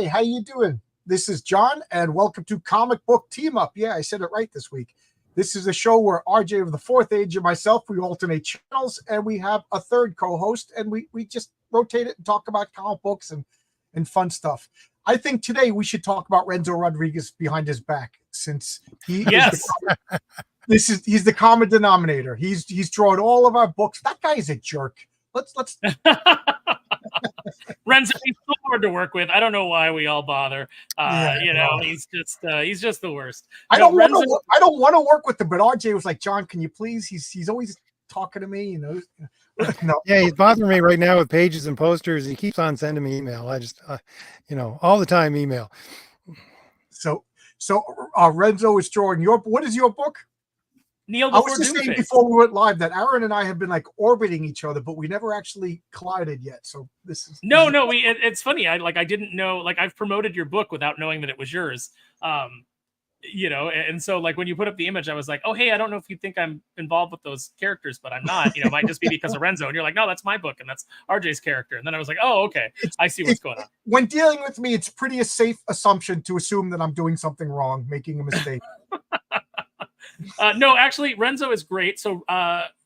Hey, how you doing? This is John, and welcome to Comic Book Team Up. Yeah, I said it right this week. This is a show where RJ of the Fourth Age and myself, we alternate channels, and we have a third co-host, and we just rotate it and talk about comic books and fun stuff. I think today we should talk about Renzo Rodriguez behind his back, since he's the common denominator. He's drawn all of our books. That guy is a jerk. Let's Renzo, he's so hard to work with. I don't know why we all bother. He's just the worst. I don't want to work with him, but RJ was like, John, can you please? He's always talking to me, No. Yeah, he's bothering me right now with pages and posters. He keeps on sending me email. I just, all the time email. So Renzo is drawing what is your book? Kneel I Before was just saying Doomface. before we went live that Aaron and I have been like orbiting each other, but we never actually collided yet. So this is it's funny. I didn't know. I've promoted your book without knowing that it was yours. And so when you put up the image, I was like, oh, hey, I don't know if you think I'm involved with those characters, but I'm not. It might just be because of Renzo. And you're like, no, that's my book, and that's RJ's character. And then I was like, oh, okay, I see what's going on. When dealing with me, it's pretty a safe assumption to assume that I'm doing something wrong, making a mistake. No, actually, Renzo is great. So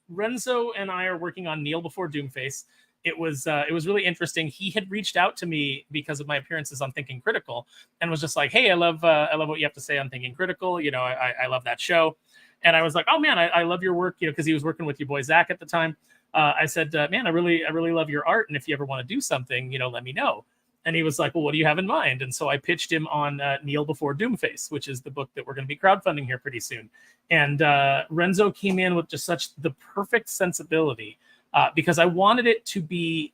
Renzo and I are working on Kneel Before Doomface. It was really interesting. He had reached out to me because of my appearances on Thinking Critical, and was just like, "Hey, I love what you have to say on Thinking Critical. I love that show." And I was like, "Oh man, I love your work." Because he was working with your boy Zach at the time. I said, "Man, I really love your art, and if you ever want to do something, let me know." And he was like, well, what do you have in mind? And so I pitched him on Kneel Before Doomface, which is the book that we're going to be crowdfunding here pretty soon. And Renzo came in with just the perfect sensibility because I wanted it to be,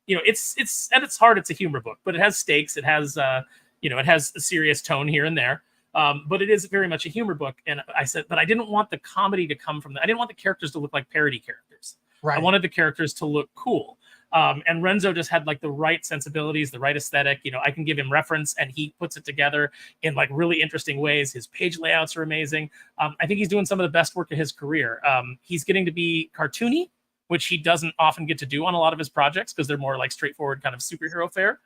it's at its heart, it's a humor book, but it has stakes. It has, it has a serious tone here and there. But it is very much a humor book. And I said, but I didn't want the comedy to come from that. I didn't want the characters to look like parody characters. Right. I wanted the characters to look cool. And Renzo just had the right sensibilities, the right aesthetic. I can give him reference and he puts it together in really interesting ways. His page layouts are amazing. I think he's doing some of the best work of his career. He's getting to be cartoony, which he doesn't often get to do on a lot of his projects because they're more straightforward kind of superhero fare.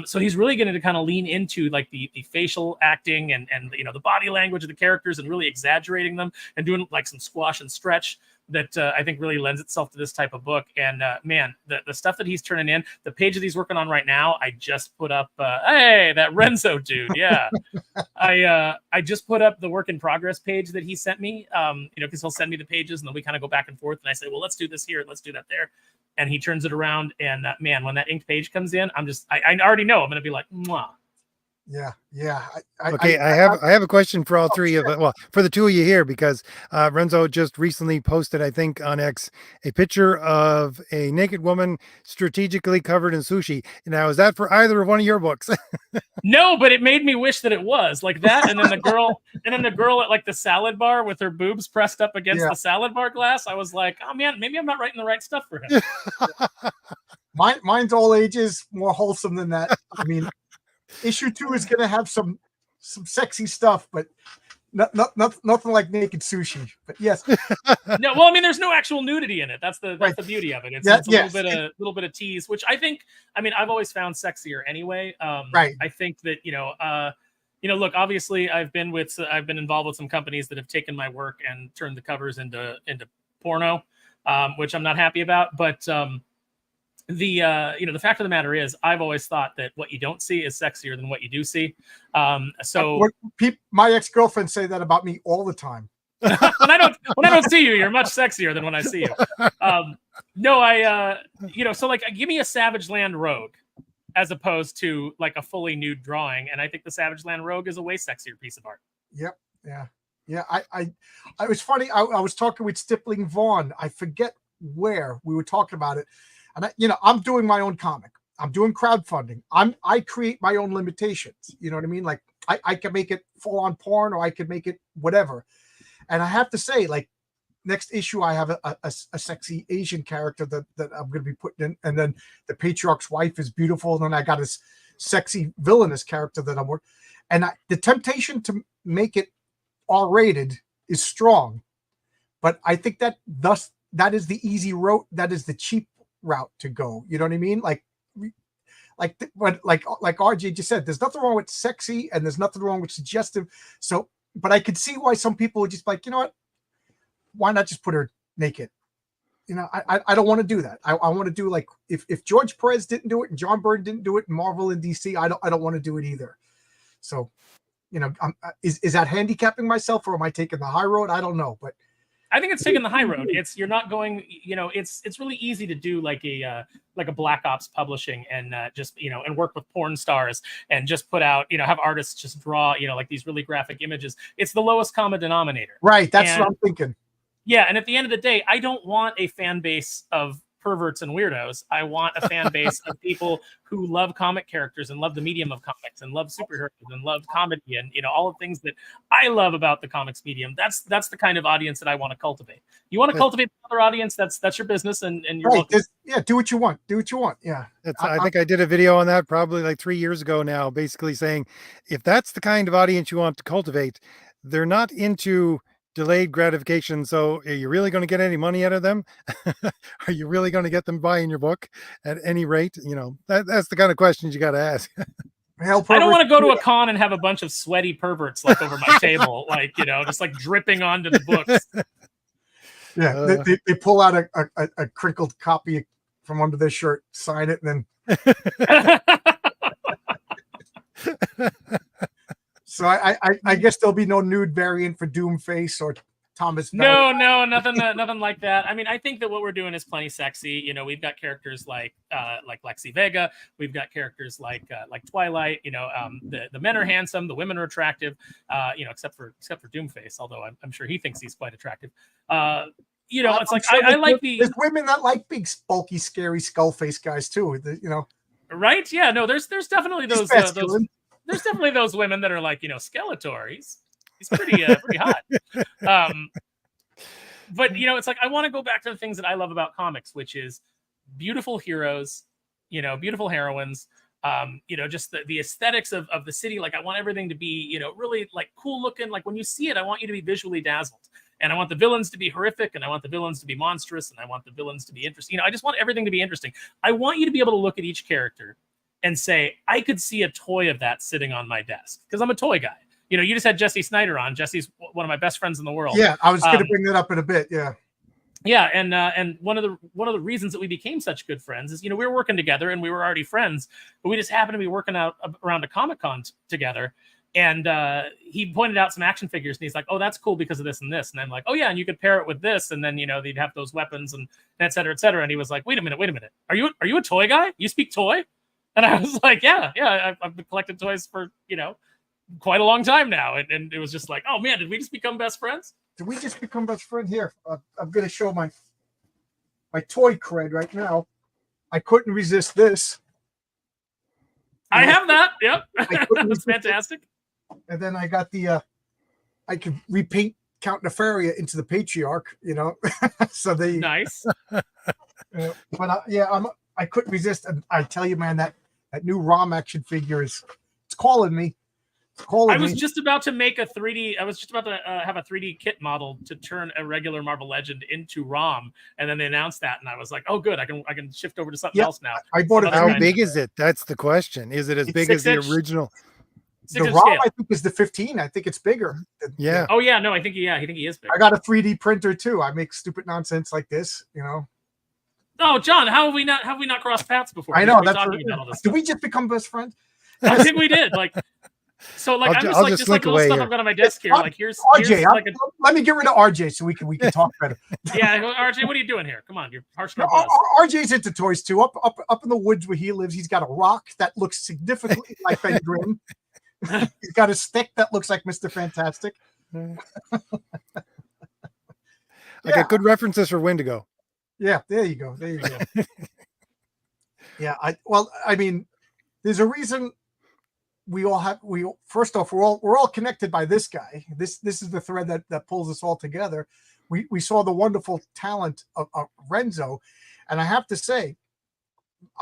So he's really getting to kind of lean into the facial acting and the body language of the characters and really exaggerating them and doing some squash and stretch that I think really lends itself to this type of book. And man, the stuff that he's turning in, the page that he's working on right now, I just put up, hey, that Renzo dude. Yeah. I just put up the work in progress page that he sent me, because he'll send me the pages and then we kind of go back and forth. And I say, well, let's do this here. Let's do that there. And he turns it around. And man, when that inked page comes in, I already know I'm going to be like, mwah. Yeah. Okay, I have a question for all three of well, for the two of you here, because Renzo just recently posted, I think on X, a picture of a naked woman strategically covered in sushi. Now, is that for either of one of your books? No, but it made me wish that it was like that. And then the girl, at the salad bar with her boobs pressed up against the salad bar glass. I was like, oh man, maybe I'm not writing the right stuff for him. Mine's all ages, more wholesome than that. I mean, issue 2 is going to have some sexy stuff, but nothing like naked sushi. But yes, no. Well, I mean, there's no actual nudity in it. That's the beauty of it. It's a little bit of tease, which I think. I mean, I've always found sexier anyway. Right. I think that look. Obviously, I've been involved with some companies that have taken my work and turned the covers into porno, which I'm not happy about. But the fact of the matter is, I've always thought that what you don't see is sexier than what you do see. My ex-girlfriends say that about me all the time. when I don't see you, you're much sexier than when I see you. So give me a Savage Land Rogue as opposed to a fully nude drawing, and I think the Savage Land Rogue is a way sexier piece of art. Yep. Yeah. I was funny. I was talking with Stippling Vaughn. I forget where we were talking about it. And I'm doing my own comic. I'm doing crowdfunding. I create my own limitations. You know what I mean? I can make it full on porn, or I could make it whatever. And I have to say, next issue, I have a sexy Asian character that I'm going to be putting in, and then the patriarch's wife is beautiful, and then I got this sexy villainous character that I'm working. And the temptation to make it R-rated is strong, but I think that is the easy route. That is the cheap route to go. You know what I mean? but like RJ just said, there's nothing wrong with sexy and there's nothing wrong with suggestive. So, but I could see why some people would just like, you know what? Why not just put her naked? You know, I don't want to do that. I want to do like if George Perez didn't do it and John Byrne didn't do it and Marvel and DC, I don't want to do it either. So, you know, is that handicapping myself or am I taking the high road? I don't know, but I think it's taking the high road. You're not going, you know, it's really easy to do like a Black Ops Publishing and just, you know, and work with porn stars and just put out, you know, have artists just draw, you know, like these really graphic images. It's the lowest common denominator. Right. That's what I'm thinking. Yeah. And at the end of the day, I don't want a fan base of perverts and weirdos. I want a fan base of people who love comic characters and love the medium of comics and love superheroes and love comedy and, you know, all the things that I love about the comics medium. That's the kind of audience that I want to cultivate. You want to cultivate another audience, that's your business, and you're welcome. Yeah, do what you want. Do what you want. Yeah. I think I did a video on that probably like 3 years ago now, basically saying if that's the kind of audience you want to cultivate, they're not into delayed gratification. So are you really going to get any money out of them? Are you really going to get them buying your book at any rate? You know, that's the kind of questions you got to ask. I don't want to go to a con and have a bunch of sweaty perverts like over my table, like, you know, just like dripping onto the books. Yeah, they pull out a crinkled copy from under their shirt, sign it, and then. So I guess there'll be no nude variant for Doomface or Thomas. No, nothing like that. I mean, I think that what we're doing is plenty sexy. You know, we've got characters like Lexi Vega. We've got characters like Twilight. You know, the men are handsome, the women are attractive. You know, except for Doomface, although I'm sure he thinks he's quite attractive. You know, it's like I like there's women that like big, bulky, scary skull face guys too. You know, right? Yeah, no, there's definitely those. There's definitely those women that are like, you know, Skeletor. He's pretty hot. But you know, it's like I want to go back to the things that I love about comics, which is beautiful heroes, you know, beautiful heroines. You know, just the aesthetics of the city. Like I want everything to be, you know, really like cool looking. Like when you see it, I want you to be visually dazzled. And I want the villains to be horrific, and I want the villains to be monstrous, and I want the villains to be interesting. You know, I just want everything to be interesting. I want you to be able to look at each character and say, I could see a toy of that sitting on my desk because I'm a toy guy. You know, you just had Jesse Snyder on. Jesse's one of my best friends in the world. Yeah, I was going to bring that up in a bit. Yeah. Yeah, and one of the reasons that we became such good friends is, you know, we were working together and we were already friends, but we just happened to be working out around a Comic-Con together. And he pointed out some action figures, and he's like, "Oh, that's cool because of this and this." And I'm like, "Oh yeah, and you could pair it with this, and then you know they'd have those weapons and et cetera, et cetera." And he was like, "Wait a minute, are you a toy guy? You speak toy?" And I was like, "Yeah, I've been collecting toys for, you know, quite a long time now." And it was just like, "Oh man, did we just become best friends?" Did we just become best friends? Here, I'm going to show my toy cred right now. I couldn't resist this. I have that. Yep, that's fantastic. And then I got the I could repaint Count Nefaria into the Patriarch, you know. So they nice. But I couldn't resist, and I tell you, man, that new ROM action figure it's calling me. I was just about to make a 3D. I was just about to have a 3D kit model to turn a regular Marvel Legend into ROM, and then they announced that, and I was like, "Oh, good! I can shift over to something else now." I bought it. How big is it? That's the question. Is it as big as the original? The ROM, I think, is the 15. I think it's bigger. Yeah. Oh yeah, no, I think he is big. I got a 3D printer too. I make stupid nonsense like this, you know. Oh, John, how have we not crossed paths before? I know. That's talking about all this. Did we just become best friends? I think we did. Like, so like I'll just like little stuff I've got on my desk here. Like here's RJ. Like let me get rid of RJ so we can talk better. Yeah, RJ, what are you doing here? Come on, you're harsh. RJ's into toys too. Up in the woods where he lives, he's got a rock that looks significantly like Ben Grimm. He's got a stick that looks like Mr. Fantastic. I got good references for Wendigo. Yeah, there you go. Yeah, I mean, there's a reason first off, we're all connected by this guy. This is the thread that pulls us all together. We saw the wonderful talent of Renzo, and I have to say,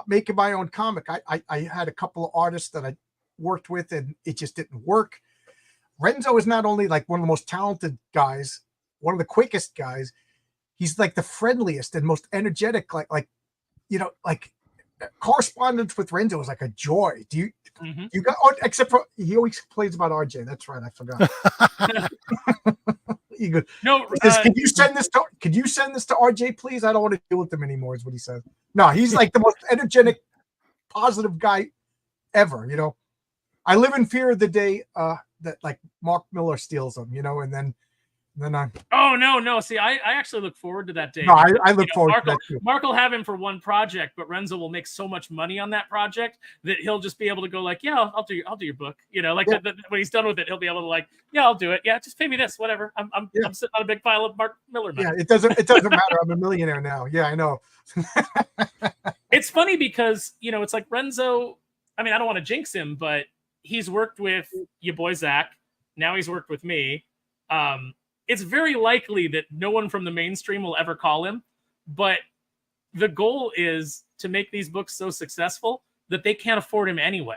making my own comic, I had a couple of artists that I worked with and it just didn't work. Renzo is not only like one of the most talented guys, one of the quickest guys, he's like the friendliest and most energetic, like you know, like correspondence with Renzo is like a joy. Do you? Mhm. You got except for he always complains about RJ. That's right, I forgot. He goes, No, he says, "Could you send this to? Could you send this to RJ, please? I don't want to deal with him anymore." Is what he says. No, he's like the most energetic, positive guy ever. You know, I live in fear of the day that like Mark Miller steals them. You know, and then I. Oh no! See, I actually look forward to that day. No, Because, I look forward Mark to that too. Mark will have him for one project, but Renzo will make so much money on that project that he'll just be able to go like, yeah, I'll do your book. You know, like Yeah. when he's done with it, he'll be able to like, yeah, I'll do it. Yeah, just pay me this, whatever. I'm sitting on a big pile of Mark Miller money. Yeah, it doesn't matter. I'm a millionaire now. Yeah, I know. It's funny because it's like Renzo. I mean, I don't want to jinx him, but he's worked with your boy Zach. Now he's worked with me. It's very likely that no one from the mainstream will ever call him, but the goal is to make these books so successful that they can't afford him anyway.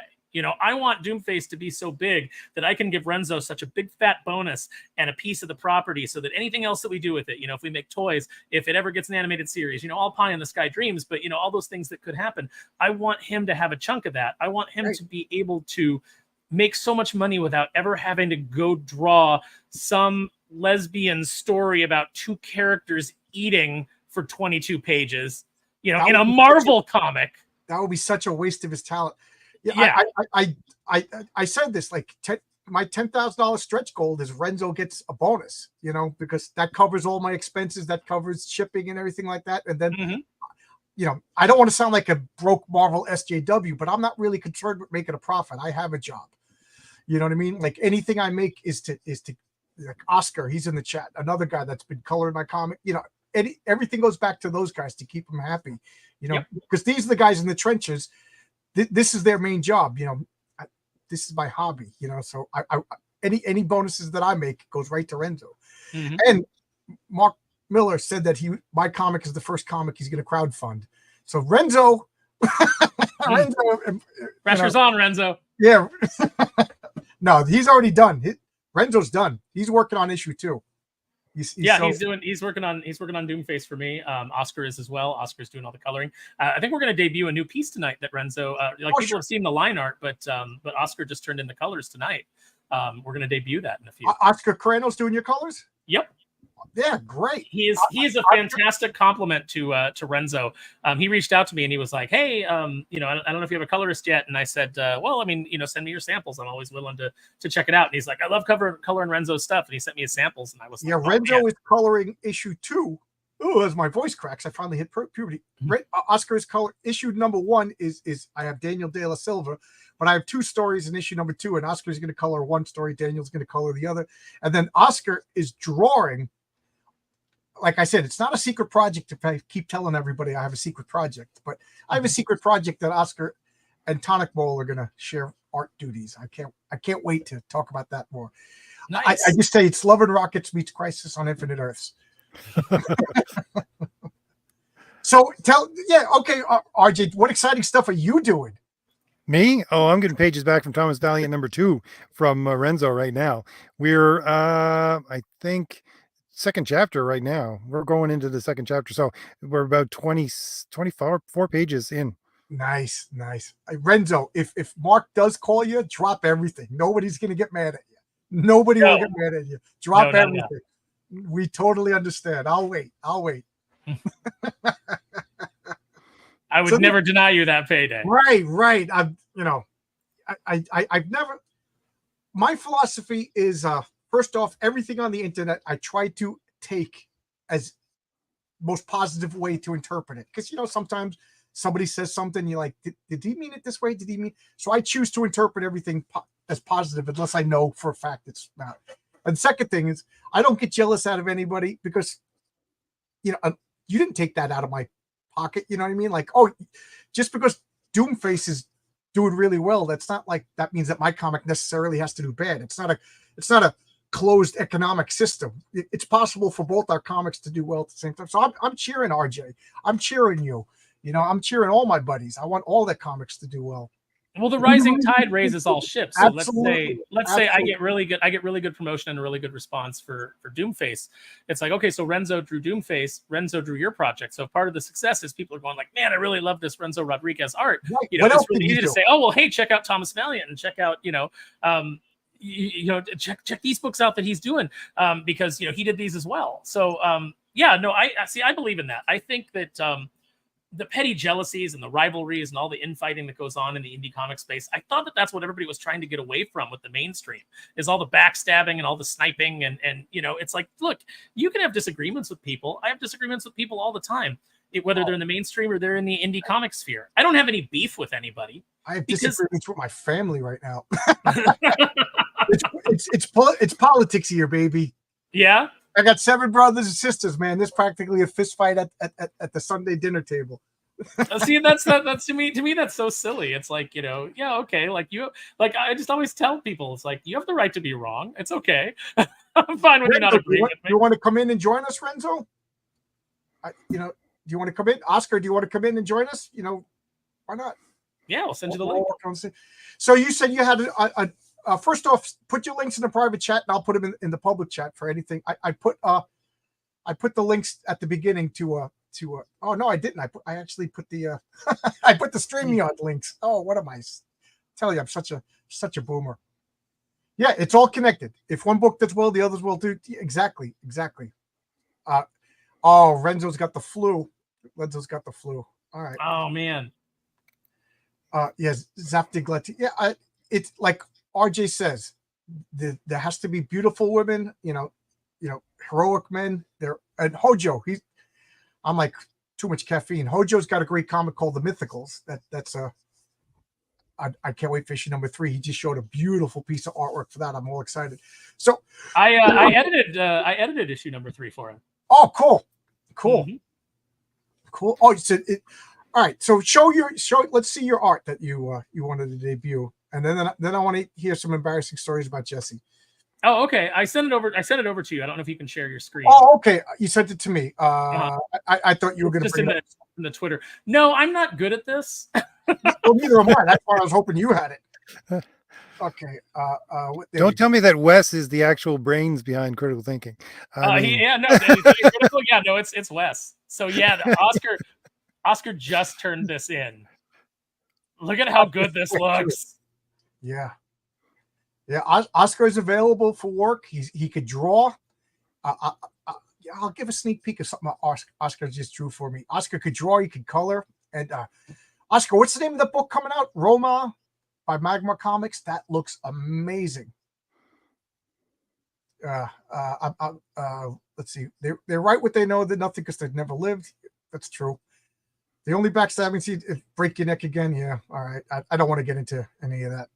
I want Doomface to be so big that I can give Renzo such a big fat bonus and a piece of the property so that anything else that we do with it, if we make toys, if it ever gets an animated series, all pie in the sky dreams, but all those things that could happen, I want him to have a chunk of that. I want him to be able to make so much money without ever having to go draw some lesbian story about two characters eating for 22 pages, in a Marvel comic. That would be such a waste of his talent. Yeah. I said this, like my $10,000 stretch goal is Renzo gets a bonus, because that covers all my expenses, that covers shipping and everything like that. And then, I don't want to sound like a broke Marvel SJW, but I'm not really concerned with making a profit. I have a job. You know what I mean? Like anything I make is to like Oscar, he's in the chat, another guy that's been coloring my comic. Everything goes back to those guys to keep them happy. Because these are the guys in the trenches. This is their main job. This is my hobby. So I any bonuses that I make goes right to Renzo. Mm-hmm. And Mark Miller said that my comic is the first comic he's going to crowdfund. So Renzo, pressure's on Renzo. Yeah. No, he's already done. Renzo's done. He's working on issue 2. He's working on Doomface for me. Oscar is as well. Oscar's doing all the coloring. I think we're going to debut a new piece tonight that Renzo. People have seen the line art, but Oscar just turned in the colors tonight. We're going to debut that in a few. Oscar Carano's doing your colors? Yep. Yeah, great. He is a fantastic compliment to Renzo. He reached out to me and he was like, "Hey, I don't know if you have a colorist yet." And I said, "Well, I mean, send me your samples. I'm always willing to check it out." And he's like, "I love coloring Renzo's stuff." And he sent me his samples, and I was like, Renzo is coloring issue 2. Oh, as my voice cracks, I finally hit puberty. Oscar's color issue number 1 is I have Daniel De La Silva, but I have 2 stories in issue number 2, and Oscar's going to color one story, Daniel's going to color the other, and then Oscar is drawing. Like I said, it's not a secret project if I keep telling everybody I have a secret project, but I have a secret project that Oscar and Tonic Bowl are going to share art duties. I can't wait to talk about that more. Nice. I just say it's Love and Rockets meets Crisis on Infinite Earths. So RJ, what exciting stuff are you doing? Me? Oh, I'm getting pages back from Thomas Valiant number 2 from Renzo right now. We're, I think, second chapter right now. We're going into the second chapter. So we're about 24 pages in. Nice. Renzo, if Mark does call you, drop everything. Nobody's going to get mad at you. Nobody will get mad at you. Drop everything. No. We totally understand. I'll wait. I would never deny you that payday. Right. I've never, my philosophy is, first off, everything on the internet, I try to take as most positive way to interpret it. Because, sometimes somebody says something, you're like, did he mean it this way? Did he mean? So I choose to interpret everything as positive unless I know for a fact it's not. And the second thing is, I don't get jealous out of anybody because, you didn't take that out of my pocket. You know what I mean? Like, oh, just because Doomface is doing really well, that's not like that means that my comic necessarily has to do bad. It's not a closed economic system. It's possible for both our comics to do well at the same time. So I'm cheering RJ. I'm cheering you. I'm cheering all my buddies. I want all the comics to do well. Well, the rising tide raises all ships. So Absolutely. let's say I get really good promotion and a really good response for Doomface. It's like, okay, so Renzo drew Doomface, Renzo drew your project. So part of the success is people are going like, man, I really love this Renzo Rodriguez art. Right. You know, What else it's really did you easy to do? say, oh well, hey, check out Thomas Valiant and check out, check these books out that he's doing, because he did these as well. So yeah, no, I see. I believe in that. I think that the petty jealousies and the rivalries and all the infighting that goes on in the indie comic space, I thought that that's what everybody was trying to get away from with the mainstream, is all the backstabbing and all the sniping. And it's like, look, you can have disagreements with people. I have disagreements with people all the time, whether they're in the mainstream or they're in the indie comic sphere. I don't have any beef with anybody. I have disagreements with my family right now. It's politics here, baby. Yeah. I got 7 brothers and sisters, man. This is practically a fist fight at the Sunday dinner table. See, that's to me that's so silly. It's like, yeah, okay, like I just always tell people, it's like, you have the right to be wrong. It's okay. I'm fine when you're not agreeing with me. You want to come in and join us, Renzo? Do you want to come in? Oscar, do you want to come in and join us? Why not? Yeah, I'll send you the link. So you said you had first off, put your links in the private chat, and I'll put them in the public chat for anything. I put the links at the beginning to oh no, I didn't. I actually put the I put the StreamYard links. Oh, what am I? Tell you, I'm such a boomer. Yeah, it's all connected. If one book does well, the others will do. Exactly. Oh, Renzo's got the flu. All right. Oh man. Yes, Zapdigletti. Yeah, it's like RJ says, there has to be beautiful women, heroic men. And Hojo, I'm like, too much caffeine. Hojo's got a great comic called The Mythicals. I can't wait for issue number 3. He just showed a beautiful piece of artwork for that. I'm all excited. So I edited issue number 3 for him. Oh, cool. Mm-hmm. Cool. Oh, you said it. All right. So let's see your art that you wanted to debut. And then I want to hear some embarrassing stories about Jesse. Oh, okay. I sent it over to you. I don't know if you can share your screen. Oh, okay. You sent it to me. I thought you were going to bring it in the Twitter. No, I'm not good at this. Well, neither am I. That's why I was hoping you had it. Okay. Don't tell me that Wes is the actual brains behind critical thinking. It's Wes. So yeah, Oscar just turned this in. Look at how good this looks. Yeah. Oscar is available for work. He could draw. I'll give a sneak peek of something Oscar just drew for me. Oscar could draw. He could color. And Oscar, what's the name of the book coming out? Roma by Magma Comics. That looks amazing. Let's see. They write what they know, that nothing because they've never lived. That's true. The only backstabbing scene is break your neck again. Yeah. All right. I don't want to get into any of that.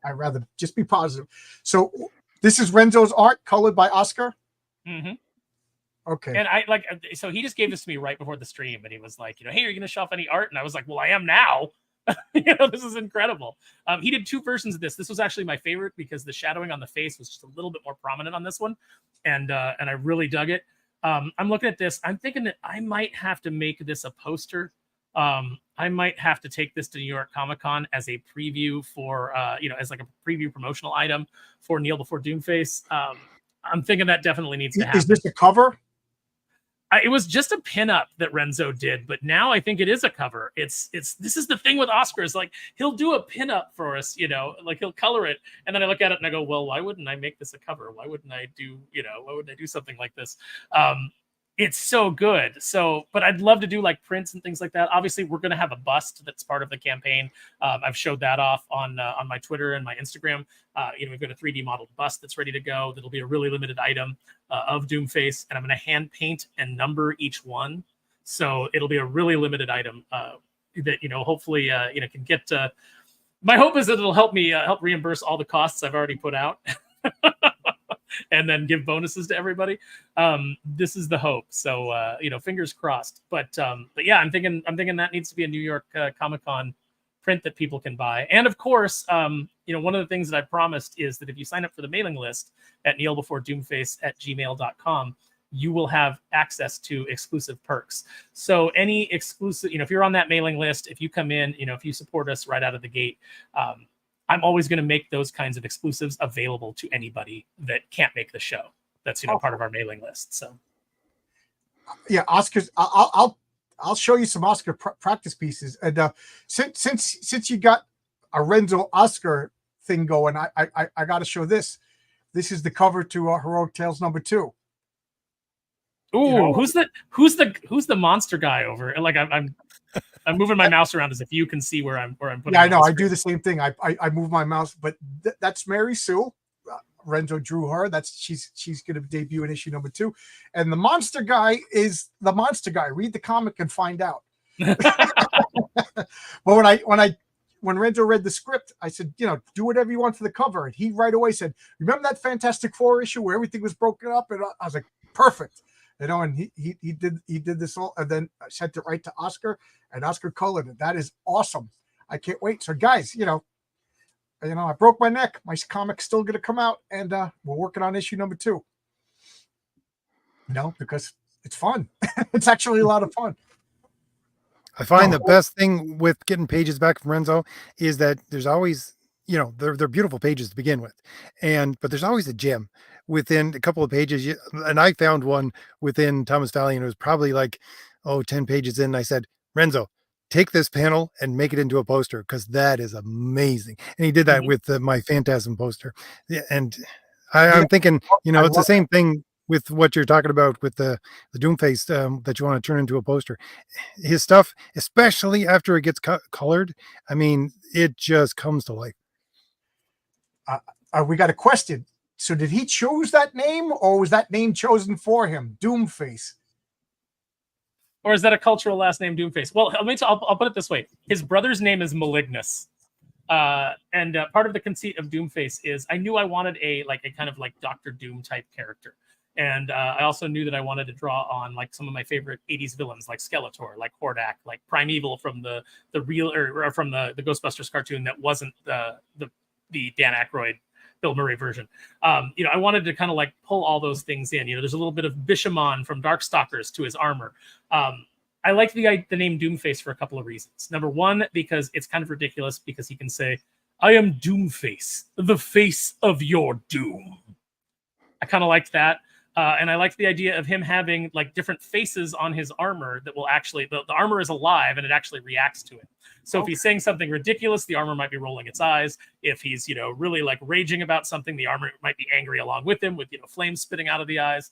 I'd rather just be positive. So this is Renzo's art colored by Oscar. Mm-hmm. Okay. And so he just gave this to me right before the stream, and he was like, hey, are you going to show off any art? And I was like, well, I am now. This is incredible. He did 2 versions of this. This was actually my favorite because the shadowing on the face was just a little bit more prominent on this one. And I really dug it. I'm looking at this. I'm thinking that I might have to make this a poster. I might have to take this to New York Comic Con as a preview for, as like a preview promotional item for Kneel Before Doomface. I'm thinking that definitely needs to happen. Is this a cover? It was just a pinup that Renzo did, but now I think it is a cover. This is the thing with Oscar, is like, he'll do a pinup for us, like he'll color it. And then I look at it and I go, well, why wouldn't I make this a cover? Why wouldn't I do something like this? It's so good. But I'd love to do like prints and things like that. Obviously, we're going to have a bust that's part of the campaign. I've showed that off on my Twitter and my Instagram. We've got a 3D modeled bust that's ready to go. That'll be a really limited item of Doomface, and I'm going to hand paint and number each one. So it'll be a really limited item that hopefully can get. My hope is that it'll help me help reimburse all the costs I've already put out. And then give bonuses to everybody. This is the hope. So fingers crossed. But yeah, I'm thinking that needs to be a New York Comic-Con print that people can buy. And of course, one of the things that I promised is that if you sign up for the mailing list at kneelbeforedoomface@gmail.com, you will have access to exclusive perks. So any exclusive, if you're on that mailing list, if you come in, if you support us right out of the gate, I'm always going to make those kinds of exclusives available to anybody that can't make the show. That's part of our mailing list. So yeah, Oscars. I'll show you some Oscar practice pieces. And since you got a Renzo Oscar thing going, I got to show this. This is the cover to Heroic Tales #2. Ooh, who's the monster guy over? Like I'm moving my mouse around as if you can see where I'm putting. Yeah, I know. I do the same thing. I move my mouse, but that's Mary Sue. Renzo drew her. She's going to debut in issue #2, and the monster guy is the monster guy. Read the comic and find out. But when Renzo read the script, I said, do whatever you want for the cover, and he right away said, "Remember that Fantastic Four issue where everything was broken up?" And I was like, "Perfect." And he did this all, and then I sent it right to Oscar, and Oscar colored it. That is awesome. I can't wait. So guys, I broke my neck. My comic's still going to come out, and we're working on issue #2. Because it's fun. It's actually a lot of fun. I find the best thing with getting pages back from Renzo is that there's always, they're beautiful pages to begin with, but there's always a gem within a couple of pages. And I found one within Thomas Valiant. It was probably like 10 pages in. And I said, Renzo, take this panel and make it into a poster, because that is amazing. And he did that with my Phantasm poster. Yeah, and I'm thinking, it's the same thing with what you're talking about with the Doomface that you want to turn into a poster. His stuff, especially after it gets colored, I mean, it just comes to life. We got a question. So did he choose that name, or was that name chosen for him? Doomface. Or is that a cultural last name, Doomface? Well, I'll put it this way. His brother's name is Malignus. And part of the conceit of Doomface is I knew I wanted a kind of like Dr. Doom type character. And I also knew that I wanted to draw on like some of my favorite 80s villains, like Skeletor, like Hordak, like Primeval from the real or from the Ghostbusters cartoon that wasn't the Dan Aykroyd, Bill Murray version. I wanted to kind of like pull all those things in. There's a little bit of Bishamon from Darkstalkers to his armor. I like the name Doomface for a couple of reasons. Number one, because it's kind of ridiculous, because he can say, "I am Doomface, the face of your doom." I kind of liked that. And I like the idea of him having like different faces on his armor that will actually, the armor is alive and it actually reacts to it. So if he's saying something ridiculous, the armor might be rolling its eyes. If he's, really like raging about something, the armor might be angry along with him with, flames spitting out of the eyes.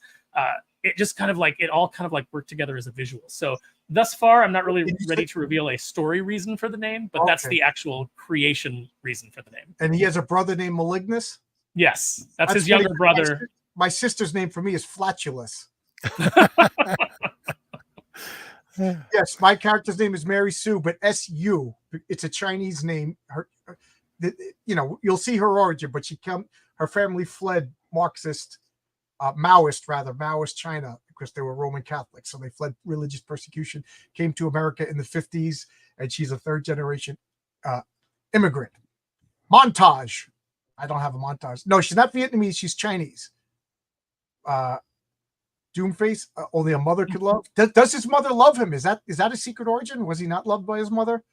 It just kind of like, it all kind of like worked together as a visual. So thus far, I'm not really ready to reveal a story reason for the name, but that's the actual creation reason for the name. And he has a brother named Malignus? Yes, that's his younger brother. My sister's name for me is Flatulous. Yes, my character's name is Mary Sue, but S-U. It's a Chinese name. You'll see her origin, but her family fled Maoist China, because they were Roman Catholics. So they fled religious persecution, came to America in the 50s, and she's a third generation immigrant. Montage. I don't have a montage. No, she's not Vietnamese. She's Chinese. Doomface, only a mother could love. Does his mother love him? Is that a secret origin? Was he not loved by his mother?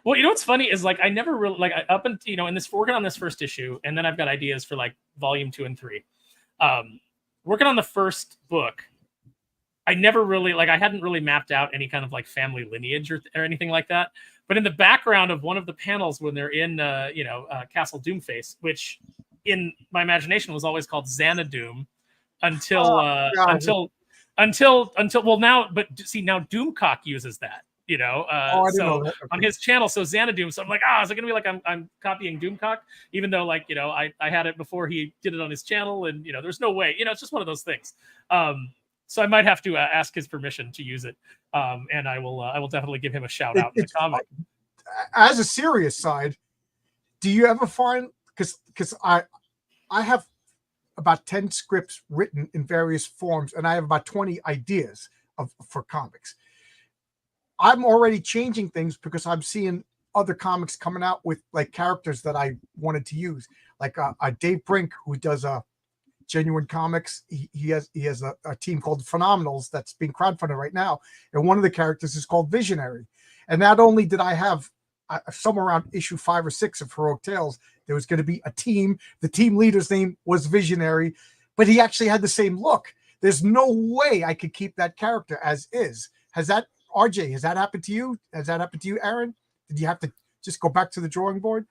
Well, what's funny is like I never really up until in this working on this first issue, and then I've got ideas for like volume 2 and 3. Working on the first book, I never really I hadn't really mapped out any kind of like family lineage or anything like that. But in the background of one of the panels when they're in Castle Doomface, which in my imagination was always called Xanadoom, until now, but see, now Doomcock uses that, on his channel. So Xanadoom. So I'm like, is it gonna be like I'm copying Doomcock, even though I had it before he did it on his channel, and there's no way, it's just one of those things. So I might have to ask his permission to use it, and I will definitely give him a shout out in the comic. As a serious side, do you ever find, because I have about 10 scripts written in various forms, and I have about 20 ideas for comics. I'm already changing things because I'm seeing other comics coming out with like characters that I wanted to use, like Dave Brink, who does Genuine Comics. He has a team called Phenomenals that's being crowdfunded right now, and one of the characters is called Visionary. And not only did I have somewhere around issue 5 or 6 of Heroic Tales, there was going to be a team. The team leader's name was Visionary, but he actually had the same look. There's no way I could keep that character as is. Has that, RJ, has that happened to you? Has that happened to you, Aaron? Did you have to just go back to the drawing board?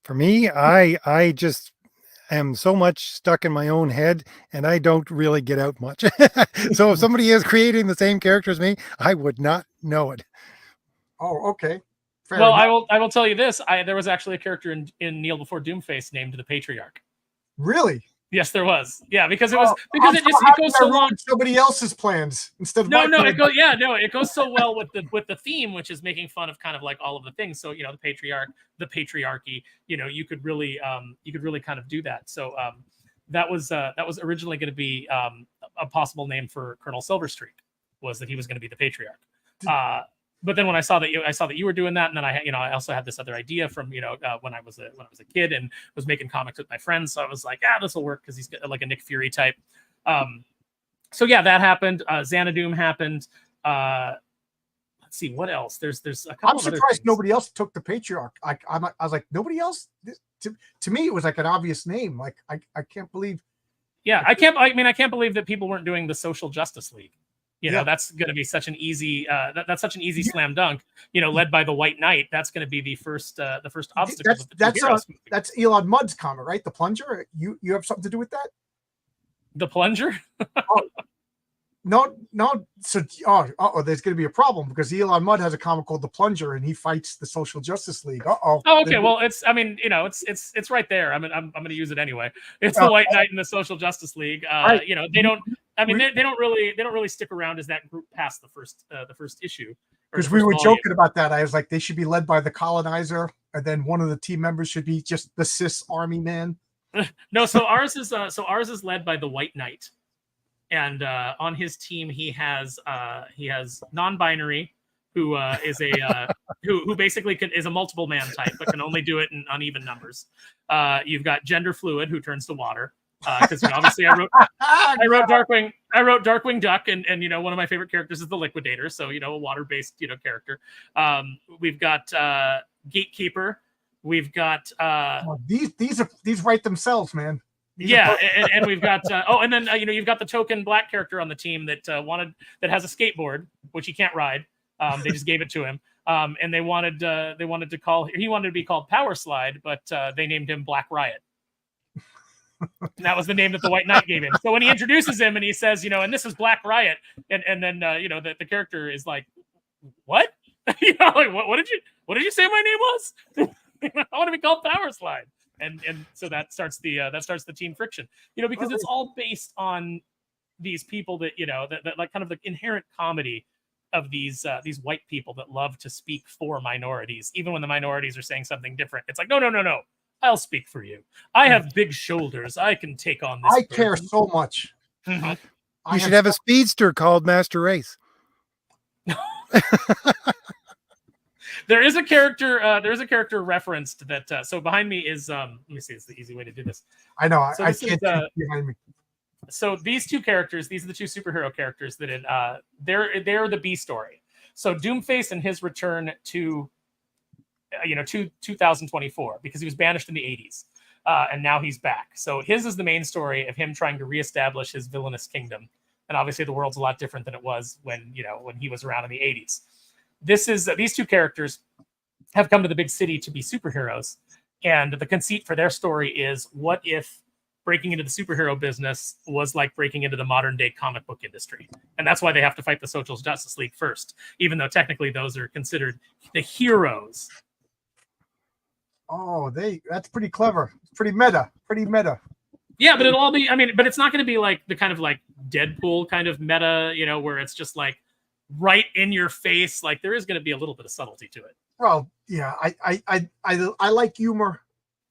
For me, I just am so much stuck in my own head, and I don't really get out much. So if somebody is creating the same character as me, I would not know it. Oh, okay. Fair Well, enough. I will tell you this. There was actually a character in Kneel Before Doomface named the Patriarch. Really? Yes, there was. Yeah, because it was I'm it happy goes I so ruined long. somebody else's plans instead of No, my it plans. goes it goes so well with the theme, which is making fun of kind of like all of the things. So the patriarch, the patriarchy. You could really kind of do that. So that was originally going to be a possible name for Colonel Silverstreak, was that he was going to be the patriarch. But then when I saw that you were doing that, and then I also had this other idea from when I was a kid and was making comics with my friends, so I was like, this will work because he's like a Nick Fury type. So yeah, that happened. Xanadu happened. Let's see what else. There's a couple. I'm surprised nobody else took the Patriarch. I was like, nobody else. To me, it was like an obvious name. Like I can't believe. Yeah, I can't believe that people weren't doing the Social Justice League. Yeah. That's going to be such an easy that's such an easy slam dunk. Led by the White Knight. That's going to be the first obstacle. That's Elon Mudd's comic, right? The Plunger. You have something to do with that? The Plunger? No. So, there's going to be a problem because Elon Mudd has a comic called The Plunger, and he fights the Social Justice League. Oh, okay. Well, it's right there. I'm going to use it anyway. It's the White Knight and the Social Justice League. Right. They don't. I mean, they don't really stick around as that group past the first issue. Because we were joking about that. I was like, they should be led by the Colonizer, and then one of the team members should be just the cis army man. No, so ours is led by the White Knight. And on his team, he has non-binary, who is a who basically is a multiple man type, but can only do it in uneven numbers. You've got gender fluid, who turns to water, because obviously I wrote Darkwing Duck, and one of my favorite characters is the Liquidator, so a water-based character. We've got Gatekeeper. We've got these write themselves, man. Yeah, and we've got and then you've got the token black character on the team that has a skateboard, which he can't ride. They just gave it to him, and he wanted to be called Power Slide, but they named him Black Riot. And that was the name that the White Knight gave him. So when he introduces him and he says, and this is Black Riot, and then the character is like, what? Like what did you say my name was? I want to be called Power Slide. And so that starts the team friction, because it's all based on these people that that like kind of the inherent comedy of these white people that love to speak for minorities, even when the minorities are saying something different. It's like, no, I'll speak for you. I have big shoulders. I can take on this. I care so much. Mm-hmm. You should have a speedster called Master Race. There is a character referenced that. So behind me is let me see. It's the easy way to do this. I know. So I can't see behind me. So these two characters, these are the two superhero characters that they're the B story. So Doomface and his return to 2024, because he was banished in the 80s, and now he's back. So his is the main story of him trying to reestablish his villainous kingdom, and obviously the world's a lot different than it was when he was around in the 80s. These two characters have come to the big city to be superheroes, and the conceit for their story is, what if breaking into the superhero business was like breaking into the modern day comic book industry? And that's why they have to fight the Social Justice League first, even though technically those are considered the heroes. Oh, that's pretty clever. It's pretty meta. Yeah, but it'll all be, but it's not going to be like the kind of like Deadpool kind of meta, where it's just like right in your face. Like, there is going to be a little bit of subtlety to it. Well, yeah, I like humor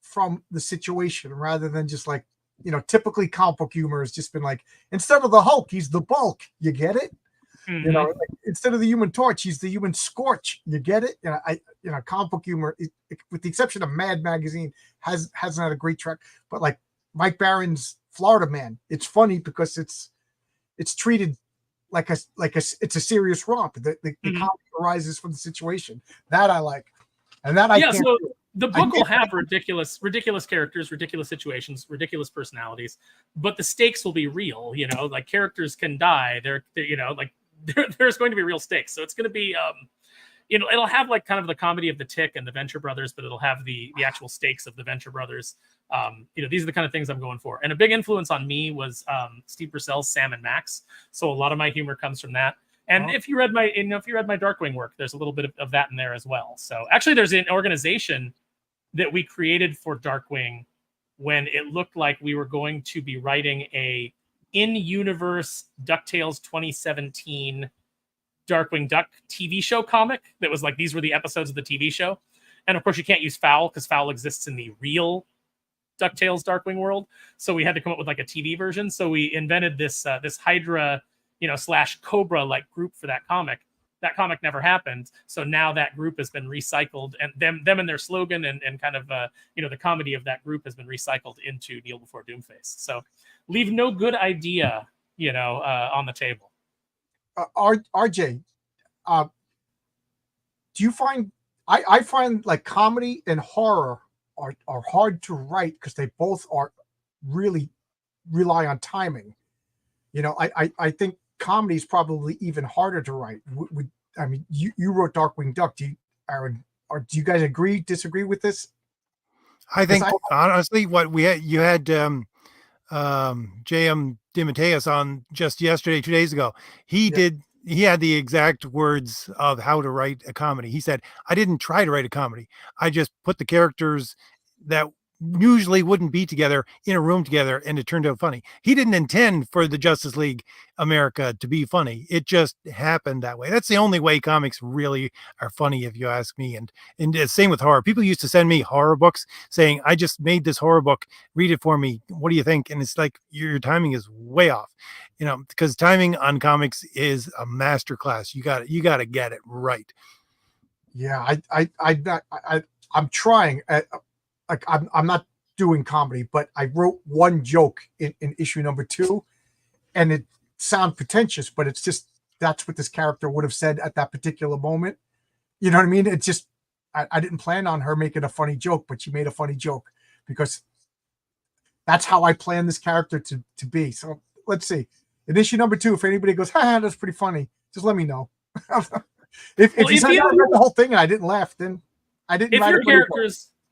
from the situation rather than just like, typically comic book humor has just been like, instead of the Hulk, he's the Bulk. You get it? Mm-hmm. Like, instead of the Human Torch, he's the Human Scorch. You get it? Comic book humor, with the exception of Mad Magazine, hasn't had a great track. But like Mike Barron's Florida Man. It's funny because it's treated like it's a serious romp. The comedy arises from the situation. That I like, and that I can't. So the book will have ridiculous characters, ridiculous situations, ridiculous personalities, but the stakes will be real. You know, like characters can die. They're you know, like there's going to be real stakes. So it's going to be you know, it'll have like kind of the comedy of the Tick and the Venture Brothers, but it'll have the actual stakes of the Venture Brothers. You know, these are the kind of things I'm going for. And a big influence on me was Steve Purcell's Sam and Max. So a lot of my humor comes from that. And if you read my Darkwing work, there's a little bit of that in there as well. So actually, there's an organization that we created for Darkwing when it looked like we were going to be writing a in-universe DuckTales 2017 Darkwing Duck TV show comic that was like, these were the episodes of the TV show. And of course you can't use Fowl because Fowl exists in the real DuckTales Darkwing world. So we had to come up with like a TV version. So we invented this this Hydra, you know, / Cobra like group for that comic. That comic never happened. So now that group has been recycled, and them and their slogan and kind of you know, the comedy of that group has been recycled into Kneel Before Doomface. So leave no good idea, you know, on the table. RJ, do you find I find like comedy and horror are hard to write because they both are really rely on timing. You know, I think comedy is probably even harder to write. I mean, you wrote Darkwing Duck. Do you, Aaron, or do you guys agree, disagree with this? I think honestly, what you had J.M. DeMatteis on just yesterday, 2 days ago. He had the exact words of how to write a comedy. He said, I didn't try to write a comedy. I just put the characters that usually wouldn't be together in a room together, and it turned out funny. He didn't intend for the Justice League America to be funny. It just happened that way. That's the only way comics really are funny, if you ask me. And same with horror. People used to send me horror books saying, I just made this horror book, read it for me. What do you think? And it's like, your timing is way off, you know, because timing on comics is a master class. You got to get it right. Yeah, I'm trying. Like I'm not doing comedy, but I wrote one joke in issue number 2, and it sounds pretentious, but it's just, that's what this character would have said at that particular moment. You know what I mean? It's just, I didn't plan on her making a funny joke, but she made a funny joke because that's how I planned this character to be. So let's see. In issue number 2, if anybody goes, ha, that's pretty funny, just let me know. if you said I read the whole thing and I didn't laugh, then I didn't.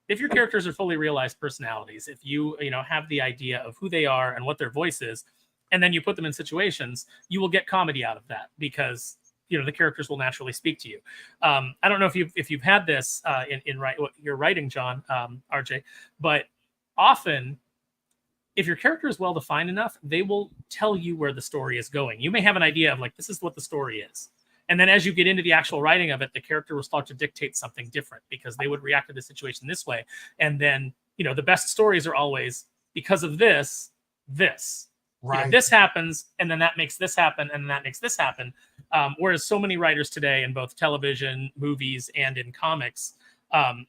If your characters are fully realized personalities, if you know, have the idea of who they are and what their voice is, and then you put them in situations, you will get comedy out of that because, you know, the characters will naturally speak to you. I don't know if you've had this in your writing, John, RJ, but often if your character is well defined enough, they will tell you where the story is going. You may have an idea of like, this is what the story is. And then as you get into the actual writing of it, the character will start to dictate something different because they would react to the situation this way. And then, you know, the best stories are always because of this. Right. You know, this happens, and then that makes this happen, and then that makes this happen. Whereas so many writers today in both television, movies, and in comics,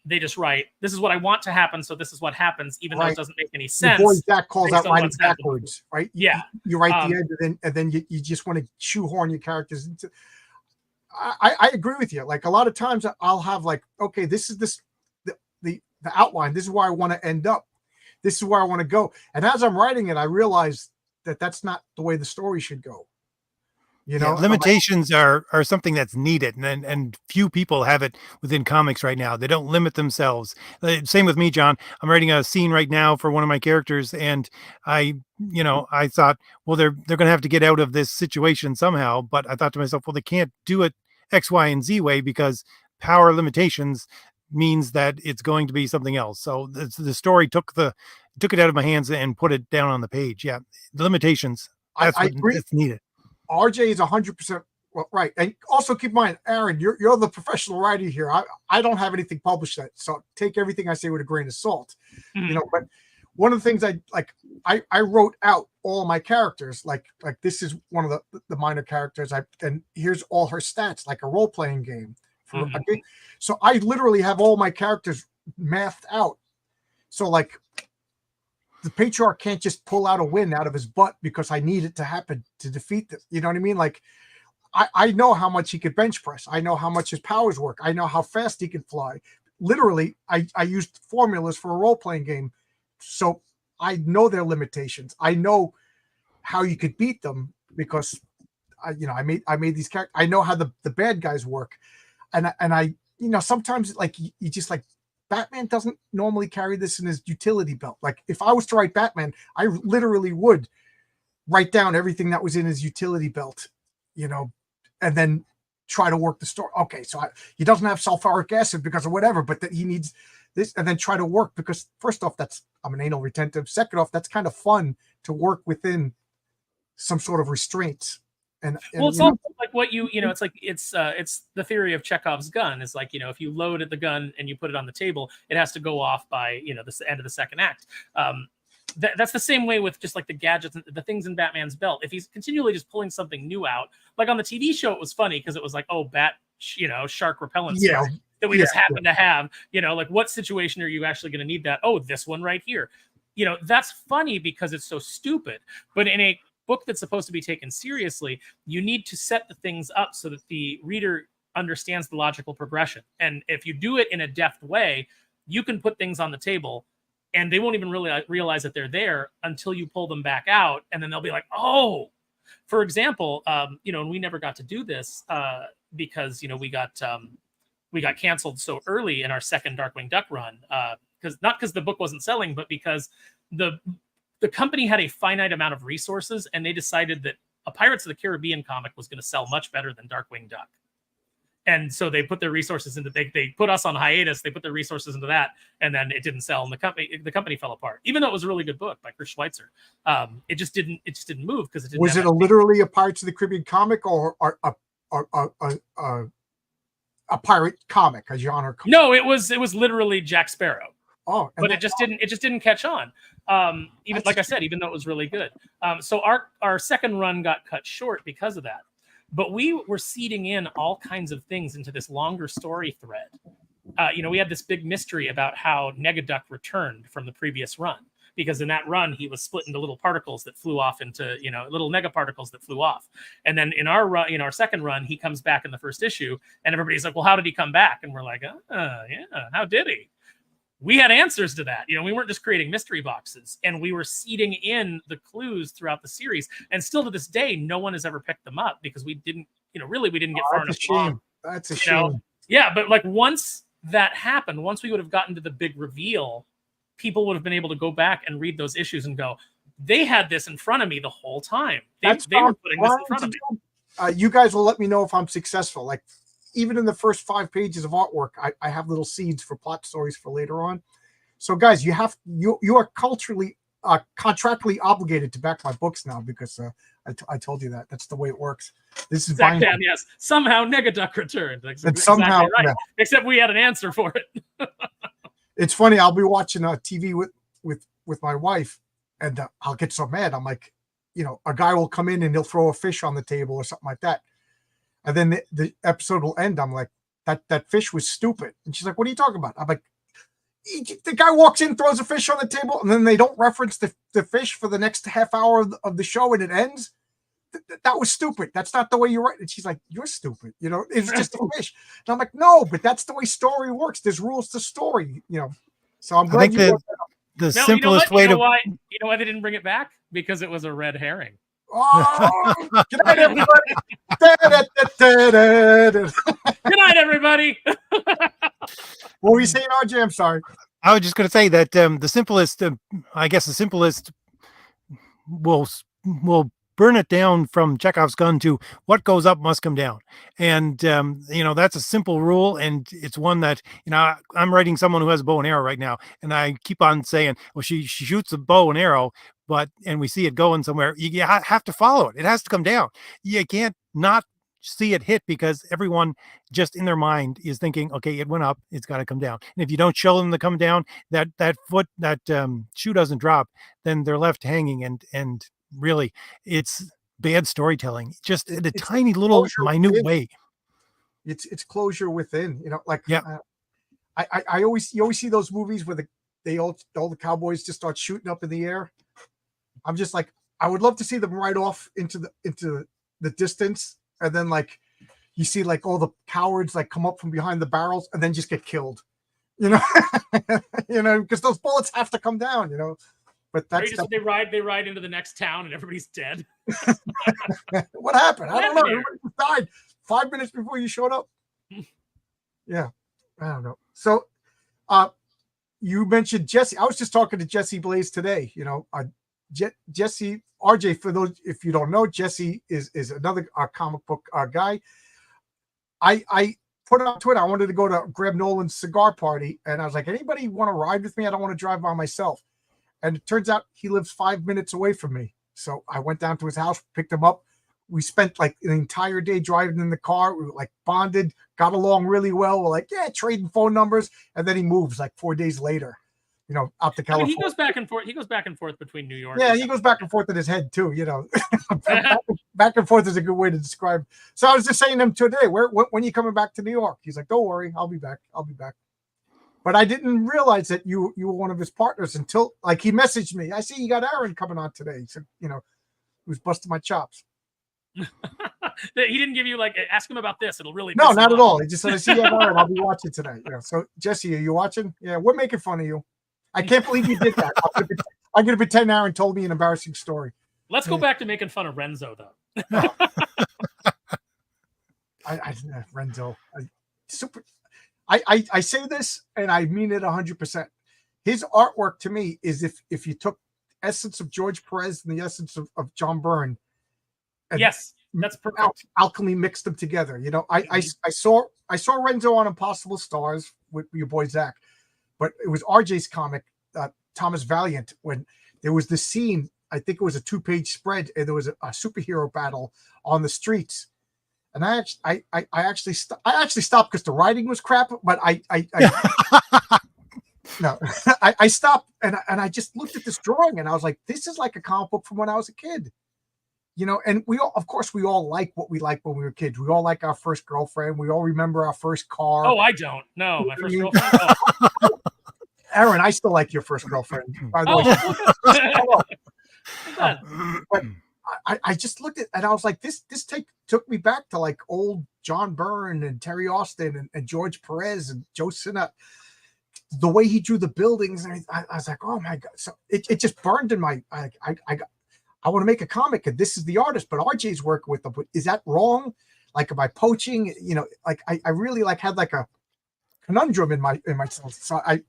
they just write, this is what I want to happen, so this is what happens, even though it doesn't make any sense. Your boy Jack calls out writing backwards, right? Yeah. You write the end, and then you just want to shoehorn your characters into. I agree with you. Like a lot of times I'll have like, okay, this is the outline. This is where I want to end up. This is where I want to go. And as I'm writing it, I realize that that's not the way the story should go. You know, limitations are something that's needed, and few people have it within comics right now. They don't limit themselves. Same with me, John. I'm writing a scene right now for one of my characters, and I thought, well, they're going to have to get out of this situation somehow. But I thought to myself, well, they can't do it X, Y, and Z way because power limitations means that it's going to be something else. So the story took it out of my hands and put it down on the page. Yeah, the limitations. That's what's needed. RJ is 100% right. And also keep in mind, Aaron, you're the professional writer here. I don't have anything published yet, so take everything I say with a grain of salt. You know, but one of the things I wrote out all of my characters, like this is one of the minor characters. And here's all her stats, like a role-playing game. So I literally have all my characters mathed out. So like the patriarch can't just pull out a win out of his butt because I need it to happen to defeat this. You know what I mean? Like, I know how much he could bench press. I know how much his powers work. I know how fast he can fly. Literally, I used formulas for a role-playing game. So I know their limitations. I know how you could beat them because I made these characters. I know how the bad guys work. And I sometimes like you just like Batman doesn't normally carry this in his utility belt. Like if I was to write Batman, I literally would write down everything that was in his utility belt, and then try to work the story. Okay, so he doesn't have sulfuric acid because of whatever, but that he needs this, and then try to work because first off, I'm an anal retentive. Second off, that's kind of fun to work within some sort of restraints. And well, it's also like what it's like it's the theory of Chekhov's gun is like, if you load at the gun and you put it on the table, it has to go off by the end of the second act. That's the same way with just like the gadgets and the things in Batman's belt. If he's continually just pulling something new out, like on the TV show, it was funny because it was like, oh, shark repellent spray that we just happen to have. Like what situation are you actually going to need that? Oh, this one right here. That's funny because it's so stupid. But in a book that's supposed to be taken seriously, you need to set the things up so that the reader understands the logical progression. And if you do it in a deft way, you can put things on the table and they won't even really realize that they're there until you pull them back out. And then they'll be like, oh, for example, and we never got to do this because, we got canceled so early in our second Darkwing Duck run, because the book wasn't selling, but because the company had a finite amount of resources and they decided that a Pirates of the Caribbean comic was going to sell much better than Darkwing Duck. And so they put their resources into, they put us on hiatus. They put their resources into that, and then it didn't sell, and the company fell apart. Even though it was a really good book by Chris Schweitzer, it just didn't move because it didn't. Was it literally a Pirates of the Caribbean comic or a pirate comic, a genre? No, it was literally Jack Sparrow. Oh, but it just didn't catch on. Even like I said, even though it was really good. So our second run got cut short because of that. But we were seeding in all kinds of things into this longer story thread. We had this big mystery about how Negaduck returned from the previous run, because in that run he was split into little particles that flew off into little negaparticles that flew off. And then in our run, our second run, he comes back in the first issue, and everybody's like, "Well, how did he come back?" And we're like, yeah, how did he? We had answers to that. We weren't just creating mystery boxes, and we were seeding in the clues throughout the series. And still to this day, no one has ever picked them up because we didn't get far enough along. That's a shame. Yeah, but like once that happened, once we would have gotten to the big reveal, people would have been able to go back and read those issues and go, they had this in front of me the whole time. They were putting this in front of me. You guys will let me know if I'm successful. Like, even in the first 5 pages of artwork, I have little seeds for plot stories for later on. So guys, you are culturally, contractually obligated to back my books now because I told you that's the way it works. This is Zach Dan, yes. Somehow Negaduck returned. Somehow, right. Yeah. Except we had an answer for it. It's funny. I'll be watching TV with my wife, and I'll get so mad. I'm like, a guy will come in and he'll throw a fish on the table or something like that. And then the episode will end. I'm like, that fish was stupid. And she's like, what are you talking about? I'm like, the guy walks in, throws a fish on the table, and then they don't reference the fish for the next half hour of the show, and it ends. That was stupid. That's not the way you write. And she's like, you're stupid. It's just a fish. And I'm like, no, but that's the way story works. There's rules to story, So I'm glad the simplest way to. You know why they didn't bring it back? Because it was a red herring. Oh, good night, everybody. Good night, everybody. What were you saying, RJ? I'm sorry. I was just going to say that the simplest will burn it down from Chekhov's gun to what goes up must come down. And, that's a simple rule. And it's one that, I'm writing someone who has a bow and arrow right now. And I keep on saying, well, she shoots a bow and arrow, and we see it going somewhere. You have to follow it. It has to come down. You can't not see it hit because everyone just in their mind is thinking, okay, it went up, it's got to come down. And if you don't show them to come down, that shoe doesn't drop, then they're left hanging. And really, it's bad storytelling, just in a tiny little minute way. It's closure within, Yeah. You always see those movies where all the cowboys just start shooting up in the air. I'm just like, I would love to see them ride off into the distance, and then like you see like all the cowards like come up from behind the barrels and then just get killed, you know, because those bullets have to come down, But that's they ride into the next town and everybody's dead. What happened? I don't know. Everybody died 5 minutes before you showed up. Yeah, I don't know. So, you mentioned Jesse. I was just talking to Jesse Blaze today. Jesse RJ. For those if you don't know, Jesse is another comic book guy. I put it on Twitter. I wanted to go to Graham Nolan's cigar party, and I was like, anybody want to ride with me? I don't want to drive by myself. And it turns out he lives 5 minutes away from me. So I went down to his house, picked him up. We spent like an entire day driving in the car. We were like bonded, got along really well. We're like, yeah, trading phone numbers. And then he moves like 4 days later, out to California. He goes back and forth. He goes back and forth between New York. Yeah, he goes back and forth in his head too, back and forth is a good way to describe. So I was just saying to him today, when are you coming back to New York? He's like, don't worry, I'll be back. But I didn't realize that you were one of his partners until like he messaged me. I see you got Aaron coming on today. So, he was busting my chops. He didn't give you like, ask him about this. It'll really no, not at all. He just said, I see you have Aaron. I'll be watching tonight. So Jesse, are you watching? Yeah, we're making fun of you. I can't believe you did that. I'm gonna pretend Aaron told me an embarrassing story. Let's go back to making fun of Renzo though. No. Renzo, super. I say this and I mean it 100%. His artwork to me is if you took essence of George Perez and the essence of John Byrne. Yes, that's perfect. Alchemy mixed them together. I saw Renzo on Impossible Stars with your boy Zach, but it was RJ's comic, Thomas Valiant, when there was this scene. I think it was a 2-page spread, and there was a superhero battle on the streets. And I actually stopped because the writing was crap. But I stopped and I just looked at this drawing and I was like, this is like a comic book from when I was a kid. And we all like what we liked when we were kids. We all like our first girlfriend. We all remember our first car. Oh, I don't. No, my first girlfriend. Oh. Aaron, I still like your first girlfriend. By the way. But I just looked at and I was like, this took me back to like old John Byrne and Terry Austin and George Perez and Joe Sinnott. The way he drew the buildings, and I was like, oh my God. So it just burned in my I want to make a comic and this is the artist, but RJ's working with them. But is that wrong? Like, am I poaching? Like I really like had like a conundrum in myself. So I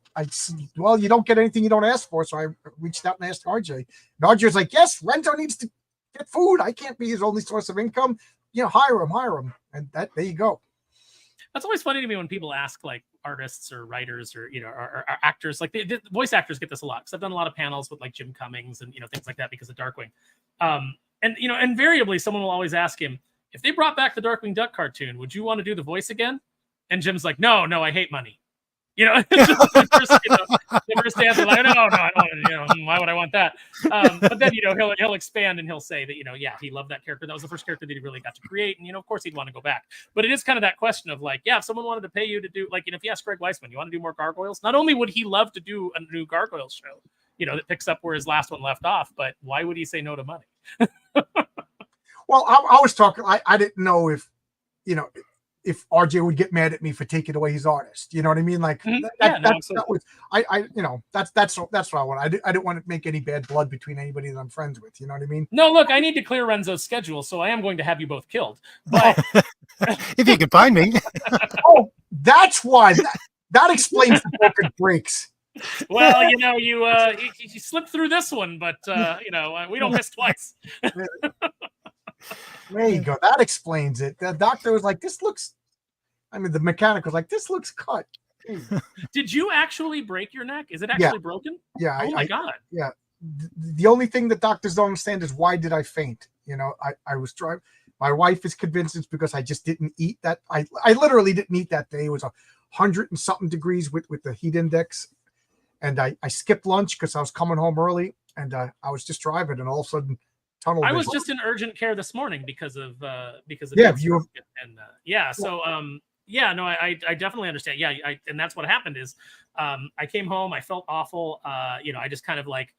well, you don't get anything you don't ask for. So I reached out and asked RJ. And RJ was like, yes, Renzo needs to get food. I can't be his only source of income. Hire him. And there you go. That's always funny to me when people ask like artists or writers or or actors, like the voice actors get this a lot because I've done a lot of panels with like Jim Cummings and things like that because of Darkwing. And invariably someone will always ask him, if they brought back the Darkwing Duck cartoon, would you want to do the voice again? And Jim's like, no, I hate money. The first answer, like, no, I don't. Why would I want that? But then he'll expand and he'll say that yeah, he loved that character. That was the first character that he really got to create, and of course he'd want to go back. But it is kind of that question of like, yeah, if someone wanted to pay you to do like, if you ask Greg Weisman, you want to do more Gargoyles? Not only would he love to do a new Gargoyles show, that picks up where his last one left off, but why would he say no to money? Well, I was talking. I didn't know if RJ would get mad at me for taking away his artist. You know what I mean? Like that's what I want. I didn't want to make any bad blood between anybody that I'm friends with. You know what I mean? No, look, I need to clear Renzo's schedule, so I am going to have you both killed. But if you can find me. Oh, that's why. That explains the broken breaks. Well, you slipped through this one, but we don't miss twice. There you go. That explains it. The doctor was like, the mechanic was like, this looks cut. Did you actually break your neck? Is it actually broken? Yeah. Oh my God. Yeah. The only thing that doctors don't understand is why did I faint? I was driving. My wife is convinced it's because I just didn't eat that. I literally didn't eat that day. It was 100 and something degrees with the heat index. And I skipped lunch because I was coming home early and I was just driving and all of a sudden tunnel vision. I was just in urgent care this morning because of yeah, you and so Yeah, no, I definitely understand. Yeah, and that's what happened is I came home, I felt awful. I just kind of like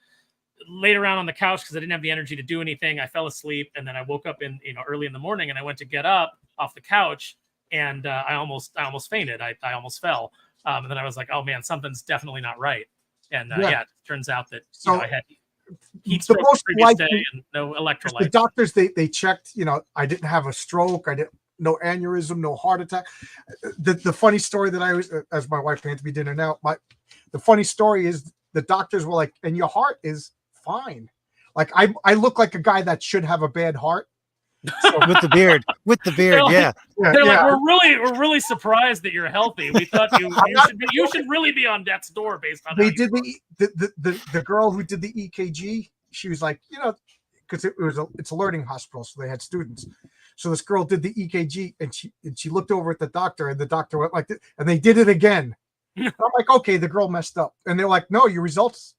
laid around on the couch because I didn't have the energy to do anything. I fell asleep, and then I woke up in early in the morning, and I went to get up off the couch, and I almost fainted. I almost fell, and then I was like, oh man, something's definitely not right. And it turns out that I had heat stroke the previous day and no electrolytes. The doctors they checked. I didn't have a stroke. I didn't. No aneurysm, no heart attack. The funny story that I was, as my wife hands me dinner now, the funny story is the doctors were like, and your heart is fine. Like I look like a guy that should have a bad heart. So, with the beard, they're like, yeah. They're like, we're really surprised that you're healthy. We thought you should really be on death's door based on. They did the girl who did the EKG. She was like, because it's a learning hospital, so they had students. So this girl did the EKG, and she looked over at the doctor, and the doctor went like this, and they did it again. I'm like, okay, the girl messed up, and they're like, no, your results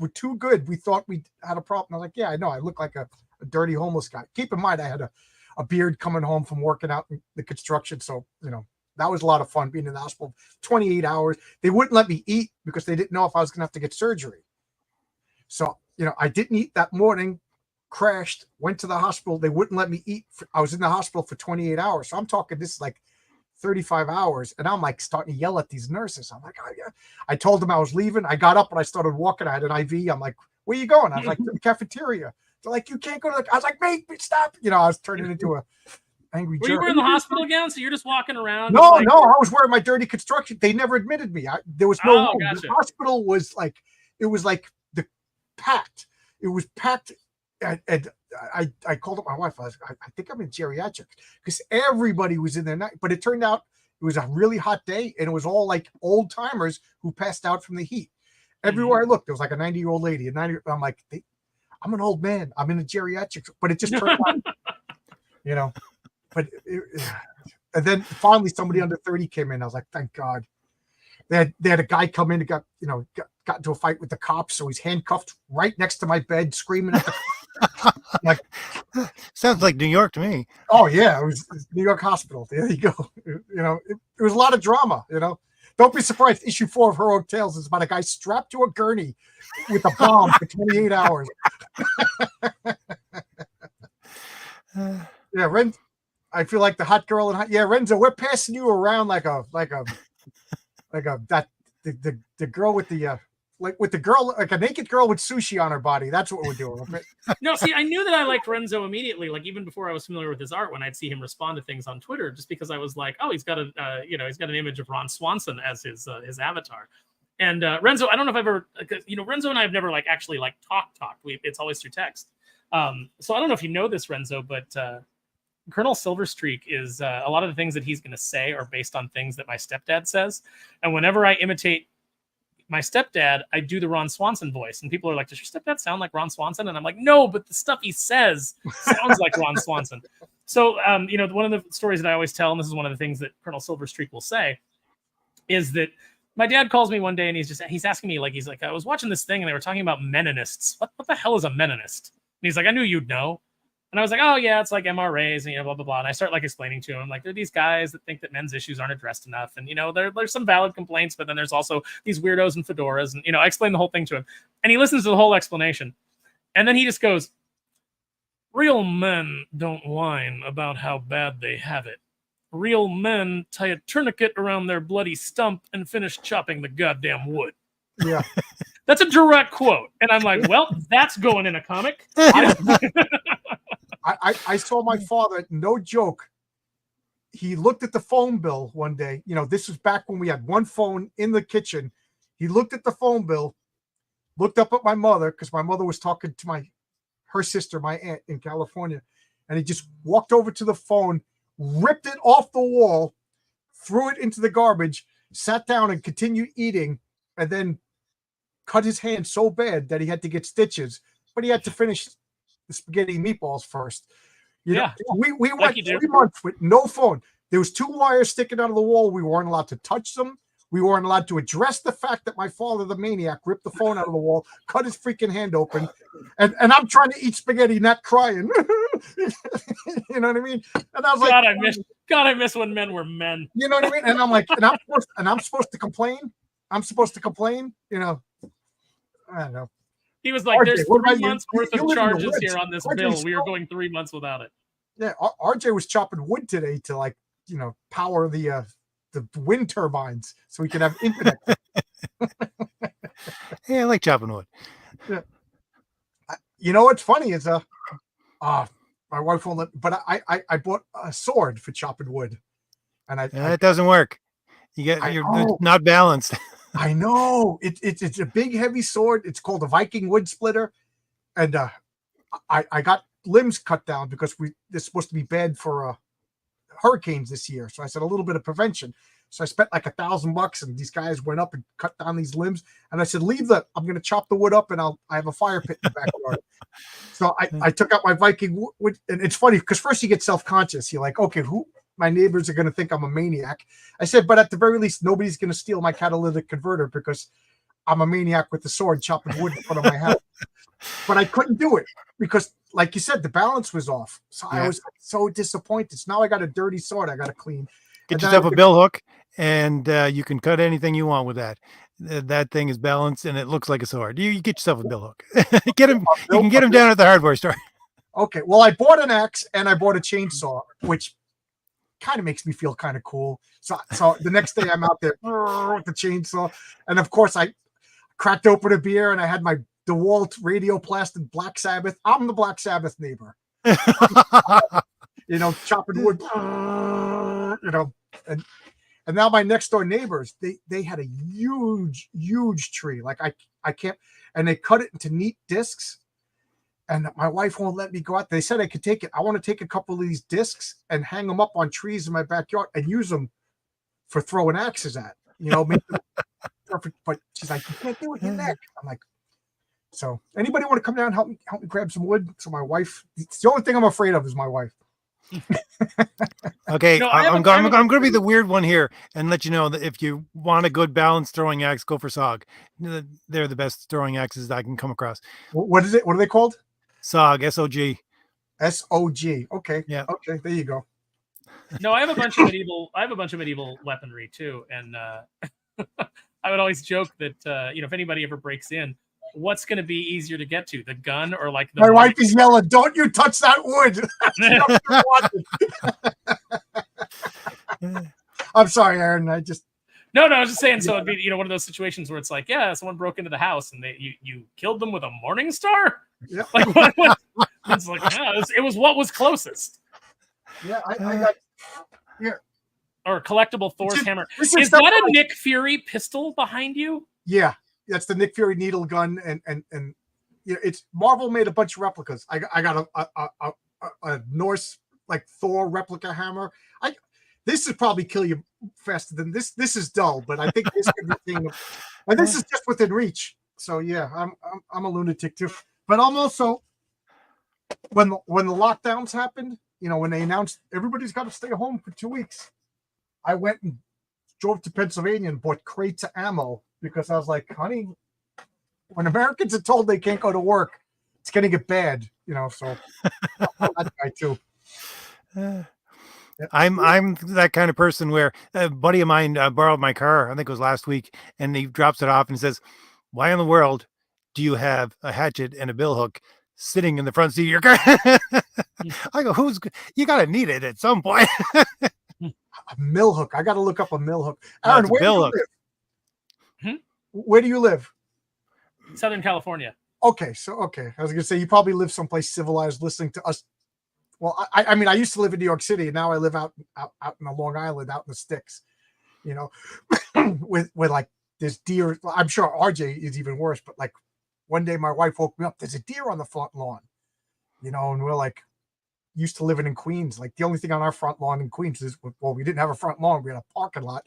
were too good. We thought we had a problem. I was like, yeah, I know. I look like a dirty homeless guy. Keep in mind, I had a beard coming home from working out in the construction, so that was a lot of fun being in the hospital. 28 hours. They wouldn't let me eat because they didn't know if I was going to have to get surgery. So I didn't eat that morning. Crashed, went to the hospital. They wouldn't let me eat. I was in the hospital for 28 hours. So I'm talking this is like 35 hours. And I'm like starting to yell at these nurses. I'm like, oh, yeah. I told them I was leaving. I got up and I started walking. I had an IV. I'm like, where are you going? I was like, to the cafeteria. They're like, you can't go to I was like, mate, stop. I was turning into a angry jerk. Were you in the hospital again? So you're just walking around? No, I was wearing my dirty construction. They never admitted me. There was no room. Gotcha. The hospital was like, it was like packed. It was packed. And I called up my wife. I think I'm in geriatrics because everybody was in there. But it turned out it was a really hot day, and it was all like old timers who passed out from the heat. Everywhere I looked, there was like a 90-year-old lady. I'm like, I'm an old man. I'm in a geriatrics. But it just turned out, But and then finally somebody under 30 came in. I was like, thank God. They had a guy come in and got into a fight with the cops, so he's handcuffed right next to my bed, screaming at the like. Sounds like New York to me. Oh yeah, it was New York Hospital. There you go. It was a lot of drama. Don't be surprised. Issue 4 of Heroic Tales is about a guy strapped to a gurney with a bomb for 28 hours. Yeah, Ren. I feel like the hot girl Renzo. We're passing you around like a the girl with the girl, like a naked girl with sushi on her body. That's what we're doing. No, see, I knew that I liked Renzo immediately, like even before I was familiar with his art, when I'd see him respond to things on Twitter, just because I was like, oh, he's got he's got an image of Ron Swanson as his avatar. And Renzo, I don't know if I've ever, Renzo and I have never actually talked. It's always through text. So I don't know if you know this, Renzo, but Colonel Silverstreak is a lot of the things that he's going to say are based on things that my stepdad says. And whenever I imitate my stepdad, I do the Ron Swanson voice. And people are like, does your stepdad sound like Ron Swanson? And I'm like, no, but the stuff he says sounds like Ron Swanson. So, one of the stories that I always tell, and this is one of the things that Colonel Silverstreak will say, is that my dad calls me one day and he's asking me, he's like, I was watching this thing and they were talking about Menonists. What the hell is a Menonist? And he's like, I knew you'd know. And I was like, oh yeah, it's like MRAs and blah blah blah. And I start explaining to him, they're these guys that think that men's issues aren't addressed enough, and there's some valid complaints, but then there's also these weirdos in fedoras, and I explain the whole thing to him, and he listens to the whole explanation, and then he just goes, "Real men don't whine about how bad they have it. Real men tie a tourniquet around their bloody stump and finish chopping the goddamn wood." Yeah. That's a direct quote. And I'm like, well, that's going in a comic. I saw my father, no joke. He looked at the phone bill one day. This was back when we had one phone in the kitchen. He looked at the phone bill, looked up at my mother, because my mother was talking to her sister, my aunt in California. And he just walked over to the phone, ripped it off the wall, threw it into the garbage, sat down and continued eating, and then cut his hand so bad that he had to get stitches, but he had to finish the spaghetti and meatballs first. We went 3 months with no phone. There was 2 wires sticking out of the wall. We weren't allowed to touch them. We weren't allowed to address the fact that my father, the maniac, ripped the phone out of the wall, cut his freaking hand open, and I'm trying to eat spaghetti, not crying. You know what I mean? And I was like, God, I miss when men were men. You know what I mean? And I'm like, and I'm supposed to complain. I'm supposed to complain. You know, I don't know. He was like, RJ, "There's what about 3 you? months worth You of live in the charges woods. here on this RJ bill. We are still- going 3 months without it." Yeah, RJ was chopping wood today to, like, you know, power the wind turbines so we could have internet. Yeah, I like chopping wood. Yeah. You know what's funny is my wife won't let, but I bought a sword for chopping wood, and It doesn't work. You're not balanced. I know it's a big heavy sword. It's called a Viking wood splitter, and I got limbs cut down because this is supposed to be bad for hurricanes this year. So I said a little bit of prevention. So I spent like $1,000, and these guys went up and cut down these limbs. And I said, leave I'm going to chop the wood up, and I have a fire pit in the backyard. So I took out my Viking wood, and it's funny because first you get self-conscious. You're like, okay, my neighbors are going to think I'm a maniac. I said, but at the very least, nobody's going to steal my catalytic converter because I'm a maniac with the sword chopping wood in front of my house. But I couldn't do it because, like you said, the balance was off. So I was so disappointed. So now I got a dirty sword I got to clean. Get yourself a bill hook, and you can cut anything you want with that. That thing is balanced, and it looks like a sword. You get yourself a bill hook. You can get them down at the hardware store. Okay. Well, I bought an axe and I bought a chainsaw, which kind of makes me feel kind of cool. So the next day I'm out there with the chainsaw, and of course I cracked open a beer and I had my DeWalt radioplasted Black Sabbath. I'm the Black Sabbath neighbor. You know, chopping wood. You know, and now my next door neighbors, they had a huge tree. Like I can't, and they cut it into neat discs. And my wife won't let me go out. They said I could take it. I want to take a couple of these discs and hang them up on trees in my backyard and use them for throwing axes at. You know, make them perfect. But she's like, you can't do it with your neck. I'm like, so anybody want to come down and help me grab some wood? So my wife, it's the only thing I'm afraid of is my wife. Okay, no, I'm going to be the weird one here and let you know that if you want a good balanced throwing axe, go for SOG. They're the best throwing axes that I can come across. What is it? What are they called? SOG, SOG. SOG. Okay. Yeah. Okay. There you go. No, I have a bunch of medieval weaponry too, and I would always joke that if anybody ever breaks in, what's going to be easier to get to, the gun or like the? My wife is yelling, "Don't you touch that wood!" I'm sorry, Aaron. No, I was just saying. So it'd be one of those situations where it's like, yeah, someone broke into the house and you killed them with a morning star. Yeah. Like what? It's like it was what was closest. Yeah, I got here. Or collectible Thor's hammer. Is that a Nick Fury pistol behind you? Yeah, that's the Nick Fury needle gun, and it's Marvel made a bunch of replicas. I got a Norse like Thor replica hammer. This would probably kill you faster than this. This is dull, but I think this could be thing. And this is just within reach. So yeah, I'm a lunatic too. But I'm also when the lockdowns happened, when they announced everybody's got to stay home for 2 weeks, I went and drove to Pennsylvania and bought crates of ammo because I was like, honey, when Americans are told they can't go to work, it's going to get bad, so I'm that guy too. I'm that kind of person where a buddy of mine borrowed my car, I think it was last week, and he drops it off and says, why in the world do you have a hatchet and a bill hook sitting in the front seat of your car? I go, you got to need it at some point. A mill hook. I got to look up a mill hook. Aaron, where do you live? Where do you live? Southern California. Okay. I was going to say, you probably live someplace civilized listening to us. Well, I mean, I used to live in New York City, and now I live out in the Long Island, out in the sticks, with like there's deer. I'm sure RJ is even worse, but like one day my wife woke me up, there's a deer on the front lawn, and we're like used to living in Queens. Like the only thing on our front lawn in Queens is, well, we didn't have a front lawn, we had a parking lot.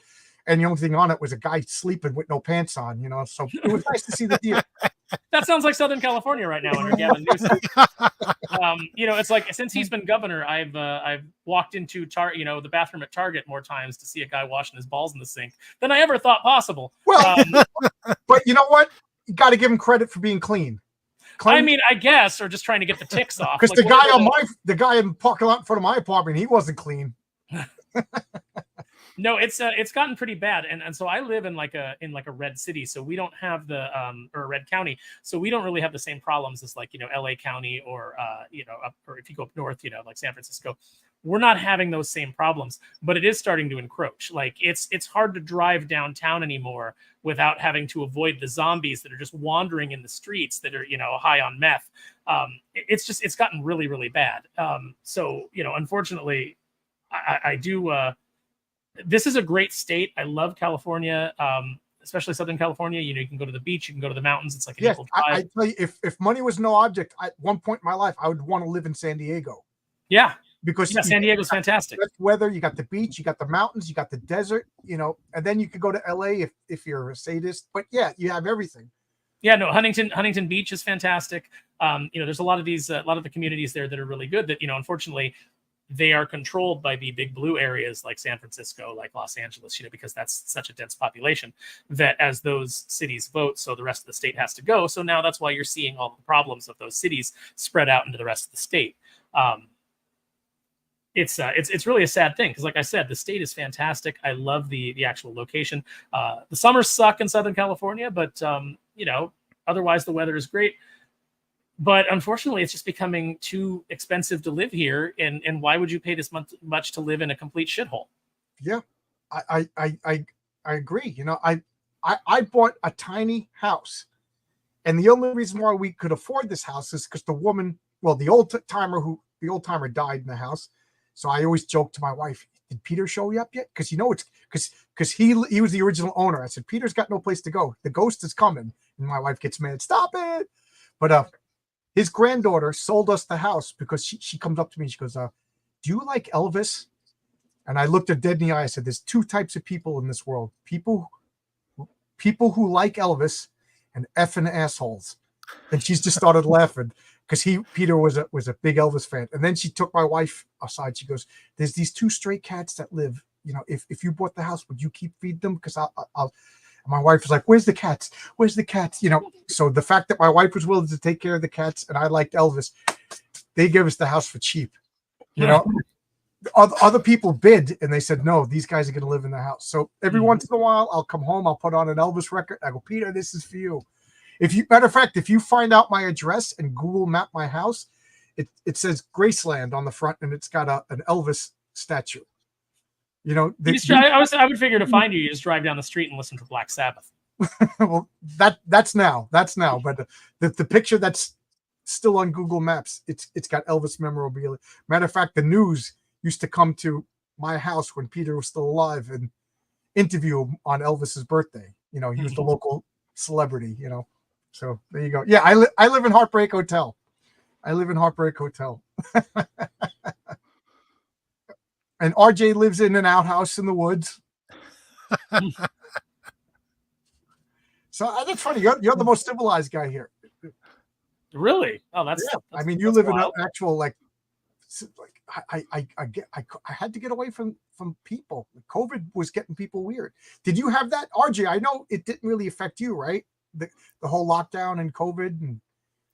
And the only thing on it was a guy sleeping with no pants on, so it was nice to see the deer. That sounds like Southern California right now under Gavin Newsom. It's like since he's been governor, I've walked into the bathroom at Target more times to see a guy washing his balls in the sink than I ever thought possible. Well, but you know what? You got to give him credit for being clean. I mean, I guess, or just trying to get the ticks off. Because like, the guy in the parking lot in front of my apartment, he wasn't clean. No, it's gotten pretty bad, and so I live in like a red city, so we don't have the or a red county, so we don't really have the same problems as like LA County or or if you go up north, like San Francisco. We're not having those same problems, but it is starting to encroach. Like it's hard to drive downtown anymore without having to avoid the zombies that are just wandering in the streets that are high on meth. It's gotten really, really bad. So unfortunately, I do. This is a great state. I love California, especially Southern California. You can go to the beach, you can go to the mountains. It's like an equal drive. I tell you, if money was no object, at one point in my life, I would want to live in San Diego. Yeah, because San Diego's fantastic. Weather, you got the beach, you got the mountains, you got the desert, and then you could go to LA if you're a sadist. But yeah, you have everything. Yeah, no, Huntington Beach is fantastic. There's a lot of the communities there that are really good. That unfortunately, they are controlled by the big blue areas like San Francisco, like Los Angeles, because that's such a dense population that as those cities vote, so the rest of the state has to go. So now that's why you're seeing all the problems of those cities spread out into the rest of the state. It's really a sad thing because, like I said, the state is fantastic. I love the actual location. The summers suck in Southern California, but otherwise the weather is great. But unfortunately, it's just becoming too expensive to live here. And why would you pay this much to live in a complete shithole? Yeah, I agree. I bought a tiny house, and the only reason why we could afford this house is because the woman, the old timer died in the house. So I always joke to my wife, "Did Peter show you up yet?" Because it's because he was the original owner. I said, "Peter's got no place to go. The ghost is coming." And my wife gets mad. Stop it! But his granddaughter sold us the house because she comes up to me and she goes, "Do you like Elvis?" And I looked her dead in the eye. I said, "There's two types of people in this world: people who like Elvis and effing assholes." And she's just started laughing because Peter was a big Elvis fan. And then she took my wife aside. She goes, "There's these two stray cats that live. If you bought the house, would you keep feeding them? Because I'll." My wife was like, "Where's the cats? Where's the cats?" So the fact that my wife was willing to take care of the cats and I liked Elvis, they gave us the house for cheap. Other people bid and they said, "No, these guys are going to live in the house." So every once in a while, I'll come home, I'll put on an Elvis record. I go, "Peter, this is for you." Matter of fact, if you find out my address and Google map my house, it says Graceland on the front and it's got an Elvis statue. I would figure to find you just drive down the street and listen to Black Sabbath. Well, that's now. But the picture that's still on Google Maps, it's got Elvis memorabilia. Matter of fact, the news used to come to my house when Peter was still alive and interview him on Elvis's birthday. He was the local celebrity. So there you go. Yeah, I live in Heartbreak Hotel. And RJ lives in an outhouse in the woods. So that's funny. You're the most civilized guy here. Really? Oh, that's. I mean, you live wild. In an actual I had to get away from people. COVID was getting people weird. Did you have that, RJ? I know it didn't really affect you, right? The whole lockdown and COVID. And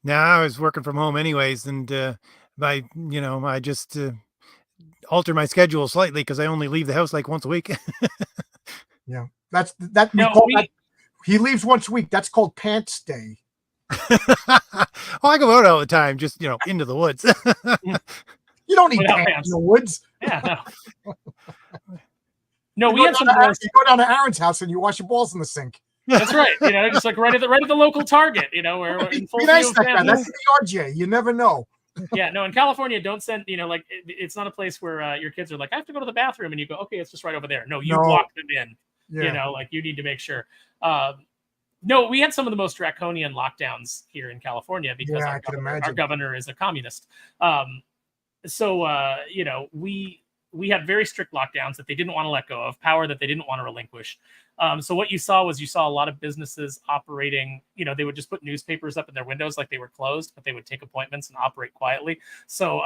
no, I was working from home anyways, and I just alter my schedule slightly because I only leave the house like once a week. Yeah, that. He leaves once a week. That's called pants day. I go out all the time, just into the woods. You don't need pants in the woods. Yeah, no. We had some. You go down to Aaron's house and you wash your balls in the sink. That's right. Just like right at the local Target. Where in full nice like that. That's the RJ. You never know. Yeah, no. In California, don't send. It's not a place where your kids are like, "I have to go to the bathroom," and you go, "Okay, it's just right over there." No, you walk them in. Yeah. You need to make sure. No, we had some of the most draconian lockdowns here in California because our governor is a communist. We had very strict lockdowns that they didn't want to let go of, power that they didn't want to relinquish. So what you saw a lot of businesses operating, they would just put newspapers up in their windows like they were closed, but they would take appointments and operate quietly. So,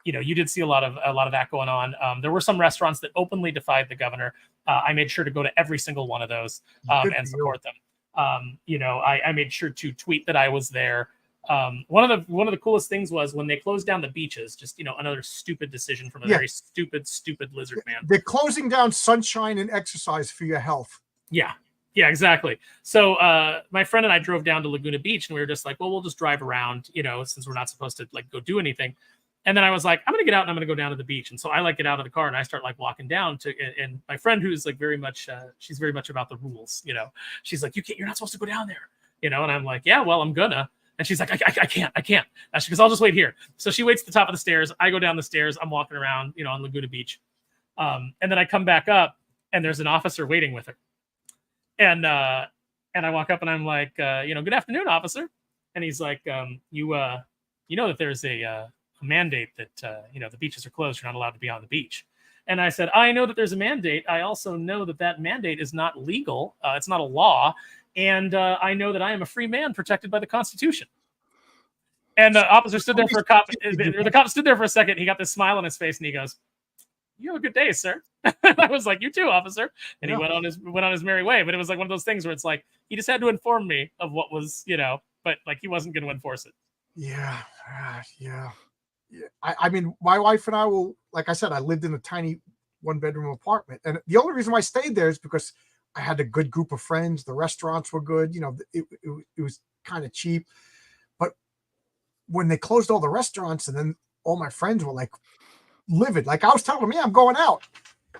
you did see a lot of that going on. There were some restaurants that openly defied the governor. I made sure to go to every single one of those and support them. I made sure to tweet that I was there. One of the coolest things was when they closed down the beaches. Just another stupid decision from a very stupid lizard man. They're closing down sunshine and exercise for your health. Yeah, exactly. So my friend and I drove down to Laguna Beach, and we were just like, well, we'll just drive around, since we're not supposed to like go do anything. And then I was like, I'm gonna get out and I'm gonna go down to the beach. And so I like get out of the car and I start like walking down to, and my friend who's like very much, she's very much about the rules. She's like, you're not supposed to go down there. And I'm like, yeah, well, I'm gonna. And she's like, I can't. And she goes, I'll just wait here. So she waits at the top of the stairs. I go down the stairs. I'm walking around, on Laguna Beach. And then I come back up and there's an officer waiting with her. And I walk up and I'm like, good afternoon, officer. And he's like, you know that there's a mandate that, the beaches are closed. You're not allowed to be on the beach. And I said, I know that there's a mandate. I also know that mandate is not legal. It's not a law. And I know that I am a free man protected by the Constitution. And the officer stood there for a cop. The cop stood there for a second. He got this smile on his face and he goes, you have a good day, sir. I was like, you too, officer. And he went on his merry way. But it was like one of those things where it's like, he just had to inform me of what was, but like he wasn't going to enforce it. Yeah. I mean, my wife and I will, like I said, I lived in a tiny 1-bedroom apartment. And the only reason why I stayed there is because I had a good group of friends. The restaurants were good. It was kind of cheap. But when they closed all the restaurants and then all my friends were like livid, like I was telling me, I'm going out.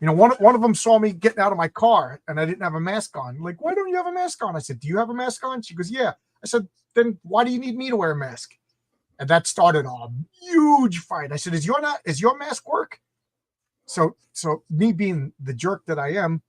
One of them saw me getting out of my car and I didn't have a mask on. Like, why don't you have a mask on? I said, do you have a mask on? She goes, yeah. I said, then why do you need me to wear a mask? And that started a huge fight. I said, is your mask work? So me being the jerk that I am,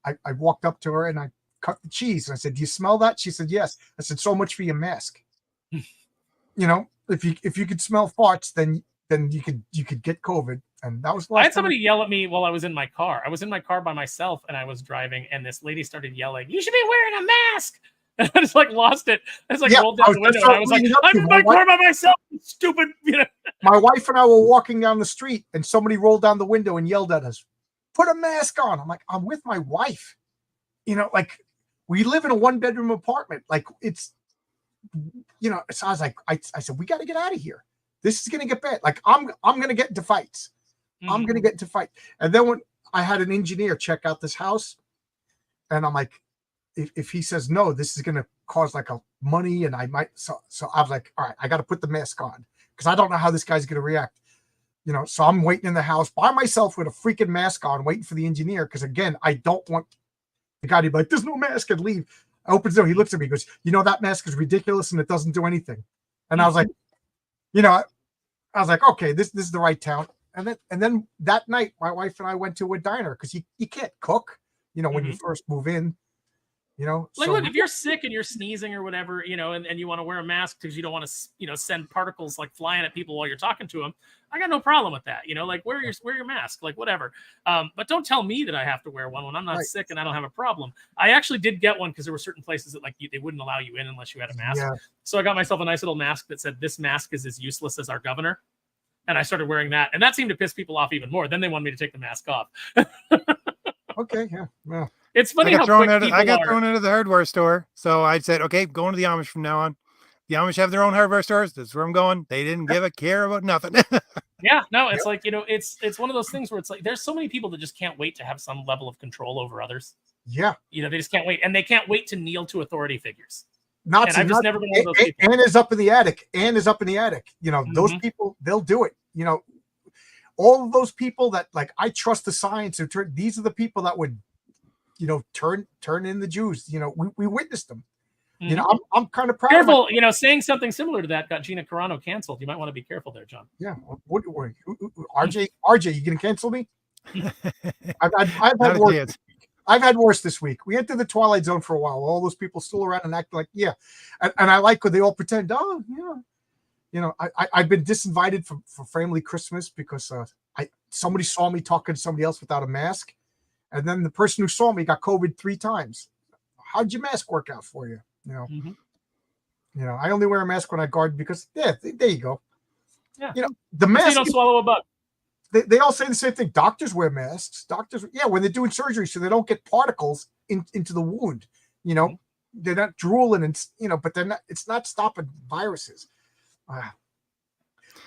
I walked up to her and I cut the cheese. And I said, do you smell that? She said, yes. I said, so much for your mask. If you could smell farts, then you could get COVID. And that was I had somebody yell at me while I was in my car. I was in my car by myself and I was driving and this lady started yelling, you should be wearing a mask. And I just like lost it. I just like rolled down the window and I was like, I'm in my car by myself. Stupid. My wife and I were walking down the street and somebody rolled down the window and yelled at us, put a mask on. I'm like, I'm with my wife. Like we live in a 1-bedroom apartment. Like it's, so I was like, I said, we got to get out of here. This is going to get bad. Like I'm going to get into fights. Mm-hmm. I'm going to get into fight. And then when I had an engineer check out this house and I'm like, if he says no, this is going to cause like a money and I might. So I was like, all right, I got to put the mask on because I don't know how this guy's going to react. So I'm waiting in the house by myself with a freaking mask on, waiting for the engineer. Because again, I don't want the guy to be like, there's no mask and leave. I open the door. He looks at me, he goes, that mask is ridiculous and it doesn't do anything. And I was like, I was like, okay, this is the right town. And then that night, my wife and I went to a diner because you can't cook, when you first move in. Look, if you're sick and you're sneezing or whatever, and you want to wear a mask because you don't want to, send particles like flying at people while you're talking to them, I got no problem with that. Like wear your mask, like whatever. But don't tell me that I have to wear one when I'm not sick and I don't have a problem. I actually did get one because there were certain places that they wouldn't allow you in unless you had a mask. Yeah. So I got myself a nice little mask that said, "This mask is as useless as our governor." And I started wearing that, and that seemed to piss people off even more. Then they wanted me to take the mask off. Okay, yeah, well. It's funny I got thrown into the hardware store. So I said, okay, going to the Amish from now on. The Amish have their own hardware stores. That's where I'm going. They didn't give a care about nothing. Yeah, no, it's like, it's one of those things where it's like, there's so many people that just can't wait to have some level of control over others. Yeah. They just can't wait. And they can't wait to kneel to authority figures. I've just never been one of those people. Ann is up in the attic. Those people, they'll do it. All of those people that like, I trust the science. These are the people that would, turn in the Jews. We witnessed them. Mm-hmm. I'm kind of proud. Careful, saying something similar to that got Gina Carano canceled. You might want to be careful there, John. Yeah. What RJ, you gonna cancel me? I've had worse. I've had worse this week. We entered the Twilight Zone for a while. All those people still around and act like, yeah. And I like when they all pretend, oh, yeah. I've been disinvited for family Christmas because somebody saw me talking to somebody else without a mask. And then the person who saw me got COVID 3 times. How'd your mask work out for you? I only wear a mask when I guard because, there you go. Yeah. The mask. So you don't swallow a bug. They all say the same thing. Doctors wear masks. When they're doing surgery so they don't get particles into the wound. They're not drooling and, but they're not, it's not stopping viruses.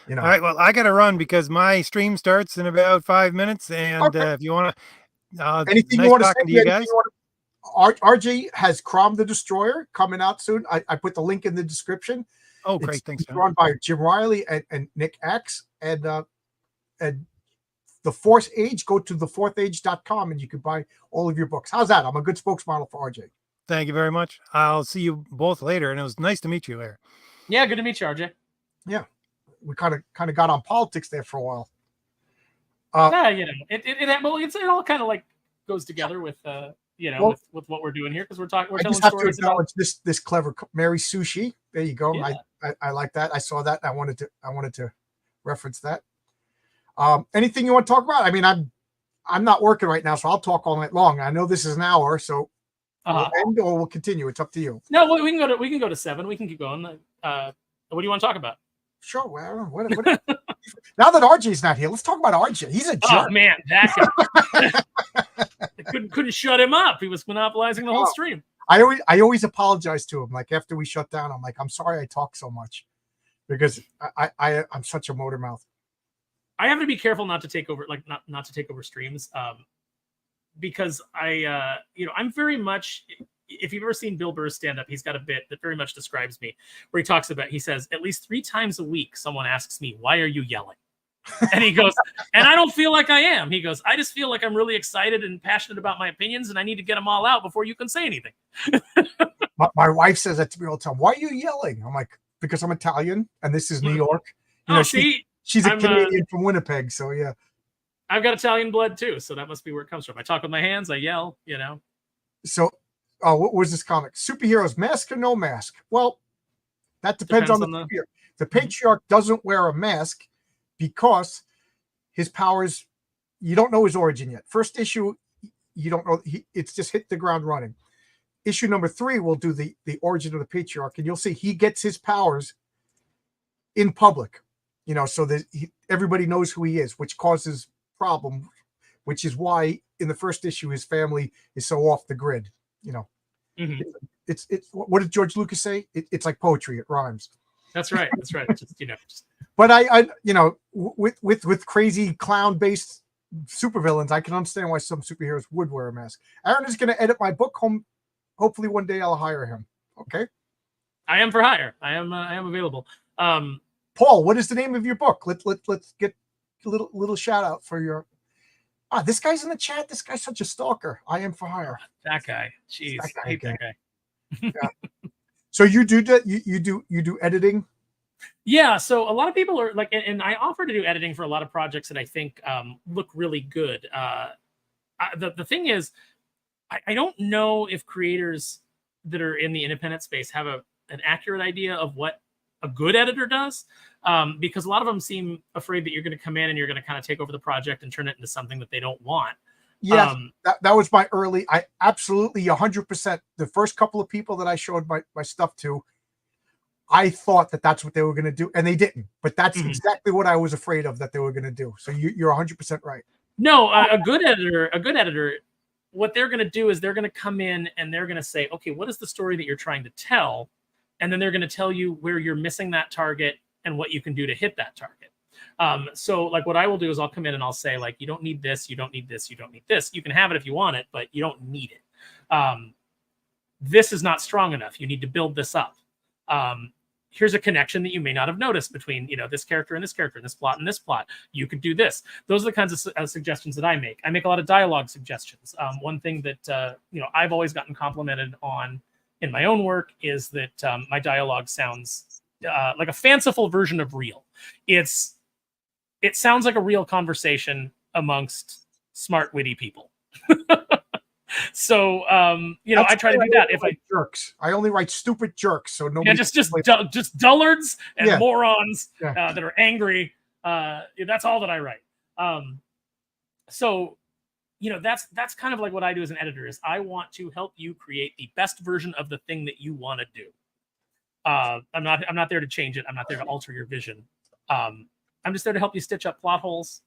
You know. All right. Well, I got to run because my stream starts in about 5 minutes. And Okay. if you want to, Anything you nice want to say? talking to you guys. RJ has Crom the Destroyer coming out soon. I put the link in the description. Oh, It's great. Thanks, John. drawn by Jim Riley and Nick X. And the Fourth Age, go to thefourthage.com and you can buy all of your books. How's that? I'm a good spokesmodel for RJ. Thank you very much. I'll see you both later. And it was nice to meet you there. Yeah, good to meet you, RJ. Yeah. We kind of got on politics there for a while. Yeah, you know, it all kind of like goes together with with what we're doing here, because we're telling stories about this clever Mary Sushi. There you go. Yeah. I like that. I saw that. I wanted to reference that. Anything you want to talk about? I mean, I'm not working right now, so I'll talk all night long. I know this is an hour, so we'll end or we'll continue. It's up to you. No, we can go to 7. We can keep going. What do you want to talk about? Sure. Well, what now that RJ's not here, let's talk about RJ. He's a jerk. Oh man, that guy. I couldn't shut him up. He was monopolizing the whole stream. I always apologize to him. Like after we shut down, I'm like, I'm sorry I talk so much, because I'm such a motor mouth. I have to be careful not to take over, like not to take over streams, because I'm very much. If you've ever seen Bill Burr's stand up, he's got a bit that very much describes me, where he says, at least 3 times a week, someone asks me, why are you yelling? And he goes, and I don't feel like I am. He goes, I just feel like I'm really excited and passionate about my opinions, and I need to get them all out before you can say anything. My wife says that to me all the time. Why are you yelling? I'm like, because I'm Italian and this is New York. You know, she's a Canadian from Winnipeg. So yeah. I've got Italian blood too. So that must be where it comes from. I talk with my hands. I yell, you know. So what was this comic? Superheroes, mask or no mask? Well, that depends on the patriarch doesn't wear a mask because his powers, you don't know his origin yet. First issue, you don't know. It's just hit the ground running. Issue number 3 will do the origin of the patriarch, and you'll see he gets his powers in public, you know, so that everybody knows who he is, which causes problem, which is why in the first issue his family is so off the grid. You know, it's what did George Lucas say? It's like poetry. It rhymes. That's right. That's right. But I with crazy clown based supervillains, I can understand why some superheroes would wear a mask. Aaron is going to edit my book. Hopefully one day I'll hire him. Okay. I am for hire. I am available. Paul, what is the name of your book? Let's get a little shout out for your. This guy's in the chat. This guy's such a stalker. I am for hire. That guy. Jeez. I hate that guy. Yeah. So you do that? You do editing? Yeah. So a lot of people are like, and I offer to do editing for a lot of projects that I think look really good. The thing is, I don't know if creators that are in the independent space have an accurate idea of what a good editor does, because a lot of them seem afraid that you're going to come in and you're going to kind of take over the project and turn it into something that they don't want. Yeah, that was my early. I absolutely 100%. The first couple of people that I showed my stuff to, I thought that that's what they were going to do, and they didn't. But that's exactly what I was afraid of that they were going to do. So you're 100% right. No, a good editor, what they're going to do is they're going to come in and they're going to say, okay, what is the story that you're trying to tell? And then they're going to tell you where you're missing that target and what you can do to hit that target. So like what I will do is I'll come in and I'll say, like, you don't need this, you don't need this, you don't need this. You can have it if you want it, but you don't need it. This is not strong enough. You need to build this up. Here's a connection that you may not have noticed between, this character and this character, and this plot and this plot. You could do this. Those are the kinds of suggestions that I make. I make a lot of dialogue suggestions. One thing that, I've always gotten complimented on in my own work is that my dialogue sounds like a fanciful version of real. It sounds like a real conversation amongst smart, witty people. So, I try to do that. If jerks, I only write stupid jerks. So nobody. Yeah, just dullards and morons that are angry. That's all that I write. So, that's kind of like what I do as an editor is I want to help you create the best version of the thing that you want to do. I'm not there to change it. I'm not there to alter your vision. I'm just there to help you stitch up plot holes,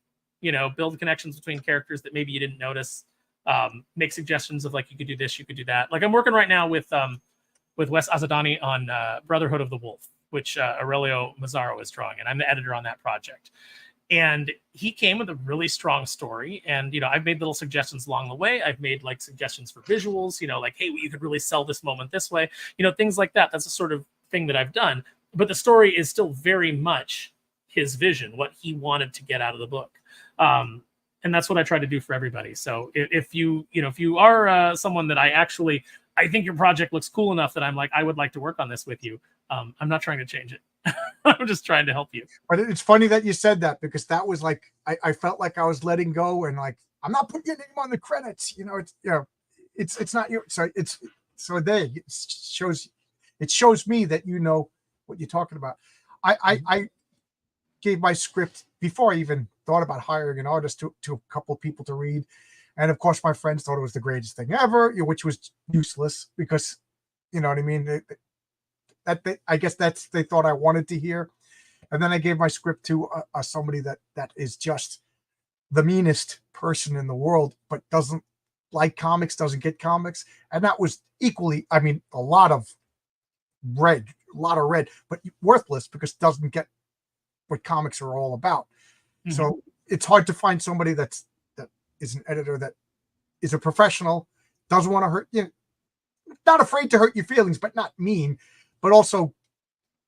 build connections between characters that maybe you didn't notice, make suggestions of like, you could do this, you could do that. Like I'm working right now with Wes Azadani on Brotherhood of the Wolf, which Aurelio Mazzaro is drawing, and I'm the editor on that project. And he came with a really strong story. And, you know, I've made little suggestions along the way. I've made like suggestions for visuals, you know, like, hey, well, you could really sell this moment this way, you know, things like that. That's the sort of thing that I've done. But the story is still very much his vision, what he wanted to get out of the book. And that's what I try to do for everybody. So if you are someone that I think your project looks cool enough that I'm like, I would like to work on this with you. I'm not trying to change it. I'm just trying to help you. But it's funny that you said that, because that was like, I felt like I was letting go, and like, I'm not putting your name on the credits. You know, it's not your, so it shows me that you know what you're talking about. I gave my script before I even thought about hiring an artist to a couple of people to read. And of course, my friends thought it was the greatest thing ever, which was useless because, you know what I mean? I guess they thought I wanted to hear. And then I gave my script to somebody that is just the meanest person in the world, but doesn't like comics, doesn't get comics. And that was equally, I mean, a lot of red, but worthless because doesn't get what comics are all about. Mm-hmm. So it's hard to find somebody that is an editor that is a professional, doesn't want to hurt you, not afraid to hurt your feelings, but not mean, but also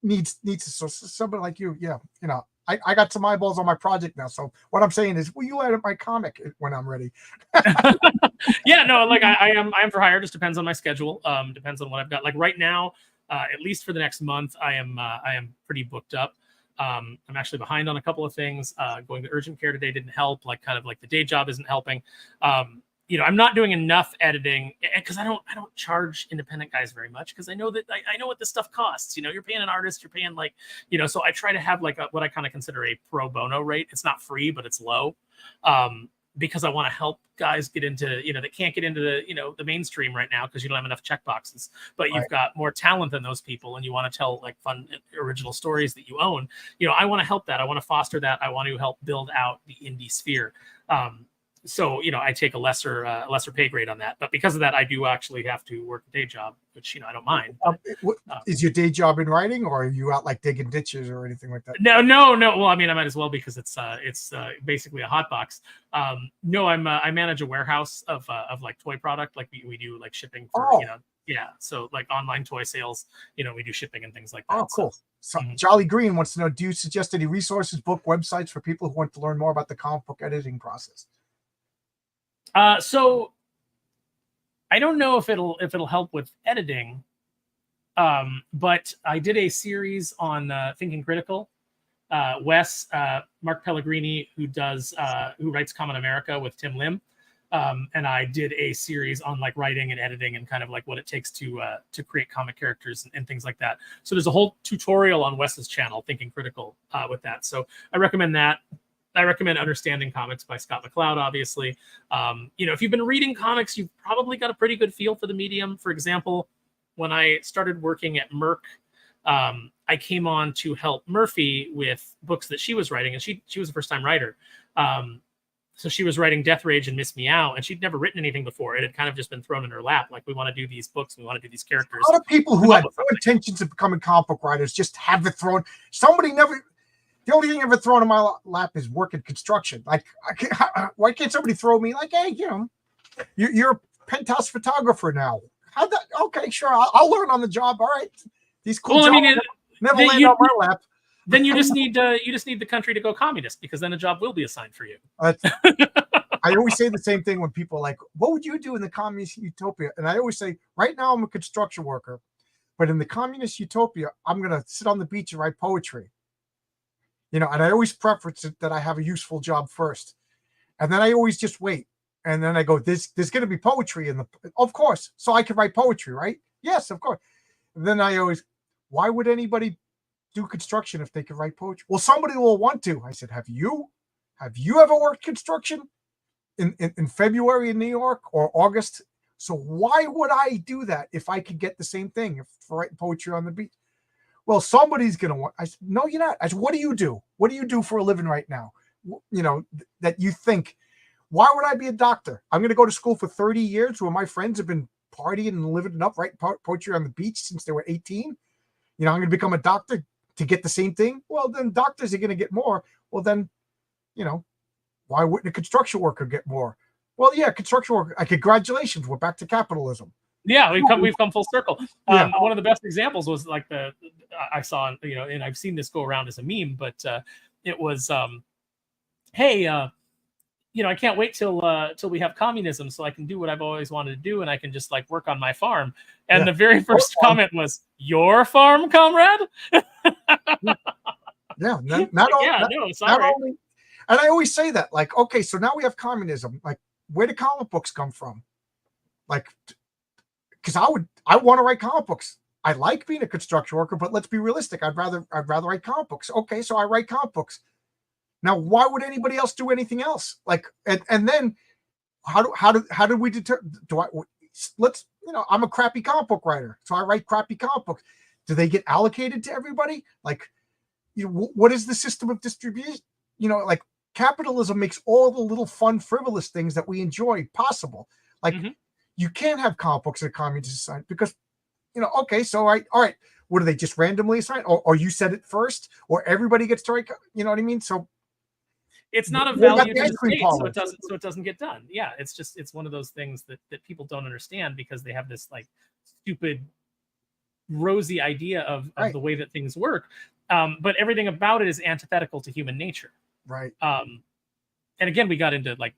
needs so somebody like you. Yeah, you know, I got some eyeballs on my project now. So what I'm saying is, will you edit my comic when I'm ready? Yeah, no, like I am for hire. Just depends on my schedule. Depends on what I've got. Like right now, at least for the next month, I am pretty booked up. I'm actually behind on a couple of things. Going to urgent care today didn't help. Like kind of like the day job isn't helping. You know, I'm not doing enough editing because I don't charge independent guys very much because I know that I know what this stuff costs. You know, you're paying an artist, you're paying like, you know, so I try to have like what I kind of consider a pro bono rate. It's not free, but it's low. Because I want to help guys get into, you know, that can't get into the, you know, the mainstream right now because you don't have enough check boxes, but you've got more talent than those people and you want to tell like fun original stories that you own. You know, I want to help that. I want to foster that. I want to help build out the indie sphere. So, you know, I take a lesser pay grade on that, but because of that, I do actually have to work a day job, which, you know, I don't mind. Is your day job in writing, or are you out like digging ditches or anything like that? No. Well, I mean, I might as well because it's basically a hot box. No, I manage a warehouse of like toy product. Like we do like shipping for, you know, yeah. So like online toy sales, you know, we do shipping and things like that. Oh, cool. So Jolly Green wants to know, do you suggest any resources, book, websites for people who want to learn more about the comic book editing process? So I don't know if it'll help with editing, but I did a series on Thinking Critical. Wes, Mark Pellegrini, who writes Common America with Tim Lim, and I did a series on like writing and editing and kind of like what it takes to create comic characters and things like that. So there's a whole tutorial on Wes's channel, Thinking Critical, with that. So I recommend that. I recommend Understanding Comics by Scott McCloud, obviously. You know, if you've been reading comics, you've probably got a pretty good feel for the medium. For example, when I started working at Merck, I came on to help Murphy with books that she was writing, and she was a first-time writer. So she was writing Death Rage and Miss Meow, and she'd never written anything before. It had kind of just been thrown in her lap. Like, we want to do these books, we want to do these characters. A lot of people who had no intentions of becoming comic book writers just have it thrown. The only thing ever thrown in my lap is work in construction. Like, why can't somebody throw me like, hey, you know, you're a penthouse photographer now. How'd that? Okay, sure, I'll learn on the job. All right, these cool jobs never land on my lap. Then you just need the country to go communist, because then a job will be assigned for you. I always say the same thing when people are like, what would you do in the communist utopia? And I always say, right now I'm a construction worker, but in the communist utopia, I'm gonna sit on the beach and write poetry. You know, and I always preference it that I have a useful job first. And then I always just wait. And then I go, there's going to be poetry of course. So I can write poetry, right? Yes, of course. And then I always, why would anybody do construction if they could write poetry? Well, somebody will want to. I said, have you ever worked construction in February in New York or August? So why would I do that if I could get the same thing for writing poetry on the beach? Well, somebody's going to want. I said, no, you're not. I said, what do you do? What do you do for a living right now? You know, that you think, why would I be a doctor? I'm going to go to school for 30 years where my friends have been partying and living it up, writing poetry on the beach since they were 18. You know, I'm going to become a doctor. to get the same thing, well, then doctors are going to get more. Well, then, why wouldn't a construction worker get more? Well, yeah, construction worker. Congratulations, we're back to capitalism. Yeah, we've come full circle. Yeah. One of the best examples was like I saw, and I've seen this go around as a meme, but it was, hey, I can't wait till we have communism so I can do what I've always wanted to do and I can just like work on my farm. And the very first comment was, "Your farm, comrade?" Yeah, Sorry. not only, and I always say that, like, okay, so now we have communism. Like, where do comic books come from? Like, because I want to write comic books. I like being a construction worker, but let's be realistic. I'd rather write comic books. Okay, so I write comic books. Now, why would anybody else do anything else? Like, and then how do we determine? I'm a crappy comic book writer, so I write crappy comic books. Do they get allocated to everybody? Like, what is the system of distribution? Like, capitalism makes all the little fun, frivolous things that we enjoy possible. Like, you can't have comic books in a communist society because, okay, so all right, what do they just randomly assign? Or you said it first, or everybody gets to write, you know what I mean? So it's not a value to the state, so it doesn't get done. Yeah, it's one of those things that people don't understand because they have this like stupid, rosy idea of the way that things work. But everything about it is antithetical to human nature. Right. And again, we got into like,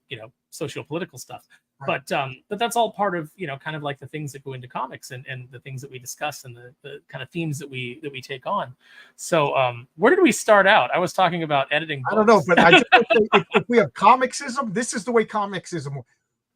socio-political stuff, right. But that's all part of, kind of like the things that go into comics and the things that we discuss and the kind of themes that we take on. So where did we start out? I was talking about editing books. I don't know, but I just if we have comicsism, this is the way comicsism.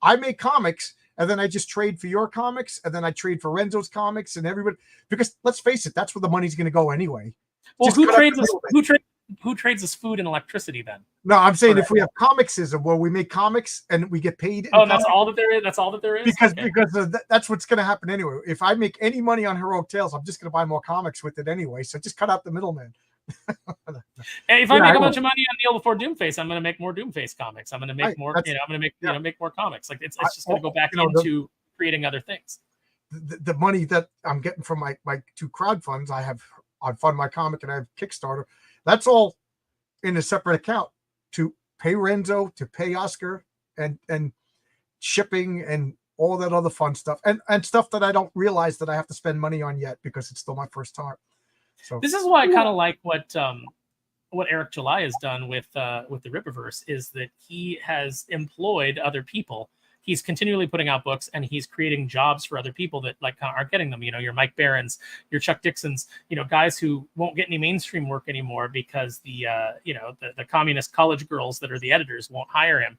I make comics and then I just trade for your comics and then I trade for Renzo's comics and everybody, because let's face it, that's where the money's going to go anyway. Well, who trades us food and electricity then? No, I'm saying if we have comicsism where we make comics and we get paid. Oh, that's all that there is. That's all that there is. Because that's what's going to happen anyway. If I make any money on Heroic Tales, I'm just going to buy more comics with it anyway. So just cut out the middleman. And if I make a bunch of money on Neil before Doomface, I'm going to make more Doomface comics. I'm going to make more. I'm going to make make more comics. Like it's just going to go back into creating other things. The money that I'm getting from my two crowdfunds, I fund my comic and I have Kickstarter. That's all in a separate account to pay Renzo, to pay Oscar, and shipping and all that other fun stuff, and stuff that I don't realize that I have to spend money on yet because it's still my first time. So this is why I kind of like what Eric July has done with the Rippaverse is that he has employed other people. He's continually putting out books and he's creating jobs for other people that like aren't getting them. Your Mike Barons, your Chuck Dixons, guys who won't get any mainstream work anymore because the communist college girls that are the editors won't hire him.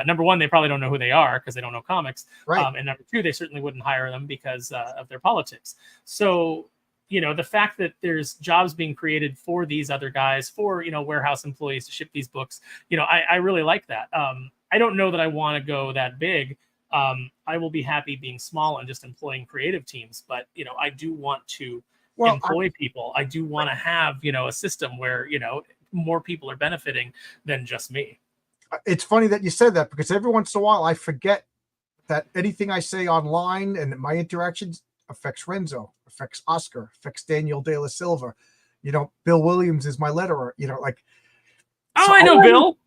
Number one, they probably don't know who they are because they don't know comics. Right. And number two, they certainly wouldn't hire them because of their politics. So, the fact that there's jobs being created for these other guys, for, warehouse employees to ship these books, I really like that. I don't know that I want to go that big. I will be happy being small and just employing creative teams. But, I do want to employ people. I do want to have, a system where, more people are benefiting than just me. It's funny that you said that because every once in a while I forget that anything I say online and my interactions affects Renzo, affects Oscar, affects Daniel De La Silva. Bill Williams is my letterer. I know Bill.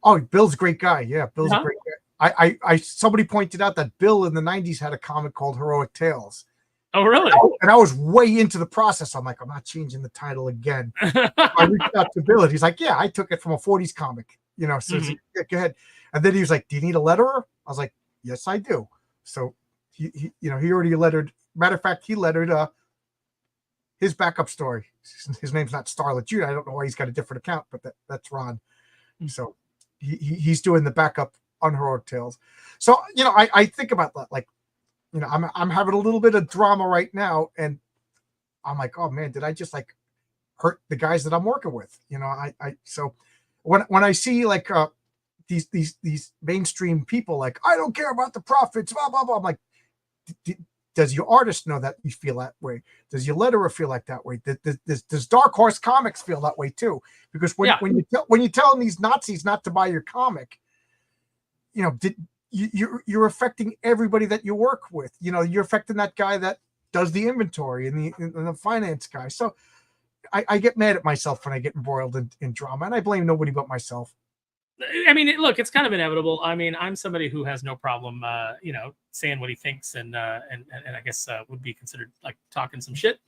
Oh, Bill's a great guy. Yeah, Bill's a great guy. I somebody pointed out that Bill in the 90s had a comic called Heroic Tales. Oh, really? And I was way into the process. I'm like, I'm not changing the title again. I reached out to Bill and he's like, yeah, I took it from a 40s comic. So like, yeah, go ahead. And then he was like, do you need a letterer? I was like, yes, I do. So he already lettered. Matter of fact, he lettered his backup story. His name's not Starlet Jr. I don't know why he's got a different account, but that's Ron. So he's doing the backup on Heroic Tales. So I think about that, like I'm having a little bit of drama right now, and I'm like, oh man, did I just like hurt the guys that I'm working with? So when I see like these mainstream people like, I don't care about the profits, blah blah blah, I'm like, does your artist know that you feel that way? Does your letterer feel like that way? Does Dark Horse Comics feel that way too? Because when you're telling these Nazis not to buy your comic, you're affecting everybody that you work with. You're affecting that guy that does the inventory and the finance guy. So I get mad at myself when I get embroiled in drama, and I blame nobody but myself. I mean, look, it's kind of inevitable. I mean, I'm somebody who has no problem, saying what he thinks, and I guess would be considered like talking some shit.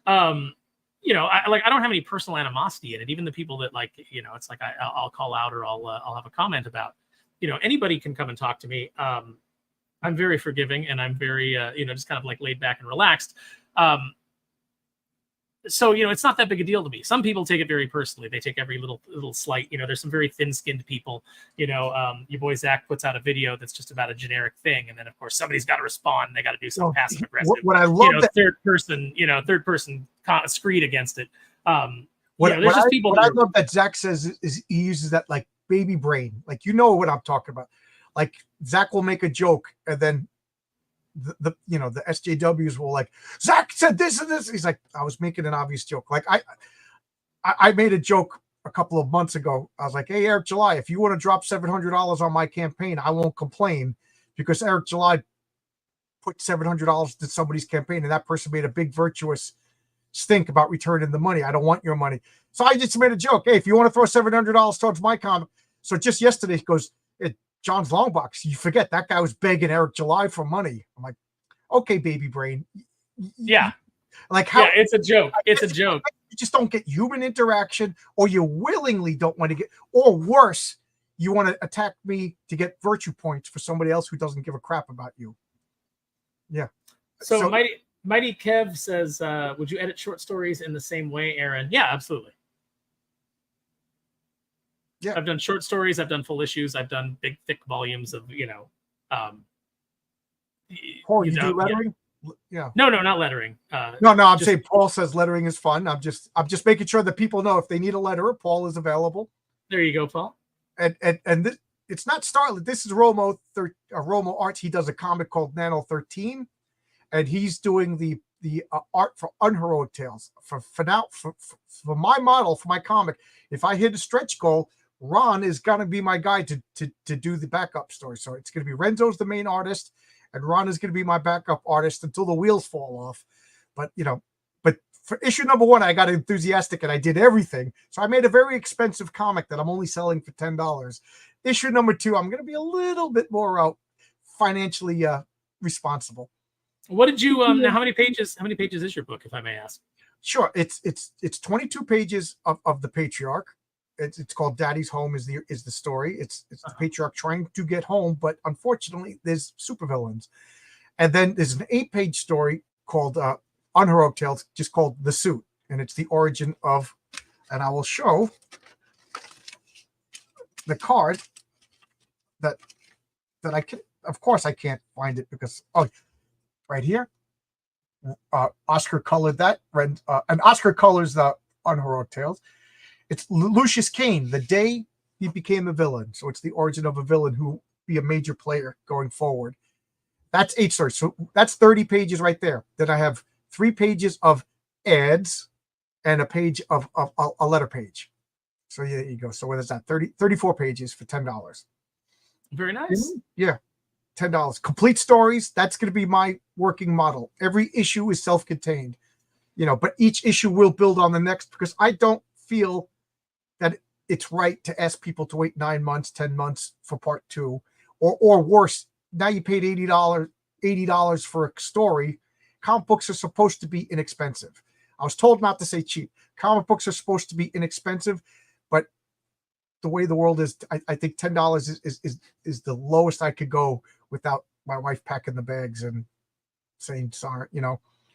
I don't have any personal animosity in it. Even the people that it's like I'll call out or I'll have a comment about. Anybody can come and talk to me. I'm very forgiving, and I'm very just kind of like laid back and relaxed. So it's not that big a deal to me. Some people take it very personally. They take every little slight. There's some very thin-skinned people. Your boy Zach puts out a video that's just about a generic thing, and then of course somebody's got to respond. They got to do some passive aggressive. What I love that third person screed against it. What I love that Zach says is he uses that like baby brain. Like, what I'm talking about. Like Zach will make a joke, and then the SJWs will like, Zach said this and this. He's like, I was making an obvious joke. Like I made a joke a couple of months ago. I was like, hey, Eric July, if you want to drop $700 on my campaign, I won't complain, because Eric July put $700 to somebody's campaign, and that person made a big virtuous stink about returning the money. I don't want your money. So I just made a joke. Hey, if you want to throw $700 towards my comic. So just yesterday he goes, John's Long Box, you forget that guy was begging Eric July for money. I'm like, okay, baby brain. Yeah. Like how? Yeah, it's a joke. It's a joke. You just don't get human interaction, or you willingly don't want to get, or worse, you want to attack me to get virtue points for somebody else who doesn't give a crap about you. Yeah. So Mighty Kev says, would you edit short stories in the same way, Aaron? Yeah, absolutely. Yeah, I've done short stories. I've done full issues. I've done big, thick volumes of, Paul, you do lettering? Yeah. No, not lettering. No. I'm saying Paul says lettering is fun. I'm just making sure that people know if they need a letterer, Paul is available. There you go, Paul. And this, it's not Starlet. This is Romo Arts. He does a comic called Nano 13, and he's doing the art for Unheroic Tales. For my model, for my comic, if I hit a stretch goal, Ron is going to be my guy to do the backup story. So it's going to be Renzo's the main artist, and Ron is going to be my backup artist until the wheels fall off. But for issue number 1, I got enthusiastic and I did everything. So I made a very expensive comic that I'm only selling for $10. Issue number 2, I'm going to be a little bit more financially responsible. What did you now? How many pages is your book, if I may ask? Sure. It's 22 pages of the patriarch. It's called Daddy's Home is the story. It's the patriarch trying to get home, but unfortunately there's supervillains. And then there's an 8-page story called Unheroic Tales, just called The Suit, and it's the origin of, and I will show the card that I can. Of course, I can't find it because right here, Oscar colored that, and Oscar colors the Unheroic Tales. It's Lucius Kane, the day he became a villain. So it's the origin of a villain who be a major player going forward. That's 8 stories. So that's 30 pages right there. Then I have 3 pages of ads and a page of a letter page. So there you go. So what is that? 34 pages for $10. Very nice. Yeah. $10. Complete stories. That's going to be my working model. Every issue is self-contained, but each issue will build on the next, because I don't feel that it's right to ask people to wait 9 months, 10 months for part 2, or worse. Now you paid $80 for a story. Comic books are supposed to be inexpensive. I was told not to say cheap. Comic books are supposed to be inexpensive, but the way the world is, I think $10 is the lowest I could go without my wife packing the bags and saying sorry,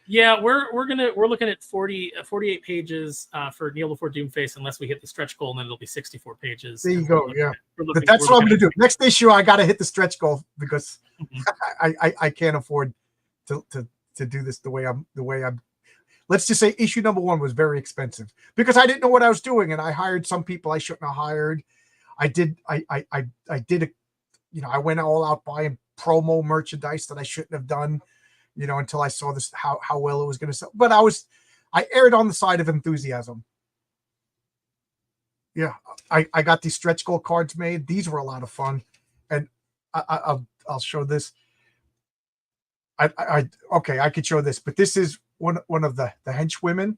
Yeah, we're looking at 48 pages for Kneel Before Doomface, unless we hit the stretch goal, and then it'll be 64 pages. There you go. Yeah, that's what I'm going to do. Next issue, I got to hit the stretch goal, because I can't afford to do this the way I'm. Let's just say issue number 1 was very expensive because I didn't know what I was doing, and I hired some people I shouldn't have hired. I did I went all out buying promo merchandise that I shouldn't have done. Until I saw this, how well it was going to sell. But I erred on the side of enthusiasm. Yeah, I got these stretch goal cards made. These were a lot of fun, and I'll show this. I could show this, but this is one of the henchwomen,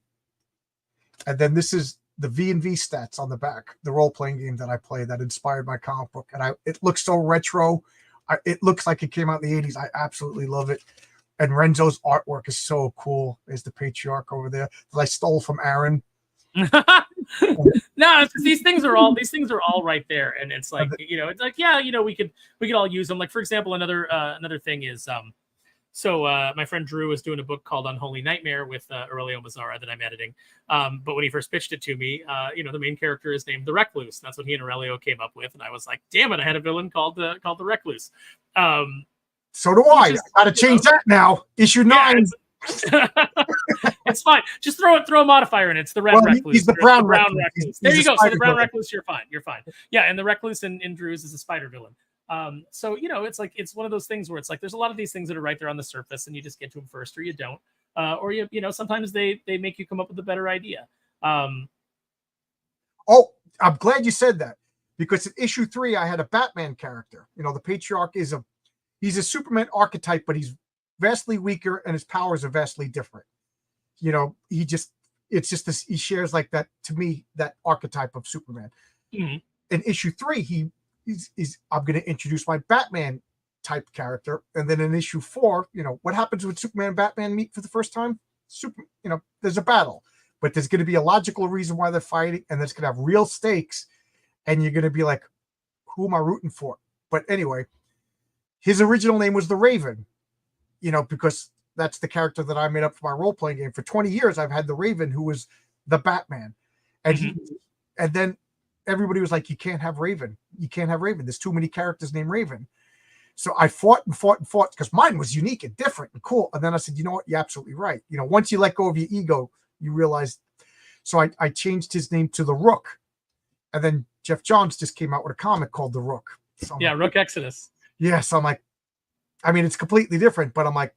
And then this is the V&V stats on the back, the role-playing game that I play that inspired my comic book. And it looks so retro. It looks like it came out in the 80s. I absolutely love it. And Renzo's artwork is so cool. There's the patriarch over there that I stole from Aaron. No, these things are all right there, and it's like, it's like, yeah, we could all use them. Like, for example, another thing is so my friend Drew is doing a book called Unholy Nightmare with Aurelio Mazzara that I'm editing. But when he first pitched it to me, the main character is named the Recluse. That's what he and Aurelio came up with, and I was like, damn it, I had a villain called the Recluse. So do I. I gotta change that now. Issue 9. It's fine. Just throw a modifier in. It's the red recluse. He's the brown recluse. There you go. So the brown recluse, you're fine. You're fine. Yeah, and the recluse in Drew's is a spider villain. So it's like, it's one of those things where it's like there's a lot of these things that are right there on the surface, and you just get to them first, or you don't, or sometimes they make you come up with a better idea. Oh, I'm glad you said that, because in issue 3 I had a Batman character. The patriarch he's a Superman archetype, but he's vastly weaker and his powers are vastly different. He shares like that, to me, that archetype of Superman. Mm-hmm. In issue 3, I'm going to introduce my Batman type character. And then in issue 4, what happens when Superman and Batman meet for the first time? There's a battle, but there's going to be a logical reason why they're fighting, and there's going to have real stakes, and you're going to be like, who am I rooting for? But anyway, his original name was the Raven, because that's the character that I made up for my role-playing game. For 20 years, I've had the Raven, who was the Batman. And and then everybody was like, you can't have Raven. You can't have Raven. There's too many characters named Raven. So I fought because mine was unique and different and cool. And then I said, you know what? You're absolutely right. Once you let go of your ego, you realize. So I changed his name to the Rook. And then Jeff Johns just came out with a comic called The Rook. So Rook Exodus. Yeah. So I'm like, it's completely different, but I'm like,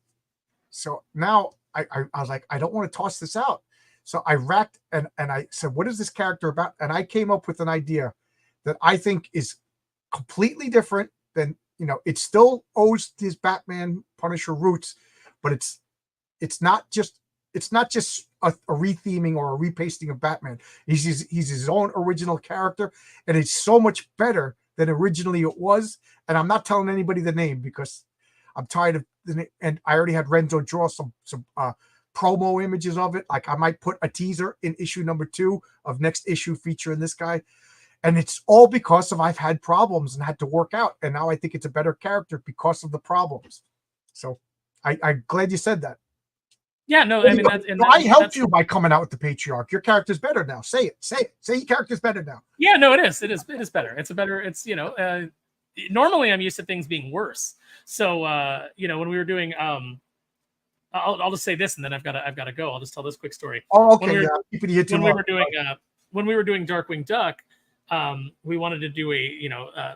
so now I was like, I don't want to toss this out. So I racked and I said, what is this character about? And I came up with an idea that I think is completely different than, it still owes his Batman Punisher roots, but it's not just a retheming or a repasting of Batman. He's his own original character, and it's so much better than originally it was. And I'm not telling anybody the name because I'm tired of and I already had Renzo draw some promo images of it. Like I might put a teaser in issue number 2 of next issue featuring this guy. And it's all because I've had problems and had to work out. And now I think it's a better character because of the problems. So I'm glad you said that. Yeah, no, I helped you by coming out with the patriarch. Your character's better now. Say it. Say your character's better now. Yeah, no, it is better. Normally I'm used to things being worse. So when we were doing I'll just say this and then I've got to go. I'll just tell this quick story. Oh, okay. When we were doing Darkwing Duck, we wanted to do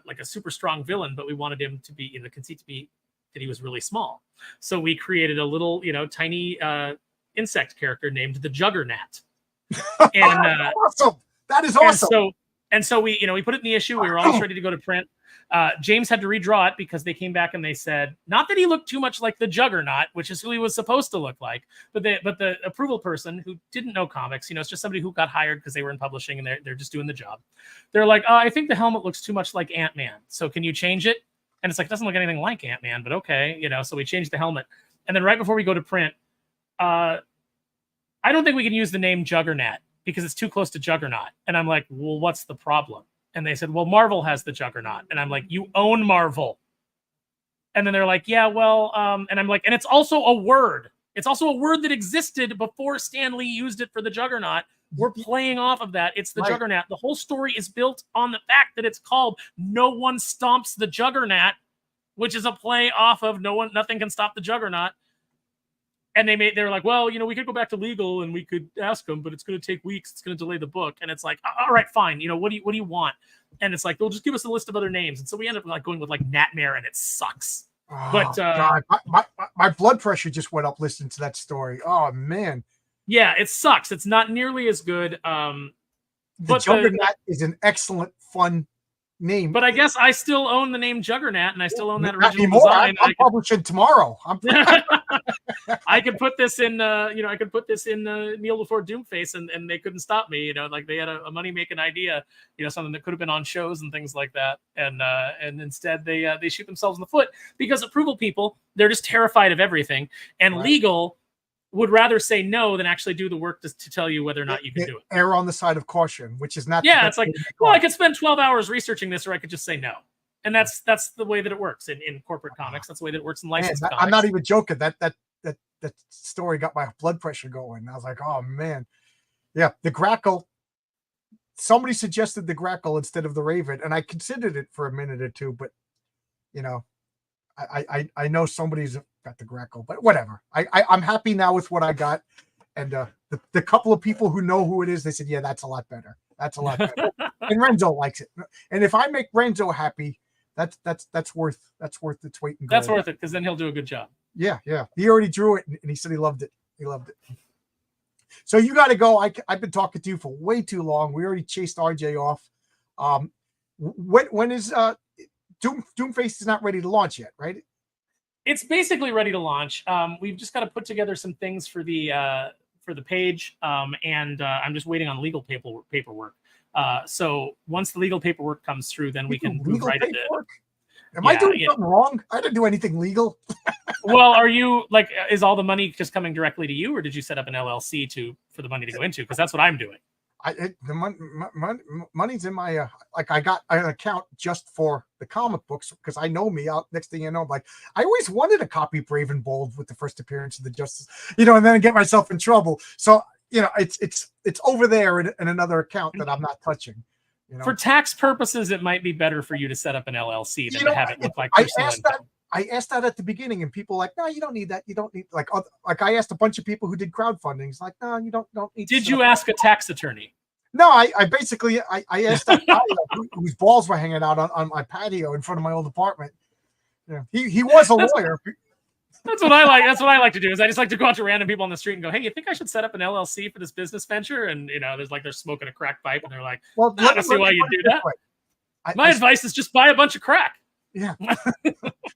like a super strong villain, but we wanted him to be the conceit to be that he was really small. So we created a little, tiny insect character named the Juggernaut. And awesome. That is awesome. And so we put it in the issue. We were almost ready to go to print. James had to redraw it because they came back and they said, not that he looked too much like the Juggernaut, which is who he was supposed to look like, but the approval person who didn't know comics, it's just somebody who got hired because they were in publishing and they're just doing the job. They're like, I think the helmet looks too much like Ant-Man. So can you change it? And it's like, it doesn't look anything like Ant-Man, but okay. So we changed the helmet. And then right before we go to print, I don't think we can use the name Juggernaut because it's too close to Juggernaut. And I'm like, well, what's the problem? And they said, well, Marvel has the Juggernaut. And I'm like, you own Marvel. And then they're like, yeah, well, and I'm like, and it's also a word. It's also a word that existed before Stan Lee used it for the Juggernaut. We're playing off of that. It's the Juggernaut. The whole story is built on the fact that it's called No One Stomps the Juggernaut, which is a play off of Nothing Can Stop the Juggernaut. And they were like, well, we could go back to legal and we could ask them, but it's going to take weeks. It's going to delay the book. And it's like, all right, fine. What do you want? And it's like, they'll just give us a list of other names. And so we end up going with Natmare, and it sucks. Oh, but God. My blood pressure just went up listening to that story. Oh man. Yeah, it sucks. It's not nearly as good. But Juggernaut is an excellent, fun name. But I guess I still own the name Juggernaut, and I still own that original design. I'm publishing tomorrow. I could put this in, I could put this in Kneel Before Doomface, and they couldn't stop me. Like they had a money making idea, something that could have been on shows and things like that, and instead they shoot themselves in the foot because approval people, they're just terrified of everything, and legal would rather say no than actually do the work to tell you whether or not you can do it. Err on the side of caution, which is not. Yeah, it's like, well, I could spend 12 hours researching this, or I could just say no. And that's the way that it works in corporate comics. That's the way that it works in licensed comics. I'm not even joking. That story got my blood pressure going. I was like, oh man, yeah. The Grackle. Somebody suggested the Grackle instead of the Raven, and I considered it for a minute or two. But I know somebody's got the Grackle, but whatever. I'm happy now with what I got, and the couple of people who know who it is, they said, yeah, that's a lot better. That's a lot better. And Renzo likes it. And if I make Renzo happy, that's worth its weight in gold. That's worth it, because then he'll do a good job. Yeah. He already drew it, and he said he loved it. So you got to go. I've been talking to you for way too long. We already chased RJ off. When is Doomface is not ready to launch yet, right? It's basically ready to launch. We've just got to put together some things for the page, and I'm just waiting on legal paperwork. So once the legal paperwork comes through, then we can move right into it. Am I doing something wrong? I didn't do anything legal. Well, are you like, is all the money just coming directly to you, or did you set up an LLC for the money to go into? Because that's what I'm doing. The money's in my I got an account just for the comic books, because I know me. Next thing you know, I'm like, I always wanted a copy of Brave and Bold with the first appearance of the Justice, and then get myself in trouble. So it's over there in another account that I'm not touching. For tax purposes, it might be better for you to set up an LLC than to have it look like personal income. I asked that at the beginning, and people were like, no, you don't need that. You don't need like I asked a bunch of people who did crowdfunding. It's like, no, you don't need. Did you ask a tax attorney? No, I basically asked that guy whose balls were hanging out on my patio in front of my old apartment. Yeah, he was a lawyer. That's what I like. That's what I like to do. Is I just like to go out to random people on the street and go, "Hey, you think I should set up an LLC for this business venture?" And they're smoking a crack pipe, and they're like, "Well, I don't see why you do that." My advice is just buy a bunch of crack. Yeah.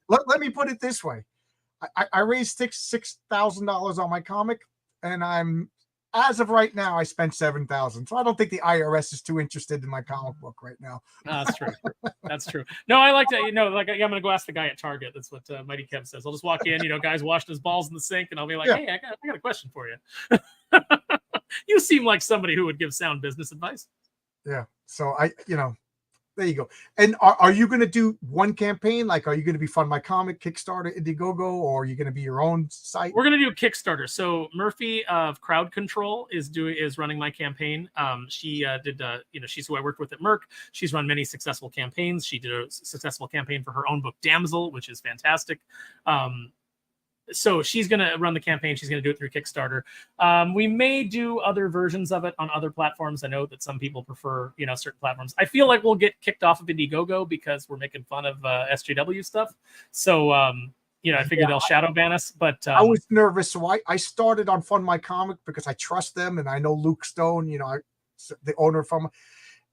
let me put it this way: I raised $6,000 on my comic, and as of right now, I spent $7,000. So I don't think the IRS is too interested in my comic book right now. That's true. That's true. No, I like to, I'm going to go ask the guy at Target. That's what Mighty Kev says. I'll just walk in, guys washing his balls in the sink, and I'll be like, hey, I got a question for you. You seem like somebody who would give sound business advice. Yeah. So there you go. And are you going to do one campaign? Like, are you going to be Fund My Comic, Kickstarter, Indiegogo, or are you going to be your own site? We're going to do Kickstarter. So Murphy of Crowd Control is running my campaign. She did, she's who I worked with at Merck. She's run many successful campaigns. She did a successful campaign for her own book, Damsel, which is fantastic. So she's going to run the campaign. She's going to do it through Kickstarter. We may do other versions of it on other platforms. I know that some people prefer, certain platforms. I feel like we'll get kicked off of Indiegogo because we're making fun of SJW stuff. So, I figure they'll shadow ban us. But I was nervous. So I started on Fund My Comic because I trust them. And I know Luke Stone, the owner from,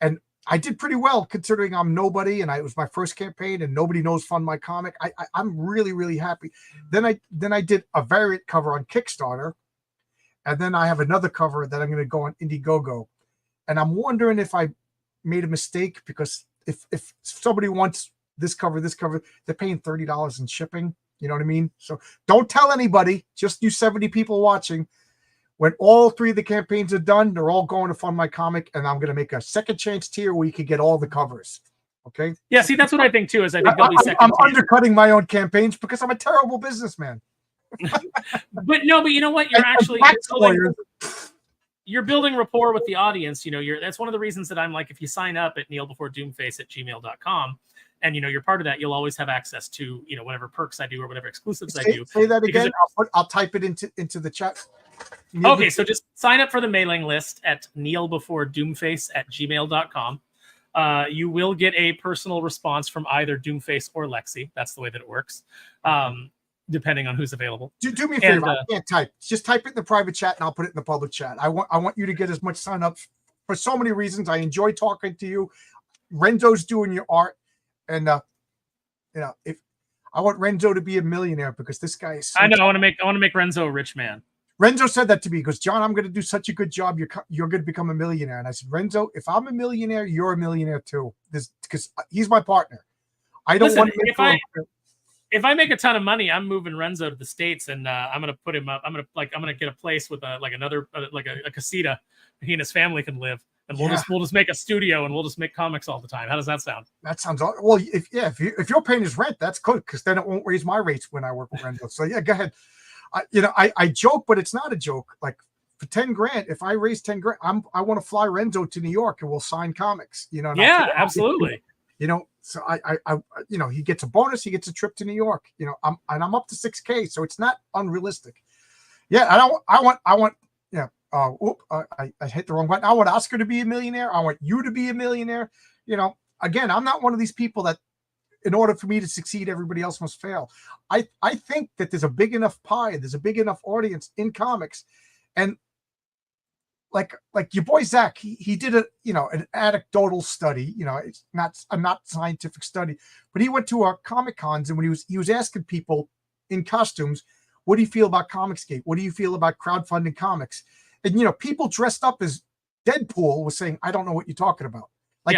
and I did pretty well considering I'm nobody, and it was my first campaign, and nobody knows Fund My Comic. I'm really, really happy. Then I did a variant cover on Kickstarter, and then I have another cover that I'm going to go on Indiegogo, and I'm wondering if I made a mistake, because if somebody wants this cover, they're paying $30 in shipping. You know what I mean? So don't tell anybody. Just you 70 people watching. When all three of the campaigns are done, they're all going to Fund My Comic, and I'm going to make a second chance tier where you can get all the covers. Okay? Yeah, see, that's what I think too. Is I think they'll be second. I'm undercutting my own campaigns because I'm a terrible businessman. but you know what? You're building rapport with the audience. That's one of the reasons that I'm like, if you sign up at kneelbeforedoomface@gmail.com, and you're part of that, you'll always have access to whatever perks I do or whatever exclusives I do. Say that again. I'll type it into the chat. Okay, so just sign up for the mailing list at kneelbeforedoomface@gmail.com. You will get a personal response from either Doomface or Lexi. That's the way that it works, depending on who's available. Do me a favor. I can't type. Just type it in the private chat, and I'll put it in the public chat. I want you to get as much sign up for so many reasons. I enjoy talking to you. Renzo's doing your art, and if I want Renzo to be a millionaire because this guy is. So I know. I want to make Renzo a rich man. Renzo said that to me. He goes, John, I'm going to do such a good job. You're going to become a millionaire. And I said, Renzo, if I'm a millionaire, you're a millionaire too. This because he's my partner. I don't want to make if I make a ton of money, I'm moving Renzo to the States, and I'm gonna put him up. I'm gonna get a place with a casita he and his family can live, and we'll just make a studio, and we'll just make comics all the time. How does that sound? That sounds well. If you're paying his rent, that's good because then it won't raise my rates when I work with Renzo. So yeah, go ahead. I joke, but it's not a joke. Like for 10 grand, if I raise 10 grand, I want to fly Renzo to New York and we'll sign comics. Yeah, absolutely. So I he gets a bonus. He gets a trip to New York. I'm up to 6K, so it's not unrealistic. Yeah, I want. I hit the wrong button. I want Oscar to be a millionaire. I want you to be a millionaire. Again, I'm not one of these people that, in order for me to succeed, everybody else must fail. I think that there's a big enough pie. There's a big enough audience in comics, and like your boy Zach, he did an anecdotal study. It's not scientific study, but he went to our Comic Cons, and when he was asking people in costumes, what do you feel about Comicsgate? What do you feel about crowdfunding comics? And people dressed up as Deadpool was saying, I don't know what you're talking about.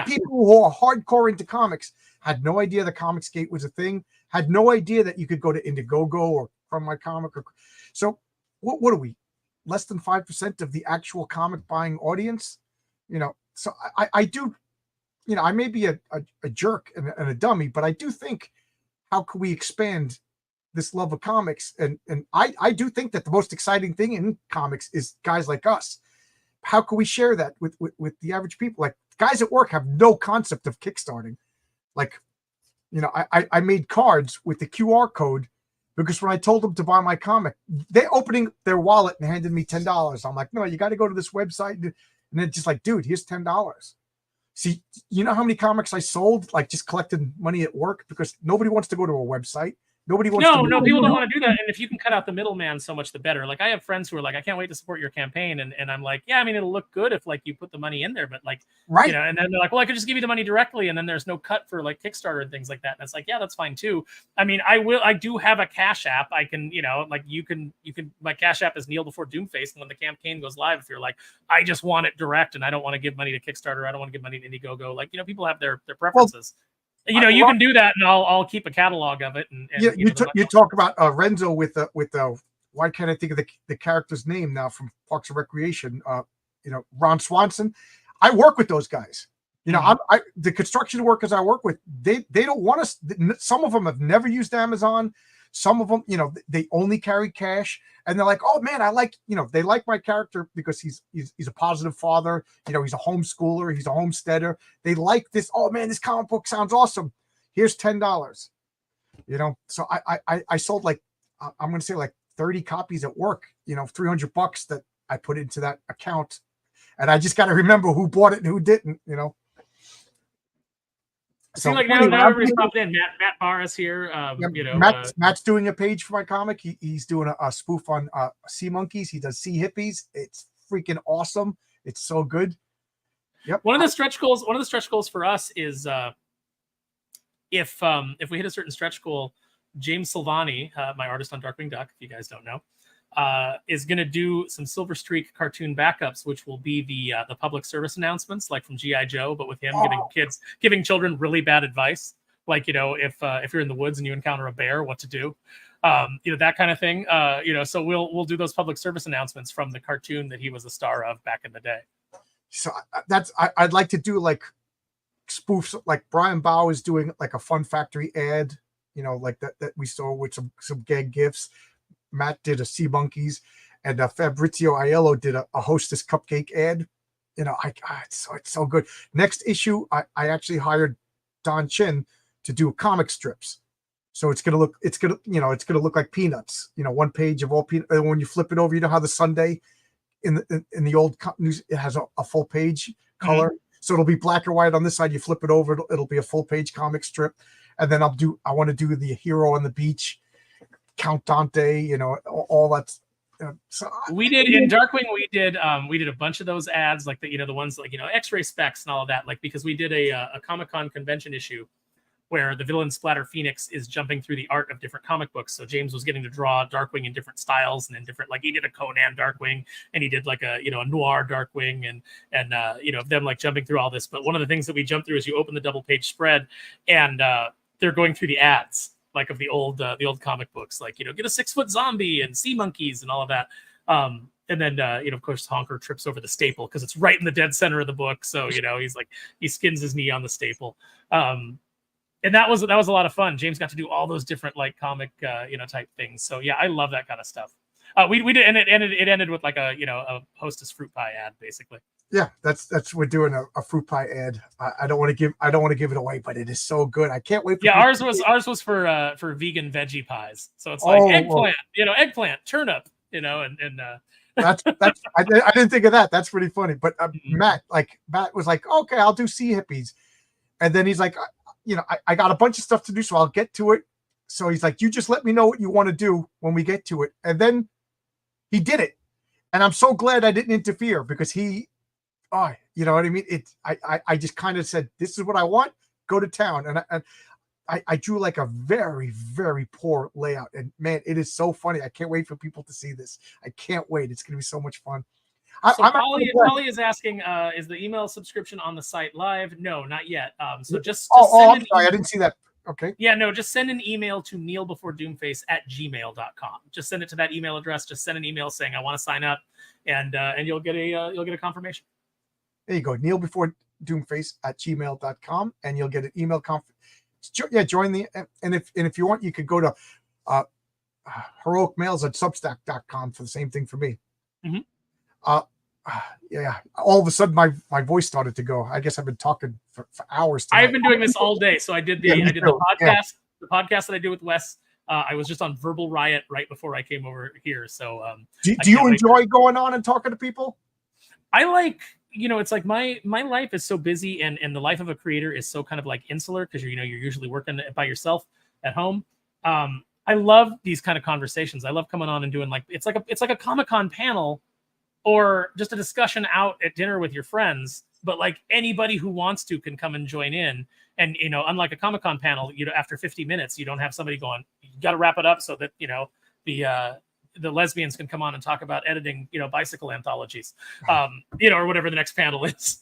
People who are hardcore into comics had no idea the Comicsgate was a thing, had no idea that you could go to Indiegogo or From My Comic. So what are we? Less than 5% of the actual comic buying audience? So I do, I may be a jerk and a dummy, but I do think, how can we expand this love of comics? And I do think that the most exciting thing in comics is guys like us. How can we share that with the average people? Like guys at work have no concept of Kickstarting. I made cards with the QR code because when I told them to buy my comic, they're opening their wallet and handed me $10. I'm like, no, you got to go to this website. And then just like, dude, here's $10. See, you know how many comics I sold, like just collecting money at work, because nobody wants to go to a website. Nobody wants to. No, people don't want to do that. And if you can cut out the middleman, so much the better. Like I have friends who are like, I can't wait to support your campaign. And I'm like, yeah, I mean, it'll look good if like you put the money in there, but like, right. And then they're like, well, I could just give you the money directly. And then there's no cut for like Kickstarter and things like that. And it's like, yeah, that's fine too. I mean, I do have a Cash App. I can, my Cash App is Neil Before Doomface. And when the campaign goes live, if you're like, I just want it direct and I don't want to give money to Kickstarter, I don't want to give money to Indiegogo. Like, people have their preferences. Well, you can do that, and I'll keep a catalog of it. And you talk about Renzo with why can't I think of the character's name now from Parks and Recreation? Ron Swanson. I work with those guys. The construction workers I work with, they don't want us. Some of them have never used Amazon. Some of them, they only carry cash, and they're like, "Oh man, I like." They like my character because he's a positive father. He's a homeschooler. He's a homesteader. They like this. Oh man, this comic book sounds awesome. Here's $10. So I sold like I'm going to say like 30 copies at work. $300 that I put into that account, and I just got to remember who bought it and who didn't. So now everybody's popped in. Matt Barr is here. Matt's doing a page for my comic. He's doing a spoof on sea monkeys. He does sea hippies. It's freaking awesome. It's so good. Yep. One of the stretch goals for us is if we hit a certain stretch goal, James Silvani, my artist on Darkwing Duck, if you guys don't know, is going to do some Silver Streak cartoon backups, which will be the public service announcements, like from G.I. Joe, but with him giving children really bad advice, like if you're in the woods and you encounter a bear, what to do, that kind of thing. So we'll do those public service announcements from the cartoon that he was a star of back in the day. So I'd like to do like spoofs, like Brian Bow is doing like a Fun Factory ad, like that we saw with some gag gifts. Matt did a Sea Monkeys, and Fabrizio Aiello did a Hostess cupcake ad. It's so good. Next issue, I actually hired Don Chin to do comic strips. So it's gonna look look like Peanuts. One page of all Peanuts. And when you flip it over, you know how the Sunday in the old news, it has a full page color. Mm-hmm. So it'll be black or white on this side. You flip it over, it'll be a full page comic strip. And then I want to do the hero on the beach, Count Dante, all that. So we did in Darkwing. We did a bunch of those ads, like the ones like X-ray specs and all of that. Like because we did a Comic-Con convention issue where the villain Splatter Phoenix is jumping through the art of different comic books. So James was getting to draw Darkwing in different styles and in different, like he did a Conan Darkwing and he did like a, a noir Darkwing and them like jumping through all this. But one of the things that we jump through is you open the double page spread and they're going through the ads like of the old comic books, like, get a 6-foot zombie and sea monkeys and all of that. And then, of course, Honker trips over the staple because it's right in the dead center of the book. So, he's like, he skins his knee on the staple. And that was a lot of fun. James got to do all those different like comic, type things. So yeah, I love that kind of stuff. We did, and it ended with like a Hostess fruit pie ad, basically. Yeah, that's we're doing a fruit pie ad. I don't want to give it away, but it is so good. I can't wait. Ours was for vegan veggie pies. So it's like eggplant, turnip, and that's I didn't think of that. That's pretty funny. But Matt was like, okay, I'll do sea hippies, and then he's like, I got a bunch of stuff to do, so I'll get to it. So he's like, you just let me know what you want to do when we get to it, and then he did it, and I'm so glad I didn't interfere because he. Oh, you know what I mean? I just kind of said, this is what I want, go to town. And I drew like a very, very poor layout. And man, it is so funny. I can't wait for people to see this. I can't wait. It's going to be so much fun. Polly is asking, is the email subscription on the site live? No, not yet. So just I'm sorry. I didn't see that. Okay. Yeah, no, just send an email to neilbeforedoomface@gmail.com. Just send it to that email address. Just send an email saying, I want to sign up, and you'll get a confirmation. There you go, neilbeforedoomface@gmail.com, and you'll get an email Yeah, join the and if you want, you could go to heroicmails@substack.com for the same thing for me. Mm-hmm. Yeah, all of a sudden my voice started to go. I guess I've been talking for hours tonight. I've been doing this all day, so I did the podcast. The podcast that I do with Wes. I was just on Verbal Riot right before I came over here. So do you enjoy going on and talking to people? I like. It's like my life is so busy and the life of a creator is so kind of like insular because you're usually working by yourself at home. I love these kind of conversations. I love coming on and doing it's like a Comic-Con panel or just a discussion out at dinner with your friends. But like anybody who wants to can come and join in. And unlike a Comic-Con panel, after 50 minutes, you don't have somebody going, you got to wrap it up so that the lesbians can come on and talk about editing, bicycle anthologies, or whatever the next panel is.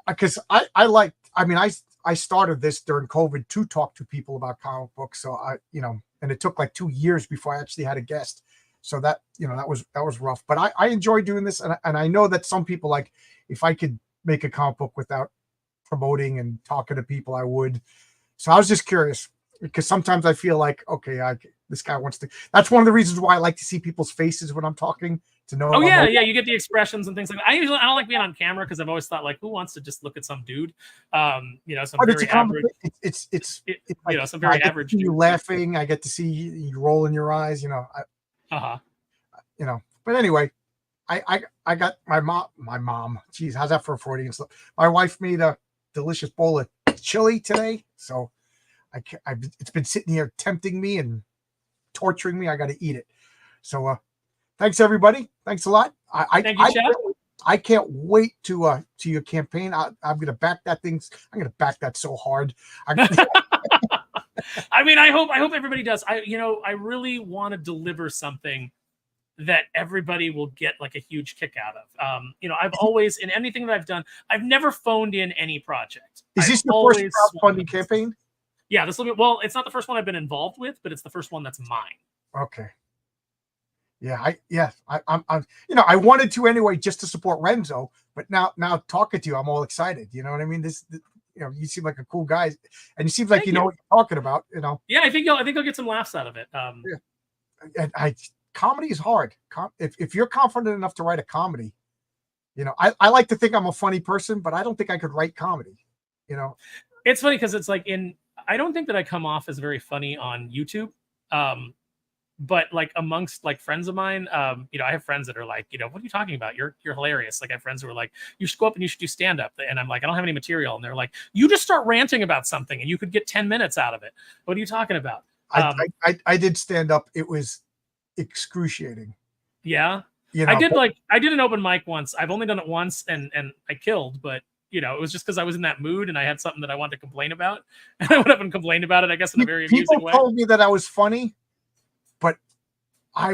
Because I started this during COVID to talk to people about comic books. So and it took like 2 years before I actually had a guest. So that, that was rough, but I enjoy doing this. And I know that some people like, if I could make a comic book without promoting and talking to people, I would. So I was just curious because sometimes I feel like, okay, this guy wants to. That's one of the reasons why I like to see people's faces when I'm talking to know. Oh yeah, you get the expressions and things like that. I don't like being on camera because I've always thought like, who wants to just look at some dude? Some very average. It's some very average. You laughing, I get to see you rolling your eyes. But anyway, I got my mom. Geez, how's that for a Freudian slip? My wife made a delicious bowl of chili today, so it's been sitting here tempting me and torturing me. I got to eat it. So thanks everybody. Thanks a lot. Thank you, Chad. I can't wait to your campaign. I'm gonna back that thing. I'm gonna back that so hard. I mean, I hope everybody does. I really want to deliver something that everybody will get like a huge kick out of. I've always, in anything that I've done, I've never phoned in any project. Is this your first crowdfunding campaign? Yeah, this will be, well, it's not the first one I've been involved with, but it's the first one that's mine. Okay. Yeah, I'm I wanted to anyway just to support Renzo, but now talking to you, I'm all excited. You know what I mean? This you seem like a cool guy, and you seem like you know what you're talking about. Yeah, I think you'll get some laughs out of it. Comedy is hard. If you're confident enough to write a comedy, I like to think I'm a funny person, but I don't think I could write comedy. It's funny because it's like I don't think that I come off as very funny on YouTube. But like amongst like friends of mine, I have friends that are like, what are you talking about? You're hilarious. Like I have friends who are like, you should go up and you should do stand up. And I'm like, I don't have any material. And they're like, you just start ranting about something and you could get 10 minutes out of it. What are you talking about? I did stand up. It was excruciating. Yeah. I did an open mic once. I've only done it once and I killed, but it was just because I was in that mood and I had something that I wanted to complain about. And I went up and complained about it, I guess, in a very amusing way. People told me that I was funny, but I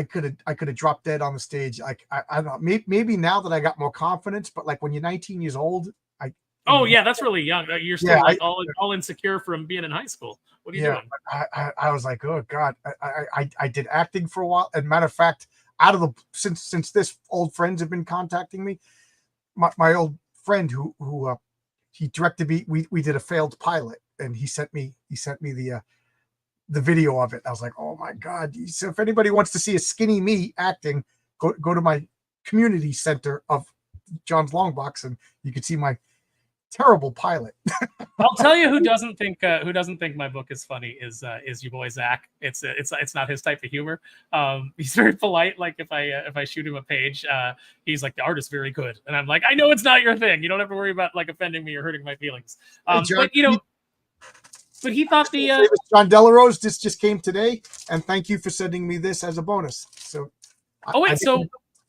could have dropped dead on the stage. Like, I don't know, maybe now that I got more confidence, but like when you're 19 years old, oh yeah, that's really young. You're still all insecure from being in high school. What are you doing? I was like, oh God, I did acting for a while. And matter of fact, since this old friends have been contacting me, my old friend who he directed me, we did a failed pilot, and he sent me the video of it. I was like, oh my God. So if anybody wants to see a skinny me acting, go to my community center of John's Long Box, and you can see my terrible pilot. I'll tell you who doesn't think my book is funny is your boy Zach. It's not his type of humor. He's very polite. Like if I shoot him a page, he's like, the art is very good, and I'm like, I know it's not your thing. You don't have to worry about like offending me or hurting my feelings. Hey, John, but he thought John Delarose, this just came today, and thank you for sending me this as a bonus. So okay, so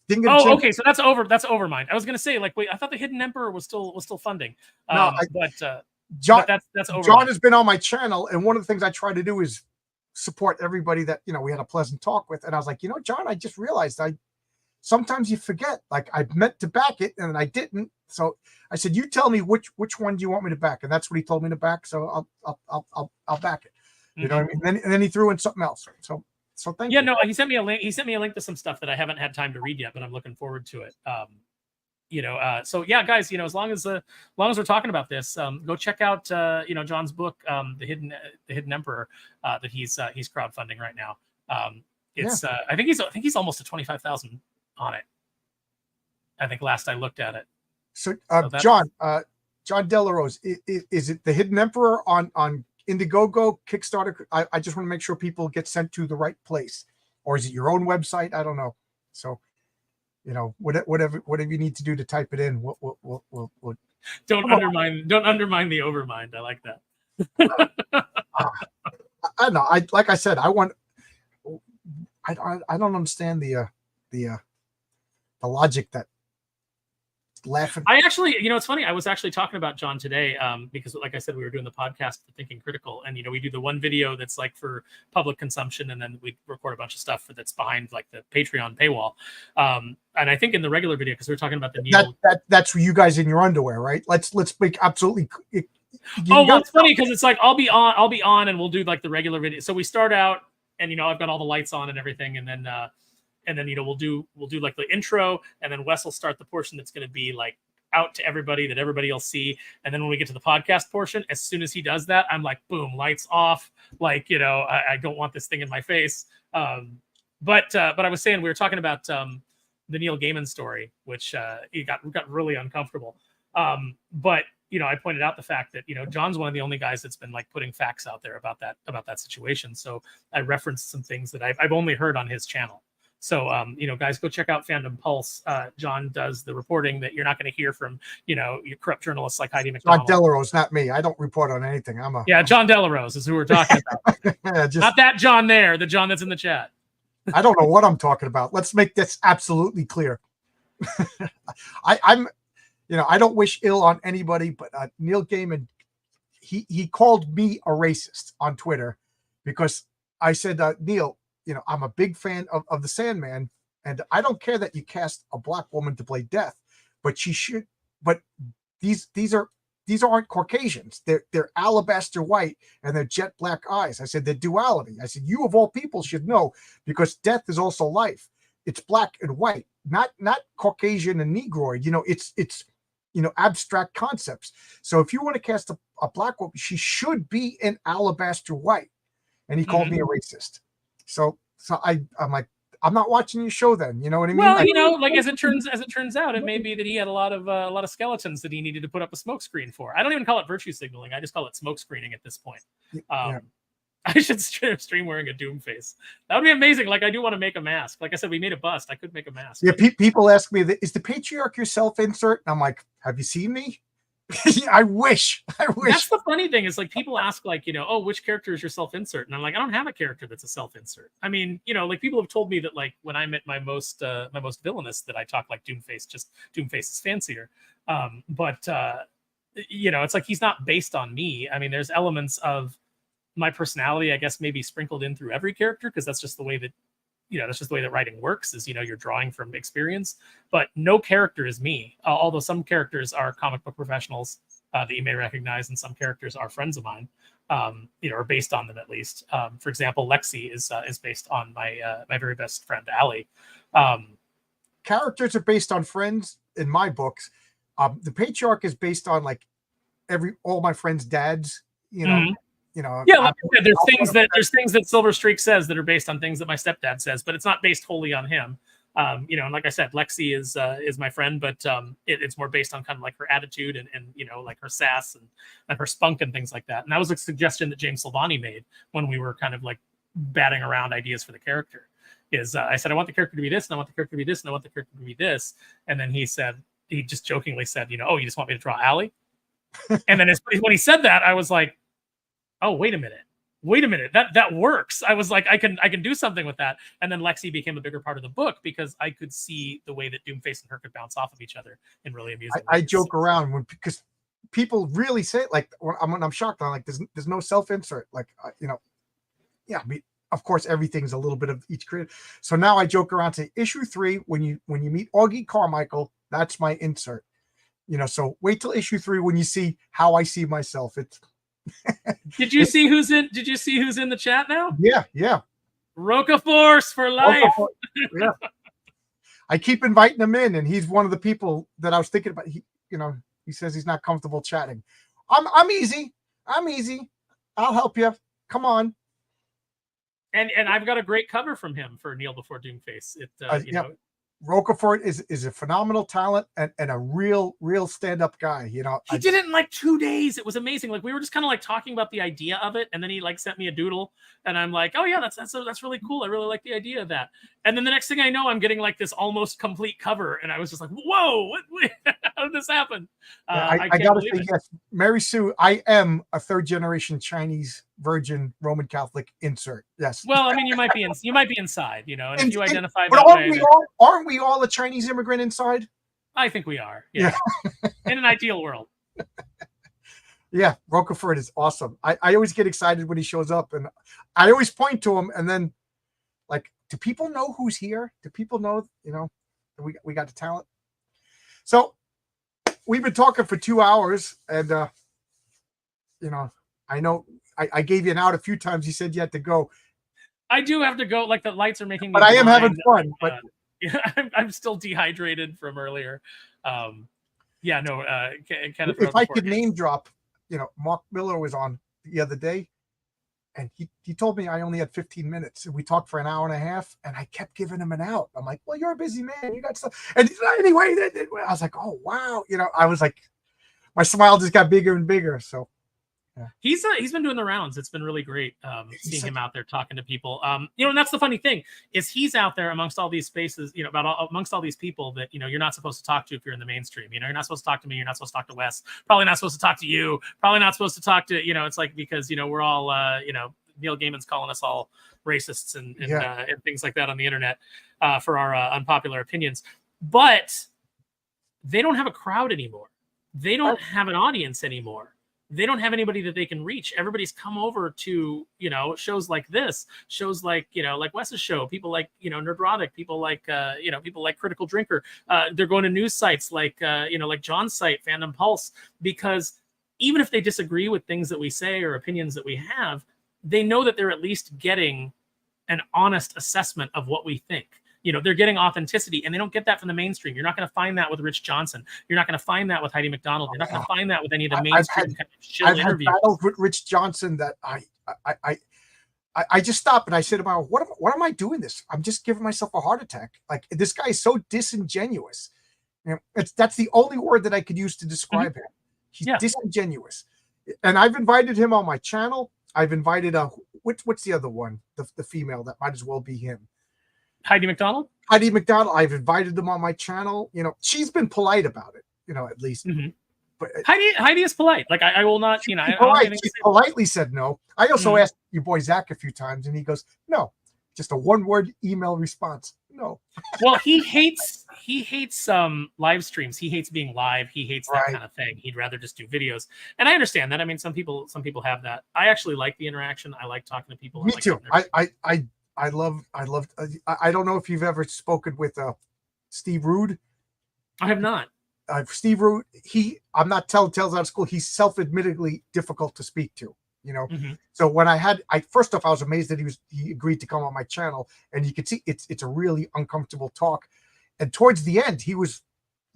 that's Overmind. I was gonna say, like, wait, I thought the Hidden Emperor was still funding. John, but that's Overmind. John has been on my channel, and one of the things I try to do is support everybody that we had a pleasant talk with. And I was like, John, I just realized sometimes you forget. Like, I meant to back it and I didn't. So I said, you tell me which one do you want me to back, and that's what he told me to back. So I'll back it. You know what I mean? And then he threw in something else. So thank you. Yeah, no, he sent me a link. He sent me a link to some stuff that I haven't had time to read yet, but I'm looking forward to it. So yeah, guys, as long as we're talking about this, go check out John's book, the Hidden Emperor, that he's crowdfunding right now. I think he's almost at 25,000 on it. I think last I looked at it. So John Delarose, is it the Hidden Emperor on Indiegogo, Kickstarter? I just want to make sure people get sent to the right place, or is it your own website? I don't know. So, whatever you need to do to type it in, we'll don't undermine the Overmind. I like that. I know. Like I said, I don't understand the logic that laughing. I actually, it's funny. I was actually talking about John today, because like I said, we were doing the podcast for Thinking Critical, and we do the one video that's like for public consumption, and then we record a bunch of stuff that's behind like the Patreon paywall. And I think in the regular video, because we were talking about the Neil, that's for you guys in your underwear, right? Let's make absolutely. It's funny because it's like I'll be on, and we'll do like the regular video. So we start out, and I've got all the lights on and everything, and then we'll do like the intro, and then Wes will start the portion that's going to be like out to everybody that everybody will see. And then when we get to the podcast portion, as soon as he does that, I'm like, boom, lights off. Like, I don't want this thing in my face. But I was saying, we were talking about the Neil Gaiman story, which we got really uncomfortable. But I pointed out the fact that John's one of the only guys that's been like putting facts out there about that situation. So I referenced some things that I've only heard on his channel. So, guys, go check out Fandom Pulse. John does the reporting that you're not going to hear from, your corrupt journalists like Heidi McDonald. John Delarose, not me. I don't report on anything. John Delarose is who we're talking about. Not that John there, the John that's in the chat. I don't know what I'm talking about. Let's make this absolutely clear. I don't wish ill on anybody, but Neil Gaiman, he called me a racist on Twitter because I said, Neil, I'm a big fan of the Sandman, and I don't care that you cast a black woman to play Death, but she should. But these aren't Caucasians. They're alabaster white and they're jet black eyes. I said they're duality. I said you of all people should know, because Death is also life. It's black and white, not Caucasian and Negroid. It's abstract concepts. So if you want to cast a black woman, she should be an alabaster white. And he called me a racist. So I'm like, I'm not watching your show then. You know what I mean? Well, like as it turns out, it may be that he had a lot of skeletons that he needed to put up a smoke screen for. I don't even call it virtue signaling. I just call it smoke screening at this point. I should stream wearing a Doom face. That would be amazing. Like, I do want to make a mask. Like I said, we made a bust. I could make a mask. Yeah, people ask me, is the patriarch your self-insert? And I'm like, have you seen me? I wish. That's the funny thing is like people ask like, oh, which character is your self-insert? And I'm like, I don't have a character that's a self-insert. I mean, like people have told me that like when I'm at my most villainous that I talk like Doomface, just Doomface is fancier. But it's like he's not based on me. I mean, there's elements of my personality, I guess, maybe sprinkled in through every character because that's just the way that that's just the way that writing works is, you're drawing from experience, but no character is me. Although some characters are comic book professionals that you may recognize, and some characters are friends of mine, or based on them at least. For example, Lexi is based on my very best friend, Allie. Characters are based on friends in my books. The Patriarch is based on like all my friends' dads, Mm-hmm. Yeah, like I said, there's things that Silver Streak says that are based on things that my stepdad says, but it's not based wholly on him. And like I said, Lexi is my friend, but it's more based on kind of like her attitude and like her sass and her spunk and things like that. And that was a suggestion that James Silvani made when we were kind of like batting around ideas for the character. I said I want the character to be this, and I want the character to be this, and I want the character to be this. And then he just jokingly said, oh, you just want me to draw Allie? And then when he said that, I was like, oh, wait a minute, that works. I was like, I can do something with that. And then Lexi became a bigger part of the book because I could see the way that Doomface and her could bounce off of each other in really amusing ways. I joke around because people really say it, like when I'm shocked. I'm like, there's no self-insert. Like, yeah, I mean, of course, everything's a little bit of each creator. So now I joke around, say issue 3, when you meet Augie Carmichael, that's my insert. So wait till issue 3 when you see how I see myself. It's Did you see who's in the chat now? Yeah. Roca Force for life. Yeah. I keep inviting him in, and he's one of the people that I was thinking about. He says he's not comfortable chatting. I'm easy. I'll help you. Come on. And I've got a great cover from him for Kneel Before Doomface. Rocafort is a phenomenal talent and a real stand-up guy. He did it in like 2 days. It was amazing. Like we were just kind of like talking about the idea of it, and then he like sent me a doodle, and I'm like, oh yeah, that's really cool. I really like the idea of that. And then the next thing I know, I'm getting like this almost complete cover, and I was just like, whoa, how did this happen? I gotta say yes, Mary Sue. I am a 3rd-generation Chinese virgin Roman Catholic insert. Yes. Well, I mean, you might be inside, and if you identify but that way, aren't we all a Chinese immigrant inside? I think we are. Yeah. In an ideal world. Yeah, Rocafort is awesome. I always get excited when he shows up, and I always point to him, and then like, do people know who's here? Do people know, we got the talent? So we've been talking for 2 hours, and I know I gave you an out a few times. You said you had to go. I do have to go. Like the lights are making me but I am having fun. But I'm still dehydrated from earlier. If I could name drop, Mark Miller was on the other day, and he told me I only had 15 minutes, and we talked for an hour and a half, and I kept giving him an out. I'm like, well, you're a busy man, you got stuff. And anyway, I was like, oh wow, I was like, my smile just got bigger and bigger. So yeah. He's been doing the rounds. It's been really great seeing him out there talking to people. And that's the funny thing is he's out there amongst all these spaces, amongst all these people that you're not supposed to talk to if you're in the mainstream. You're not supposed to talk to me. You're not supposed to talk to Wes. Probably not supposed to talk to you. Probably not supposed to talk to It's like because we're all Neil Gaiman's calling us all racists and things like that on the internet for our unpopular opinions. But they don't have a crowd anymore. They don't have an audience anymore. They don't have anybody that they can reach. Everybody's come over to, shows like this, shows like, like Wes's show, people like, Nerdrotic, people like, people like Critical Drinker. They're going to news sites like, like John's site, Fandom Pulse, because even if they disagree with things that we say or opinions that we have, they know that they're at least getting an honest assessment of what we think. They're getting authenticity, and they don't get that from the mainstream. You're not going to find that with Rich Johnson. You're not going to find that with Heidi McDonald. You're not going to find that with any of the mainstream kind of chill interviews. I've had battles with Rich Johnson that I just stopped and I said to myself, what am I doing this? I'm just giving myself a heart attack. Like, this guy is so disingenuous. That's the only word that I could use to describe him. He's disingenuous. And I've invited him on my channel. I've invited what's the other one? The female that might as well be him. Heidi McDonald. I've invited them on my channel. She's been polite about it, at least. but Heidi is polite. Like I will not, you know, I don't have polite. anything She to say. politely said no. I also Mhm. asked your boy Zach a few times, and he goes, "No, just a one-word email response. No." Well, he hates live streams. He hates being live. He hates that Right. kind of thing. He'd rather just do videos. And I understand that. I mean, some people have that. I actually like the interaction. I like talking to people. Me I like too. getting their- I love. I don't know if you've ever spoken with Steve Rude. I have not. Steve Root, I'm not telling tales out of school. He's self-admittedly difficult to speak to, you know. Mhm. So when I first off, I was amazed that he agreed to come on my channel, and you could see it's a really uncomfortable talk. And towards the end, he was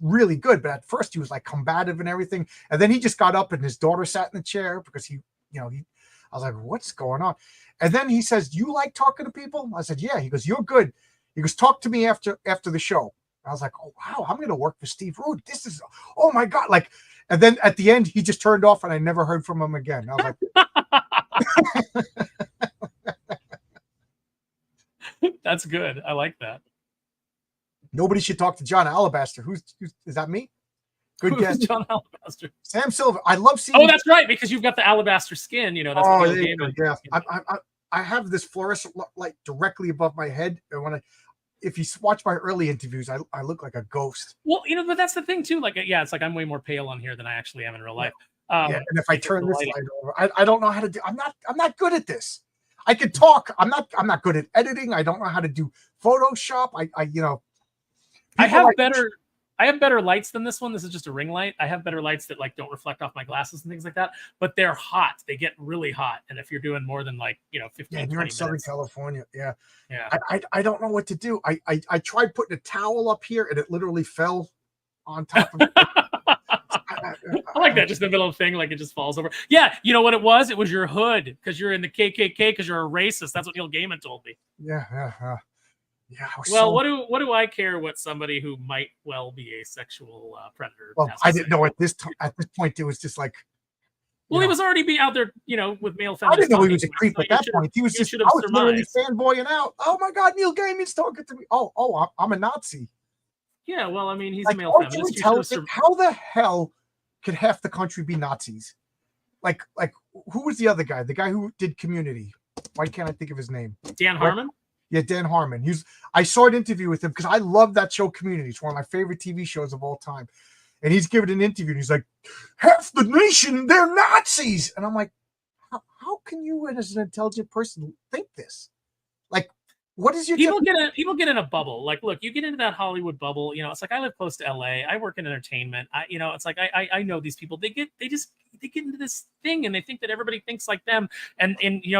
really good, but at first he was like combative and everything. And then he just got up, and his daughter sat in the chair because I was like, what's going on? And then he says, "You like talking to people?" I said, "Yeah." He goes, "You're good." He goes, "Talk to me after the show." I was like, "Oh wow, I'm gonna work for Steve Root. This is, oh my god!" Like, and then at the end, he just turned off, and I never heard from him again. I was like, That's good. I like that. nobody should talk to John Alabaster. Who's is that me? Good Who's guess. John Alabaster? Sam Silver. I love seeing. Oh, that's right, because you've got the alabaster skin. You know, that's Oh, what there the you game go. is. Yeah. I have this fluorescent light directly above my head, and if you watch my early interviews, I look like a ghost. Well, you know, but that's the thing too. Like, yeah, it's like I'm way more pale on here than I actually am in real life. Yeah, and if I because turn the this lighting. light over, I don't know how to do. I'm not good at this. I can talk. I'm not good at editing. I don't know how to do Photoshop. I you know. I people have like- better lights than this one. This is just a ring light. I have better lights that like don't reflect off my glasses and things like that, but they're hot. They get really hot. And if you're doing more than like, 15, Yeah, and you're in 20 Southern minutes. California. Yeah. Yeah. I don't know what to do. I tried putting a towel up here, and it literally fell on top of it. I like that, just the middle of the thing, like it just falls over. Yeah, you know what it was? It was your hood because you're in the KKK because you're a racist. That's what Neil Gaiman told me. Yeah. Well, what do I care what somebody who might well be a sexual predator? Well, has to I didn't say? know at this point it was just like. Well, you he know, was already be out there, with male I feminists. didn't know he was a talking, creep so at you that should- point. He was you just. should I have was literally surmised. fanboying out. Oh my God, Neil Gaiman's talking to me. Oh, I'm a Nazi. Yeah, well, I mean, he's Like, a male aren't you feminist. You should have intelligent? How the hell could half the country be Nazis? Like who was the other guy? The guy who did Community. Why can't I think of his name? Dan Harmon. Yeah, Dan Harmon. I saw an interview with him because I love that show Community. It's one of my favorite TV shows of all time. And he's giving an interview and he's like, half the nation, they're Nazis. And I'm like, how can you as an intelligent person think this? Like, what is your People get in a bubble. Like, look, you get into that Hollywood bubble. It's like I live close to LA. I work in entertainment. It's like I know these people. They get into this thing and they think that everybody thinks like them. And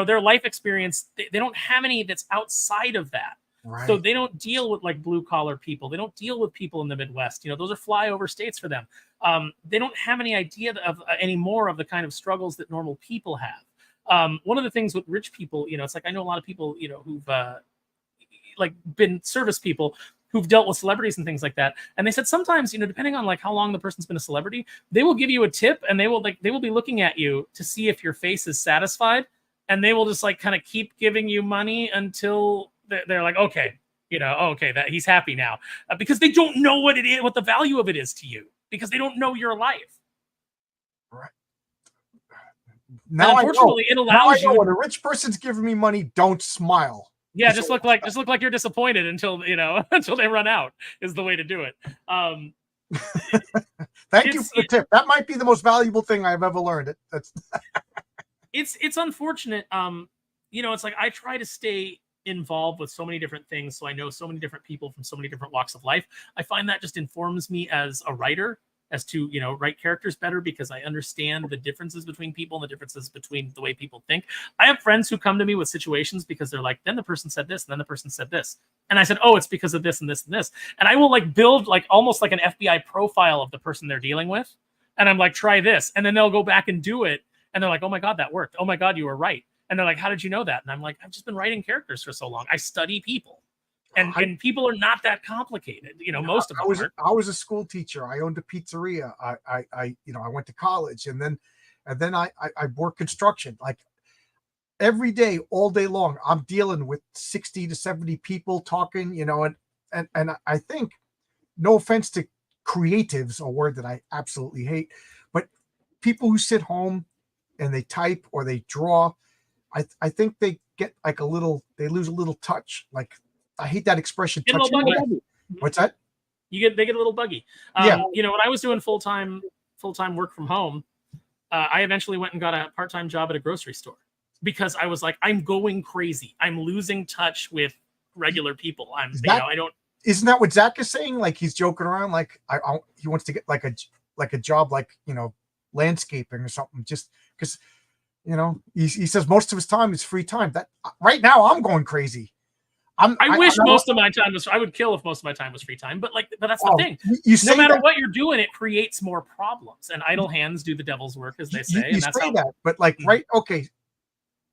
their life experience, they don't have any that's outside of that. Right. So they don't deal with like blue collar people. They don't deal with people in the Midwest. Those are flyover states for them. They don't have any idea of any more of the kind of struggles that normal people have. One of the things with rich people, it's like I know a lot of people, who've like been service people who've dealt with celebrities and things like that. And they said sometimes, depending on like how long the person's been a celebrity, they will give you a tip and they will be looking at you to see if your face is satisfied. And they will just like kind of keep giving you money until they're like, okay, okay, that he's happy now, because they don't know what it is, what the value of it is to you, because they don't know your life. Right. Now unfortunately, it allows you. When a rich person's giving me money, don't smile. Yeah, just look like you're disappointed until until they run out is the way to do it. Thank you for the tip. That might be the most valuable thing I've ever learned. It's unfortunate. It's like I try to stay involved with so many different things, so I know so many different people from so many different walks of life. I find that just informs me as a writer as to write characters better, because I understand the differences between people and the differences between the way people think. I have friends who come to me with situations because they're like, then the person said this, and then the person said this, and I said, oh, it's because of this and this and this, and I will like build like almost like an FBI profile of the person they're dealing with, and I'm like, try this, and then they'll go back and do it, and they're like, oh my God, that worked. Oh my God, you were right. And they're like, how did you know that? And I'm like, I've just been writing characters for so long. I study people. And people are not that complicated, most of them aren't. I was a school teacher. I owned a pizzeria. I went to college, and then I worked construction. Like every day, all day long, I'm dealing with 60 to 70 people talking, and I think, no offense to creatives, a word that I absolutely hate, but people who sit home and they type or they draw, I think they get like they lose a little touch. Like, I hate that expression. Get a Touch. little buggy. What's that? They get a little buggy. Yeah. You know, when I was doing full-time work from home, I eventually went and got a part-time job at a grocery store because I was like, I'm going crazy. I'm losing touch with regular people. Isn't that what Zach is saying? Like, he's joking around. Like, he wants to get like a job, like, you know, landscaping or something, just because, you know, he says most of his time is free time. That right now I'm going crazy. I wish most of my time was. I would kill if most of my time was free time. But that's the thing. No matter what you're doing, it creates more problems. And idle hands do the devil's work, as they say. You say that, but like, right? Okay,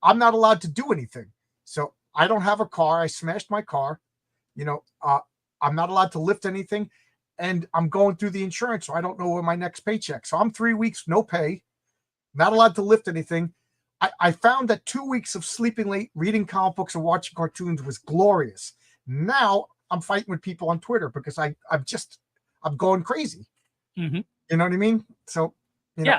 I'm not allowed to do anything. So I don't have a car. I smashed my car. You know, I'm not allowed to lift anything, and I'm going through the insurance, so I don't know where my next paycheck. So I'm 3 weeks no pay, not allowed to lift anything. I found that 2 weeks of sleeping late, reading comic books, and watching cartoons was glorious. Now I'm fighting with people on Twitter because I'm going crazy. Mm-hmm. You know what I mean? So, you know,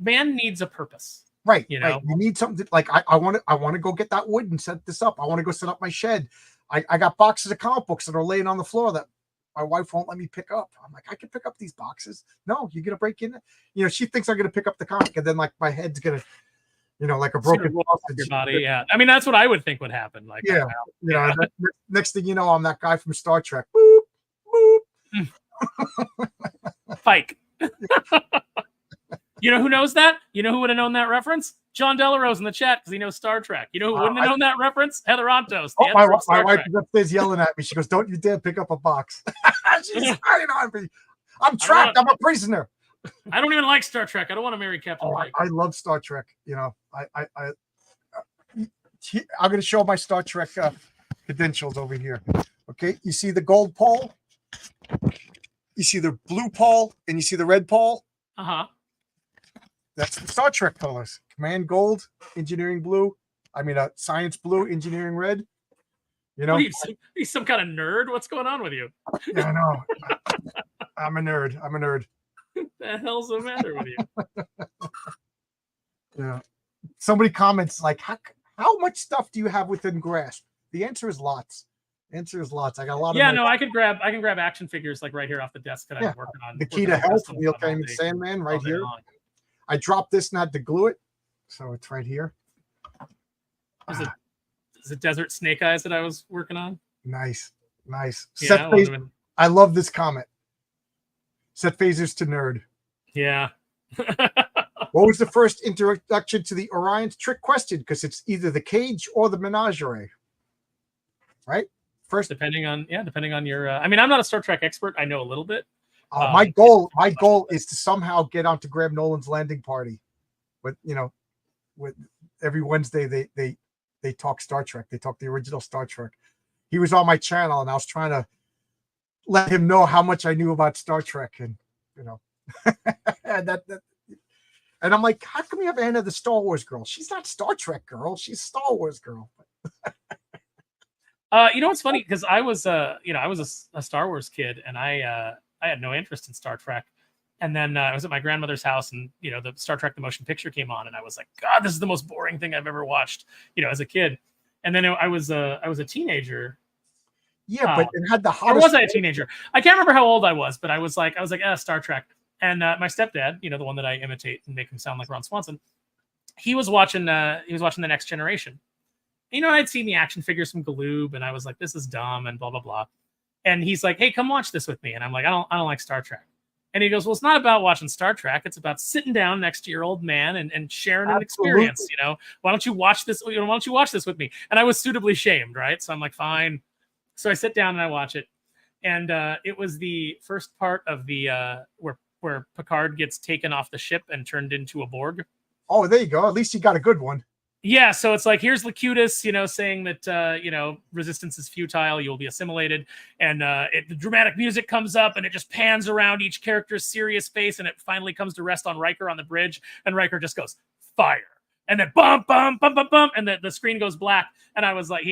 man needs a purpose. Right. You know, right. You need something like I want to go get that wood and set this up. I want to go set up my shed. I got boxes of comic books that are laying on the floor that my wife won't let me pick up. I'm like, I can pick up these boxes. No, you're gonna break in. You know, she thinks I'm gonna pick up the comic, and then like my head's gonna, you know, like a broken your body. Yeah, I mean, that's what I would think would happen. Like, yeah, you know, next thing you know, I'm that guy from Star Trek. Boop, boop. Pike. You know who knows that? You know who would have known that reference? John Delarose in the chat, because he knows Star Trek. You know who wouldn't have known that reference? Heather Ontos. My wife is upstairs yelling at me. She goes, "Don't you dare pick up a box." She's crying on me. I'm trapped. I'm a prisoner. I don't even like Star Trek. I don't want to marry Captain Pike. I love Star Trek. You know, I'm going to show my Star Trek credentials over here. Okay, you see the gold pole, you see the blue pole, and you see the red pole. That's the Star Trek colors: Command Gold, Engineering Blue. I mean, Science Blue, Engineering Red. You know, he's some kind of nerd. What's going on with you? Yeah, I know. I'm a nerd. What the hell's the matter with you? Yeah. Somebody comments like, how much stuff do you have within grasp? The answer is lots. I got a lot of. Yeah, no, I can grab action figures like right here off the desk that I'm working on. The Key to Health, Neil Gaiman Sandman, right here. I dropped this not to glue it, so it's right here. Is it Desert Snake Eyes that I was working on? Nice. Yeah, I love this comment. Set phasers to nerd. Yeah. What was the first introduction to the Orions? Trick question, because it's either the cage or the menagerie. Right? First, depending on your. I mean, I'm not a Star Trek expert. I know a little bit. My goal is to somehow get onto Graham Nolan's landing party. But with every Wednesday they talk Star Trek. They talk the original Star Trek. He was on my channel, and I was trying to let him know how much I knew about Star Trek, and and I'm like, how come you have Anna the Star Wars girl? She's not Star Trek girl. She's Star Wars girl. You know what's funny? Because I was a Star Wars kid, and I had no interest in Star Trek. And then I was at my grandmother's house, and the Star Trek the motion picture came on, and I was like, God, this is the most boring thing I've ever watched, as a kid. And then I was a teenager. Yeah, but it had the hottest. Or was I a teenager? I can't remember how old I was, but I was like, Star Trek. And my stepdad, the one that I imitate and make him sound like Ron Swanson, he was watching The Next Generation. I'd seen the action figures from Galoob, and I was like, this is dumb, and blah blah blah. And he's like, hey, come watch this with me. And I'm like, I don't like Star Trek. And he goes, well, it's not about watching Star Trek. It's about sitting down next to your old man and sharing an experience. Why don't you watch this? Why don't you watch this with me? And I was suitably shamed, right? So I'm like, fine. So I sit down and I watch it. And it was the first part of the where Picard gets taken off the ship and turned into a Borg. Oh, there you go. At least you got a good one. Yeah, so it's like, here's Locutus, saying that, resistance is futile, you'll be assimilated. And the dramatic music comes up, and it just pans around each character's serious face, and it finally comes to rest on Riker on the bridge, and Riker just goes, fire. And then bum, bum, bum, bum, bum, and the screen goes black. And I was like,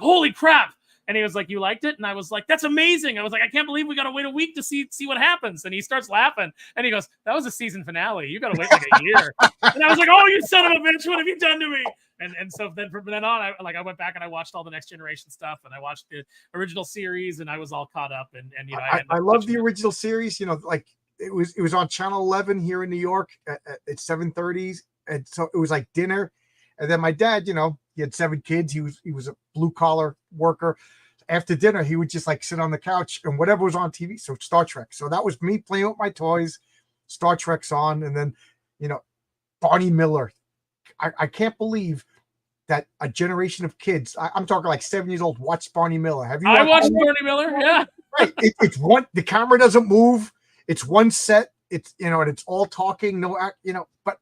holy crap. And he was like, "You liked it?" And I was like, "That's amazing." I was like, "I can't believe we got to wait a week to see what happens." And he starts laughing and he goes, "That was a season finale. You got to wait like a year." And I was like, "Oh, you son of a bitch! What have you done to me?" And so then from then on, I went back and I watched all the Next Generation stuff, and I watched the original series, and I was all caught up. And you know, I love the original series. You know, like it was on Channel 11 here in New York at 7:30, and so it was like dinner. And then my dad, you know, he had 7 kids. He was a blue collar worker. After dinner, he would just like sit on the couch and whatever was on TV. So Star Trek. So that was me playing with my toys. Star Trek's on, and then, you know, Barney Miller. I can't believe that a generation of kids, I'm talking like 7 years old, watched Barney Miller. Have you? I watched Barney Miller. Yeah. Right. It's one. The camera doesn't move. It's one set. It's, you know, and it's all talking. No act. You know, but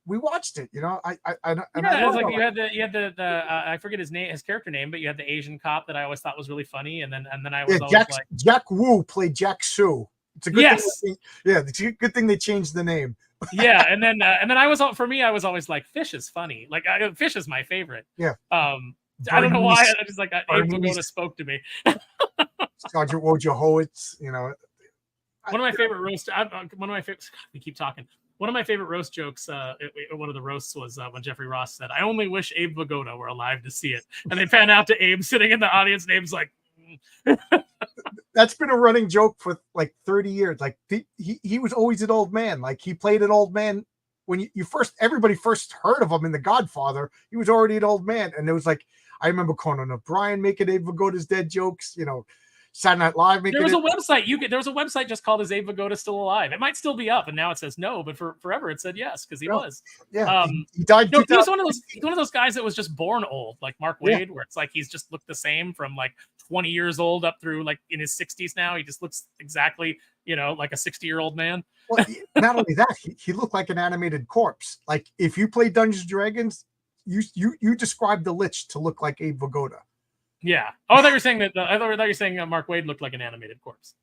we watched it. You know, I was like you had the I forget his character name, but you had the Asian cop that I always thought was really funny, and then I was always like Jack Wu played Jack Sue. It's a good thing. Yeah, it's a good thing they changed the name. Yeah, and then I was always like, Fish is funny. Like Fish is my favorite. Yeah. I don't know why. I just like Abe Vigoda spoke to me. Sergeant Wojciechowicz, you know. One of my favorite roast. One of my favorite. We keep talking. One of my favorite roast jokes. One of the roasts was when Jeffrey Ross said, "I only wish Abe Vigoda were alive to see it." And they pan out to Abe sitting in the audience, and Abe's like. That's been a running joke for like 30 years. Like he was always an old man. Like he played an old man when everybody first heard of him in The Godfather. He was already an old man, and it was like I remember Conan O'Brien making Abe Vigoda's dead jokes. You know, Saturday Night Live making. There was a website. There was a website just called "Is Abe Vigoda Still Alive?" It might still be up, and now it says no, but for forever it said yes because he was. Yeah, he died. No, he was one of those guys that was just born old, like Mark Waid, where it's like he's just looked the same from like 20 years old up through like in his 60s now. He just looks exactly, you know, like a 60-year-old man. Well, not only that, he looked like an animated corpse. Like if you play Dungeons and Dragons, you described the Lich to look like Abe Vigoda. Yeah. Oh, I thought you were saying that. I thought you were saying Mark Waid looked like an animated corpse.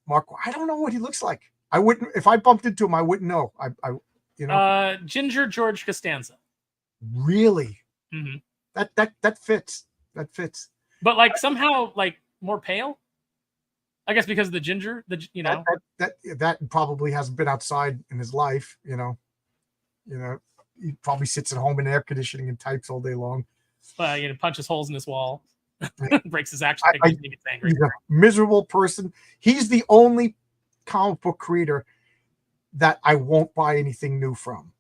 Mark, I don't know what he looks like. I wouldn't, if I bumped into him, I wouldn't know. You know. Ginger George Costanza. Really? Mm-hmm. That fits. That fits. But like somehow like more pale. I guess because of the ginger, you know. That probably hasn't been outside in his life. You know, he probably sits at home in air conditioning and types all day long. You know, punches holes in his wall, breaks his action. He gets angry. He's a miserable person. He's the only comic book creator that I won't buy anything new from.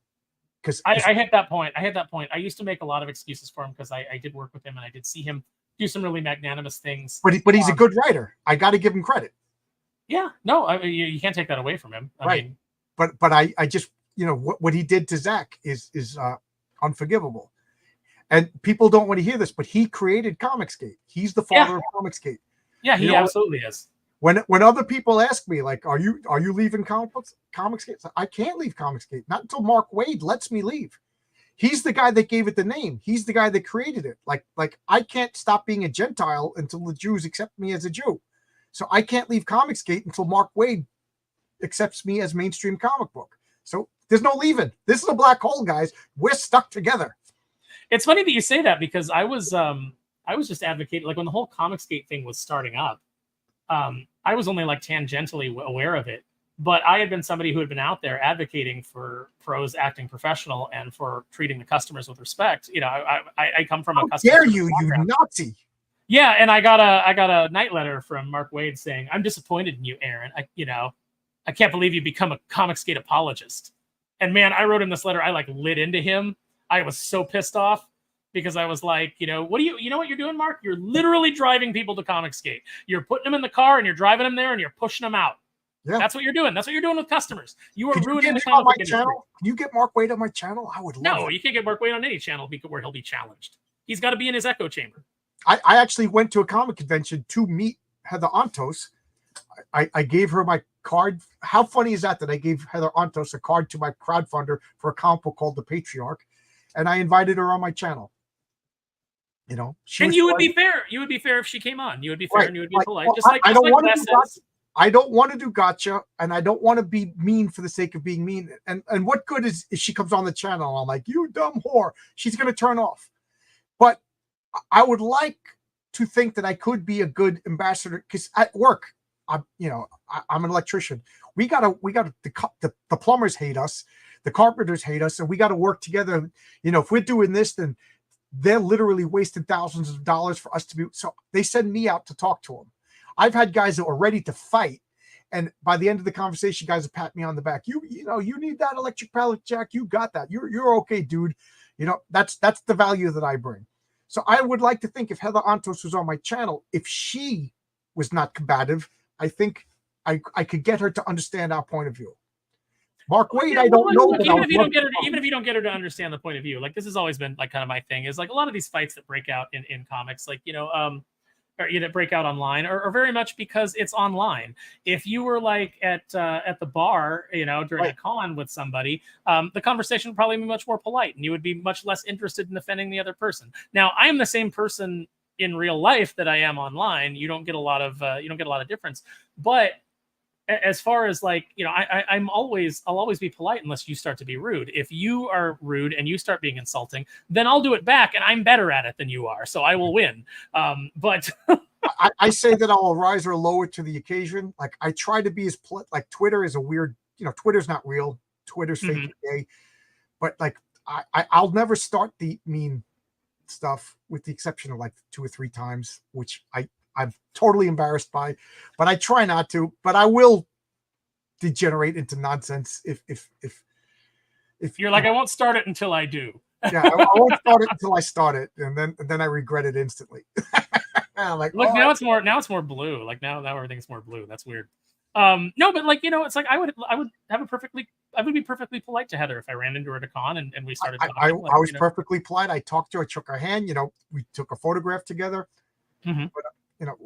Because I hit that point. I used to make a lot of excuses for him because I did work with him and I did see him do some really magnanimous things. But he's a good writer. I got to give him credit. Yeah, no, you can't take that away from him. I mean, but I just, you know, what he did to Zach is unforgivable. And people don't want to hear this, but he created Comicsgate. He's the father of Comicsgate. Yeah, he absolutely is. When other people ask me, like, are you leaving Comicsgate? I can't leave Comicsgate. Not until Mark Waid lets me leave. He's the guy that gave it the name. He's the guy that created it. Like I can't stop being a Gentile until the Jews accept me as a Jew. So I can't leave Comicsgate until Mark Waid accepts me as mainstream comic book. So there's no leaving. This is a black hole, guys. We're stuck together. It's funny that you say that because I was just advocating, like when the whole Comicsgate thing was starting up, I was only like tangentially aware of it, but I had been somebody who had been out there advocating for pros acting professional and for treating the customers with respect. You know, I come from a customer. How dare you, you Nazi? Yeah, and I got a night letter from Mark Waid saying, "I'm disappointed in you, Aaron. I can't believe you become a Comicsgate apologist." And man, I wrote him this letter. I like lit into him. I was so pissed off because I was like, you know what you're doing, Mark? You're literally driving people to Comicsgate. You're putting them in the car and you're driving them there and you're pushing them out. Yeah. That's what you're doing. That's what you're doing with customers. You are ruining the comic book industry. Can you get Mark Waid on my channel? I would love No, you can't get Mark Waid on any channel where he'll be challenged. He's got to be in his echo chamber. I actually went to a comic convention to meet Heather Ontos. I gave her my card. How funny is that I gave Heather Ontos a card to my crowdfunder for a comic book called The Patriarch, and I invited her on my channel. You know, and you would be fair. You would be fair if she came on. You would be fair and you would be polite. Well, I don't want to do gotcha, and I don't want to be mean for the sake of being mean. And what good is if she comes on the channel? I'm like, you dumb whore. She's going to turn off. But I would like to think that I could be a good ambassador, because at work, I'm an electrician. We gotta the plumbers hate us, the carpenters hate us, and we got to work together. If we're doing this, then they're literally wasting thousands of dollars for us to be. So they send me out to talk to them. I've had guys that were ready to fight, and by the end of the conversation, guys would pat me on the back. You need that electric pallet jack. You got that. You're okay, dude. That's the value that I bring. So I would like to think if Heather Antos was on my channel, if she was not combative, I think I could get her to understand our point of view. Mark Waid, I don't know. Even if you don't get her to understand the point of view, like this has always been like kind of my thing, is like a lot of these fights that break out in comics, like or break out online, or very much because it's online. If you were like at the bar, during a con with somebody, the conversation would probably be much more polite, and you would be much less interested in offending the other person. Now, I am the same person in real life that I am online. You don't get a lot of difference, but as far as like, I'll always be polite unless you start to be rude. If you are rude and you start being insulting, then I'll do it back, and I'm better at it than you are, so I will win. But I say that I'll rise or lower to the occasion. Like I try to be as like Twitter is a weird, Twitter's not real. Twitter's fake and gay. But like I'll never start the mean stuff, with the exception of like 2 or 3 times, which I'm totally embarrassed by, but I try not to. But I will degenerate into nonsense if you're like, I won't start it until I do. Yeah, I won't start it until I start it, and then I regret it instantly. I'm like, look, now it's more blue. Like now everything's more blue. That's weird. No, but like it's like I would be perfectly polite to Heather if I ran into her at a con and we started talking. I was perfectly polite. I talked to her, I shook her hand. We took a photograph together. Mm-hmm. But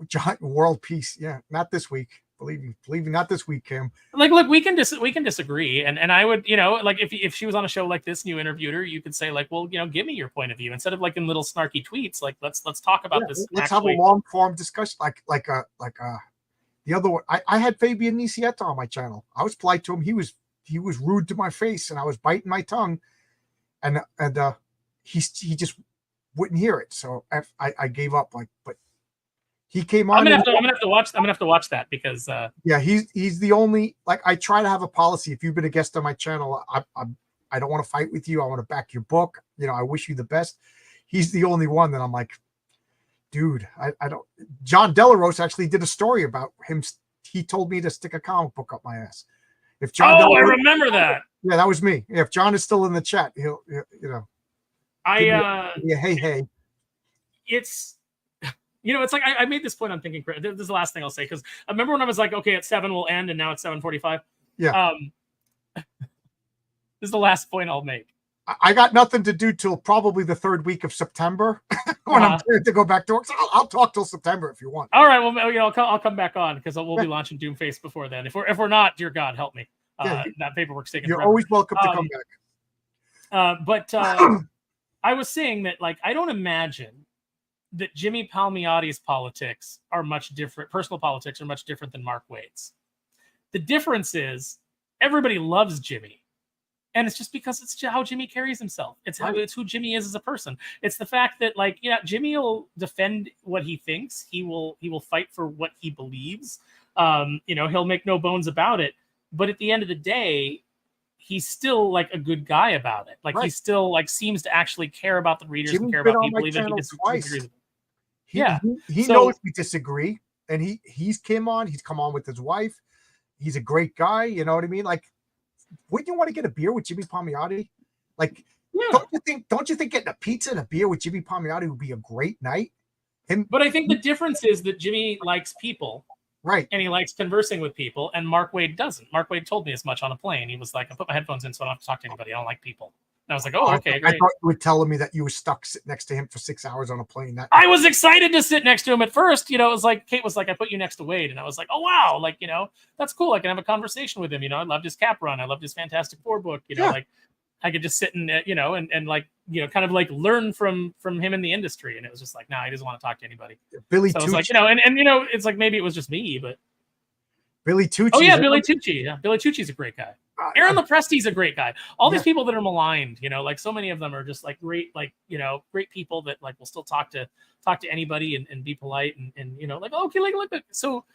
giant world peace. Yeah, not this week. Believe me, not this week, Kim. Like, look, we can disagree, and I would, like if she was on a show like this and you interviewed her, you could say like, well, give me your point of view instead of like in little snarky tweets. Like, let's talk about this. Let's have a long form discussion, like the other one. I had Fabian Nicieta on my channel. I was polite to him. He was rude to my face, and I was biting my tongue, and he just wouldn't hear it. So I gave up. Like, but he came on. I'm gonna have to watch that because yeah, he's the only, like, I try to have a policy. If you've been a guest on my channel, I don't want to fight with you. I want to back your book. I wish you the best. He's the only one that I'm like, dude, I don't. John Delarose actually did a story about him. He told me to stick a comic book up my ass. If John I remember that. Yeah, that was me. If John is still in the chat, he'll hey. It's it's like I made this point on Thinking Critical. This is the last thing I'll say, because I remember when I was like, okay, at 7 we'll end, and now it's 7:45. Yeah. This is the last point I'll make. I got nothing to do till probably the 3rd week of September when I'm ready to go back to work. So I'll talk till September if you want. All right. Well, I'll come back on because we'll be launching Doomface before then. If we're not, dear God, help me. That paperwork's taking You're forever. always welcome to come back. But I was saying that, like, I don't imagine that Jimmy Palmiotti's politics are much different. Personal politics are much different than Mark Waid's. The difference is everybody loves Jimmy. And it's just because it's how Jimmy carries himself. It's who Jimmy is as a person. It's the fact that, like, Jimmy will defend what he thinks. He will fight for what he believes. He'll make no bones about it. But at the end of the day, he's still like a good guy about it. Like, he still like seems to actually care about the readers and care about people, even if he disagrees. He knows we disagree, and he's come on with his wife. He's a great guy. You know what I mean? Like, wouldn't you want to get a beer with Jimmy Palmiotti? Like, don't you think getting a pizza and a beer with Jimmy Palmiotti would be a great night? But I think the difference is that Jimmy likes people. Right. And he likes conversing with people, and Mark Waid doesn't. Mark Waid told me as much on a plane. He was like, I put my headphones in so I don't have to talk to anybody. I don't like people. And I was like, oh, okay, great. I thought you were telling me that you were stuck sitting next to him for 6 hours on a plane. I was excited to sit next to him at first. It was like, Kate was like, I put you next to Wade. And I was like, oh, wow. Like, that's cool. I can have a conversation with him. I loved his Cap run. I loved his Fantastic Four book. Like, I could just sit and, and like, kind of like learn from him in the industry. And it was just like, he doesn't want to talk to anybody. Billy so Tucci. It was like, it's like, maybe it was just me, but. Billy Tucci. Oh, yeah, Billy Tucci. Yeah, Billy Tucci's a great guy. Aaron Lopresti's a great guy. All these Yeah. people that are maligned, like so many of them are just like great, great people that like will still talk to anybody and be polite and like, okay, like look. So,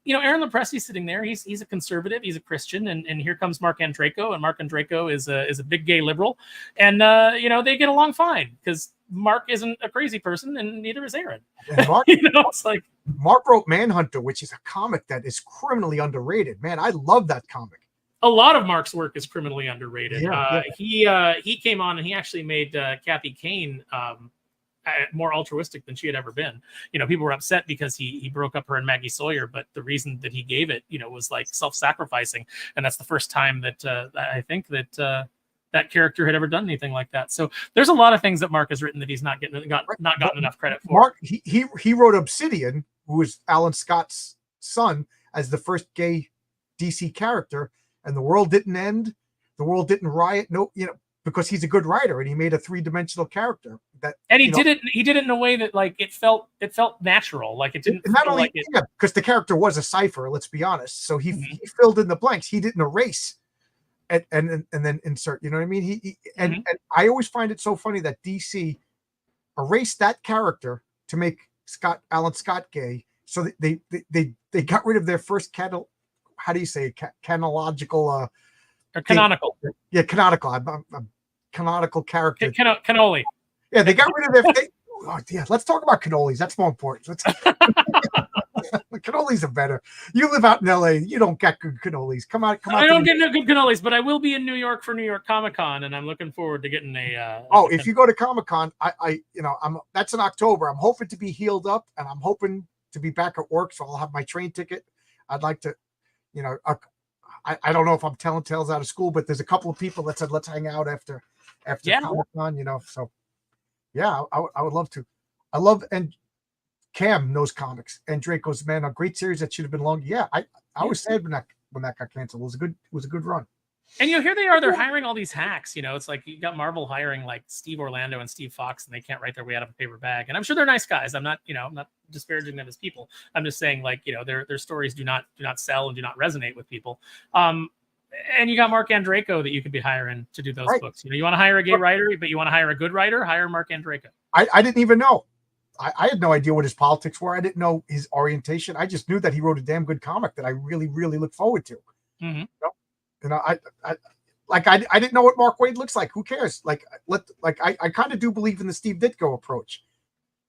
Aaron Lopresti's sitting there. He's a conservative. He's a Christian, and here comes Mark Andreyko, and Mark Andreyko is a big gay liberal, and they get along fine because Mark isn't a crazy person, and neither is Aaron. And Mark, it's like Mark wrote Manhunter, which is a comic that is criminally underrated. Man, I love that comic. A lot of Mark's work is criminally underrated. Yeah. He came on and he actually made Kathy Kane more altruistic than she had ever been. People were upset because he broke up her and Maggie Sawyer, but the reason that he gave it, was like self-sacrificing, and that's the first time that I think that that character had ever done anything like that. So there's a lot of things that Mark has written that he's not gotten enough credit for. Mark, he wrote Obsidian, who was Alan Scott's son, as the first gay DC character, and the world didn't end, the world didn't riot. No, because he's a good writer and he made a 3-dimensional character that. And he did it in a way that like it felt natural, like it didn't. Not only like it, because the character was a cipher. Let's be honest. So he filled in the blanks. He didn't erase. And then insert, you know what I mean? And I always find it so funny that DC erased that character to make Alan Scott gay. So they got rid of their first how do you say canonical or canonical? Yeah, canonical. I'm canonical character. Cannoli. Yeah, they got rid of their. Let's talk about cannolis. That's more important. Cannolis are better. You live out in LA. You don't get good cannolis. Come on. I don't get no good cannolis, but I will be in New York for New York Comic Con, and I'm looking forward to getting a. If you go to Comic Con, that's in October. I'm hoping to be healed up, and I'm hoping to be back at work, so I'll have my train ticket. I'd like to, I don't know if I'm telling tales out of school, but there's a couple of people that said let's hang out after Comic Con. So yeah, I would love to. I love and. Cam knows comics, and Draco's Man, a great series that should have been long. Yeah, I was sad when that got canceled. It was a good run. And here they are, they're hiring all these hacks. It's like you got Marvel hiring like Steve Orlando and Steve Fox, and they can't write their way out of a paper bag. And I'm sure they're nice guys. I'm not disparaging them as people. I'm just saying like, their stories do not sell and do not resonate with people. And you got Mark Andreyko that you could be hiring to do those books. You want to hire a gay writer, but you want to hire a good writer, hire Mark Andreyko. I didn't even know. I had no idea what his politics were. I didn't know his orientation. I just knew that he wrote a damn good comic that I really, really look forward to. Mm-hmm. I didn't know what Mark Waid looks like. Who cares? I kind of do believe in the Steve Ditko approach.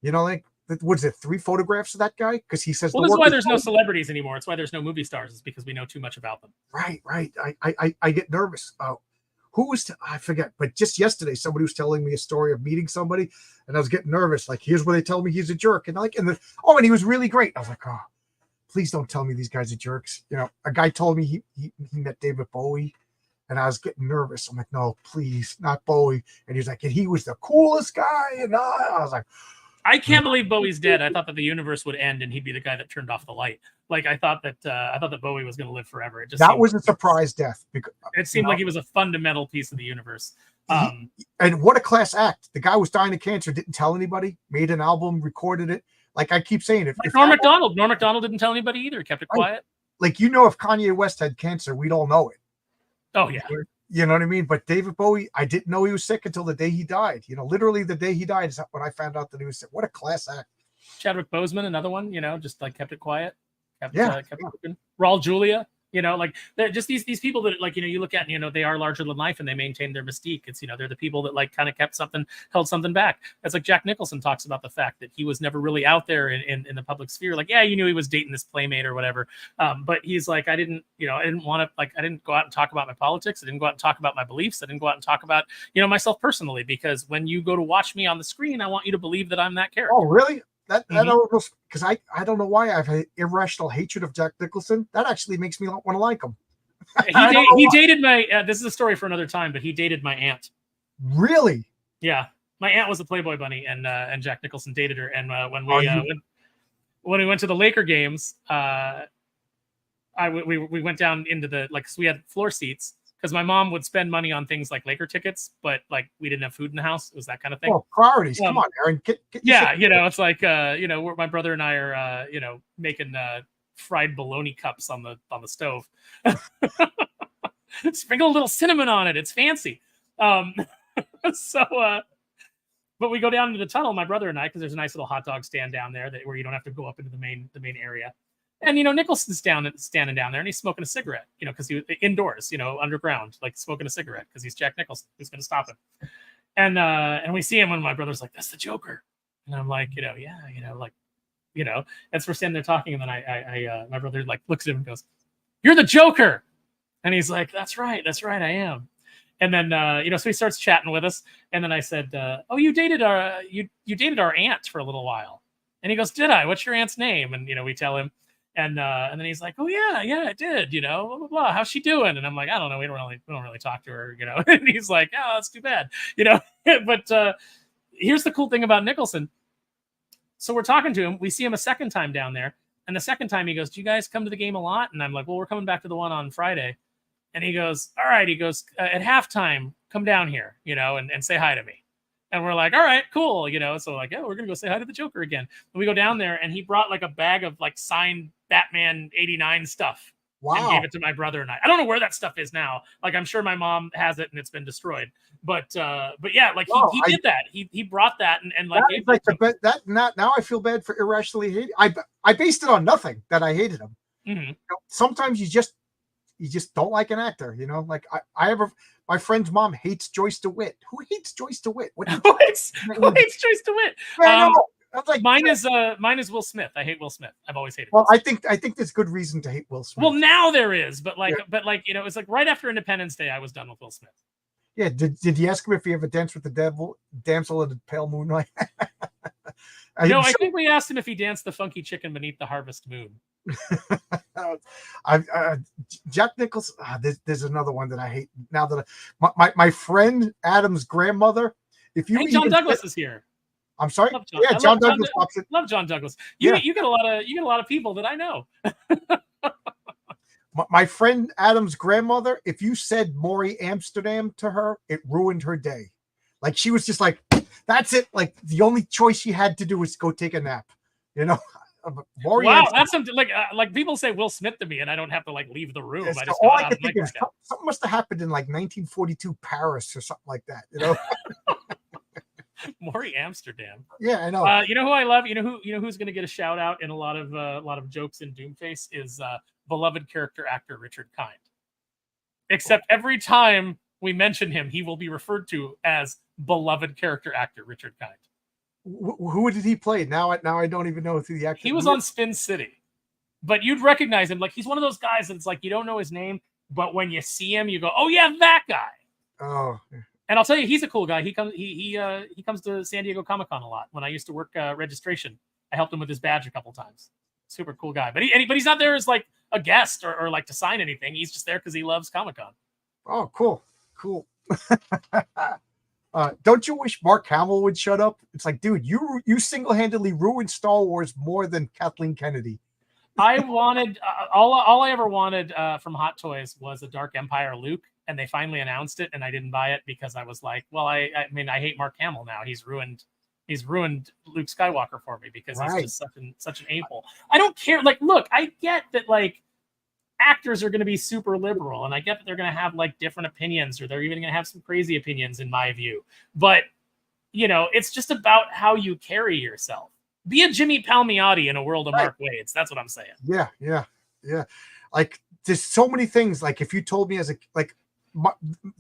What is it? 3 photographs of that guy? Because he says. Well, that's why there's no celebrities anymore. It's why there's no movie stars. It's because we know too much about them. Right. I get nervous. I forget, but just yesterday, somebody was telling me a story of meeting somebody, and I was getting nervous. Like, here's where they tell me he's a jerk, and and he was really great. I was like, oh, please don't tell me these guys are jerks. A guy told me he met David Bowie, and I was getting nervous. I'm like, no, please, not Bowie. And he was like, and he was the coolest guy, and I was like, I can't believe Bowie's dead. I thought that the universe would end and he'd be the guy that turned off the light. Like I thought that Bowie was going to live forever. That was a surprise death. Because, it seemed like he was a fundamental piece of the universe. And what a class act! The guy was dying of cancer, didn't tell anybody, made an album, recorded it. Like I keep saying, if Norm Macdonald didn't tell anybody either. Kept it quiet. Like if Kanye West had cancer, we'd all know it. Oh yeah. You know what I mean? But David Bowie, I didn't know he was sick until the day he died. Literally the day he died is when I found out that he was sick. What a class act. Chadwick Boseman, another one, just like kept it quiet. Kept it open. Raul Julia, like they're just these people that like, you look at, they are larger than life and they maintain their mystique. It's, they're the people that like kind of held something back. That's like Jack Nicholson talks about the fact that he was never really out there in the public sphere. Like, yeah, you knew he was dating this playmate or whatever. But he's like, I didn't want to, like, I didn't go out and talk about my politics. I didn't go out and talk about my beliefs. I didn't go out and talk about, myself personally, because when you go to watch me on the screen, I want you to believe that I'm that character. Oh, really? Because I don't know why I've had irrational hatred of Jack Nicholson. That actually makes me want to like him. He dated my. This is a story for another time, but he dated my aunt. Really? Yeah, my aunt was a Playboy bunny, and Jack Nicholson dated her. And when we went to the Laker games, we went down into the so we had floor seats. Because my mom would spend money on things like Laker tickets, but like we didn't have food in the house. It was that kind of thing. Well, priorities. Come on, Aaron. It's like my brother and I are making fried bologna cups on the stove. Sprinkle a little cinnamon on it. It's fancy. So but we go down into the tunnel, my brother and I, because there's a nice little hot dog stand down there where you don't have to go up into the main area. And Nicholson's standing down there, and he's smoking a cigarette, because he was indoors, underground, like smoking a cigarette, because he's Jack Nicholson. Who's going to stop him? And we see him, and my brother's like, "That's the Joker," and I'm like, yeah, as we're standing there talking, and then I my brother like looks at him and goes, "You're the Joker," and he's like, "That's right, I am." And then so he starts chatting with us, and then I said, "Oh, you dated our aunt for a little while," and he goes, "Did I? What's your aunt's name?" And we tell him. And then he's like, "Oh yeah, I did, blah, blah, blah. How's she doing?" And I'm like, "I don't know. We don't really talk to her, And he's like, "Oh, that's too bad, But here's the cool thing about Nicholson. So we're talking to him. We see him a second time down there, and the second time he goes, "Do you guys come to the game a lot?" And I'm like, "Well, we're coming back to the one on Friday." And he goes, "All right." He goes, "At halftime, come down here, and say hi to me." And we're like, "All right, cool." So like, yeah, we're going to go say hi to the Joker again. And we go down there, and he brought like a bag of like signed Batman 89 stuff. Wow. And gave it to my brother and I. I don't know where that stuff is now. Like, I'm sure my mom has it and it's been destroyed. But yeah, like he did that. He brought that and like, now I feel bad for irrationally hating. I based it on nothing that I hated him. Mm-hmm. Sometimes you just don't like an actor, like my friend's mom hates Joyce DeWitt. Who hates Joyce DeWitt? Who hates Joyce DeWitt? I was like, mine is Will Smith. I hate Will Smith. I've always hated. Well, I think there's good reason to hate Will Smith. Well, now there is, but it's like right after Independence Day, I was done with Will Smith. Yeah. Did you ask him if he ever danced with the damsel in the pale moonlight? No, I think we asked him if he danced the funky chicken beneath the harvest moon. Jack Nicholson. There's another one that I hate now that my friend Adam's grandmother. John Douglas is here. I'm sorry. John Douglas. Love John Douglas. You get a lot of people that I know. My friend Adam's grandmother. If you said Maury Amsterdam to her, it ruined her day. Like she was just like, that's it. Like the only choice she had to do was go take a nap. Maury wow, Amsterdam. that's something like people say Will Smith to me, and I don't have to like leave the room. Yes, I just all I can think is something must have happened in like 1942 Paris or something like that. Maury Amsterdam. Yeah, I know. You know who I love? Who's going to get a shout out in a lot of jokes in Doomface is beloved character actor Richard Kind. Except every time we mention him, he will be referred to as beloved character actor Richard Kind. Who did he play? Now I don't even know who the actor. He was on Spin City, but you'd recognize him. Like he's one of those guys that's like you don't know his name, but when you see him, you go, "Oh yeah, that guy." Oh. And I'll tell you, he's a cool guy. He comes to San Diego Comic-Con a lot. When I used to work registration, I helped him with his badge a couple times. Super cool guy. But he's not there as like a guest or like to sign anything. He's just there because he loves Comic-Con. Oh, cool. Don't you wish Mark Hamill would shut up? It's like, dude, you single-handedly ruined Star Wars more than Kathleen Kennedy. I wanted all I ever wanted from Hot Toys was a Dark Empire Luke. And they finally announced it, and I didn't buy it because I was like, well, I mean, I hate Mark Hamill now. He's ruined Luke Skywalker for me because he's just such an a-hole. I don't care. Like, look, I get that like actors are going to be super liberal, and I get that they're going to have like different opinions, or they're even going to have some crazy opinions, in my view. But it's just about how you carry yourself. Be a Jimmy Palmiotti in a world of Mark Waid's. That's what I'm saying. Yeah. Like, there's so many things. Like, if you told me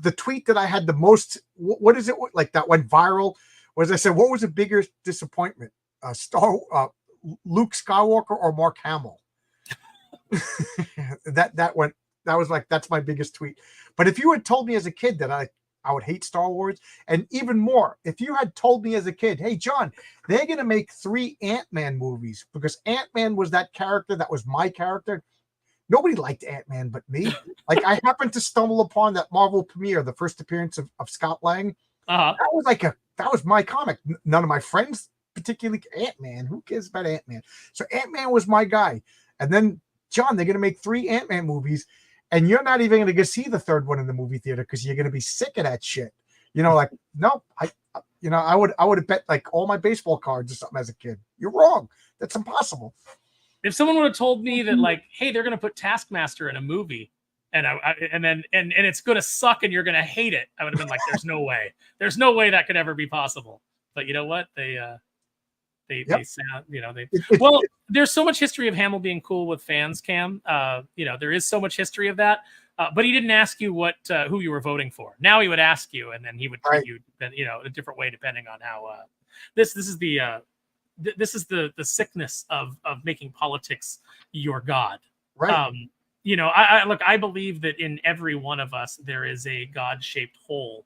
the tweet that I had the most, what is it like that went viral was I said, what was the bigger disappointment, Luke Skywalker or Mark Hamill? that was like, that's my biggest tweet. But if you had told me as a kid that I would hate Star Wars, and even more, if you had told me as a kid, hey John, they're gonna make 3 Ant-Man movies because Ant-Man was that character that was my character. Nobody liked Ant-Man but me. Like, I happened to stumble upon that Marvel premiere, the first appearance of Scott Lang. Uh-huh. That was my comic. None of my friends, particularly Ant-Man. Who cares about Ant-Man? So Ant-Man was my guy. And then, John, they're going to make 3 Ant-Man movies, and you're not even going to go see the third one in the movie theater because you're going to be sick of that shit. Like, no, I would have bet like all my baseball cards or something as a kid. You're wrong. That's impossible. If someone would have told me that, like, hey, they're going to put Taskmaster in a movie, And it's gonna suck and you're gonna hate it. I would have been like, there's no way that could ever be possible. But you know what? They sound, well, there's so much history of Hamill being cool with fans, Cam. There is so much history of that. But he didn't ask you who you were voting for. Now he would ask you, and then he would treat you, a different way depending on how. This is the sickness of making politics your god. Right. I believe that in every one of us there is a God-shaped hole.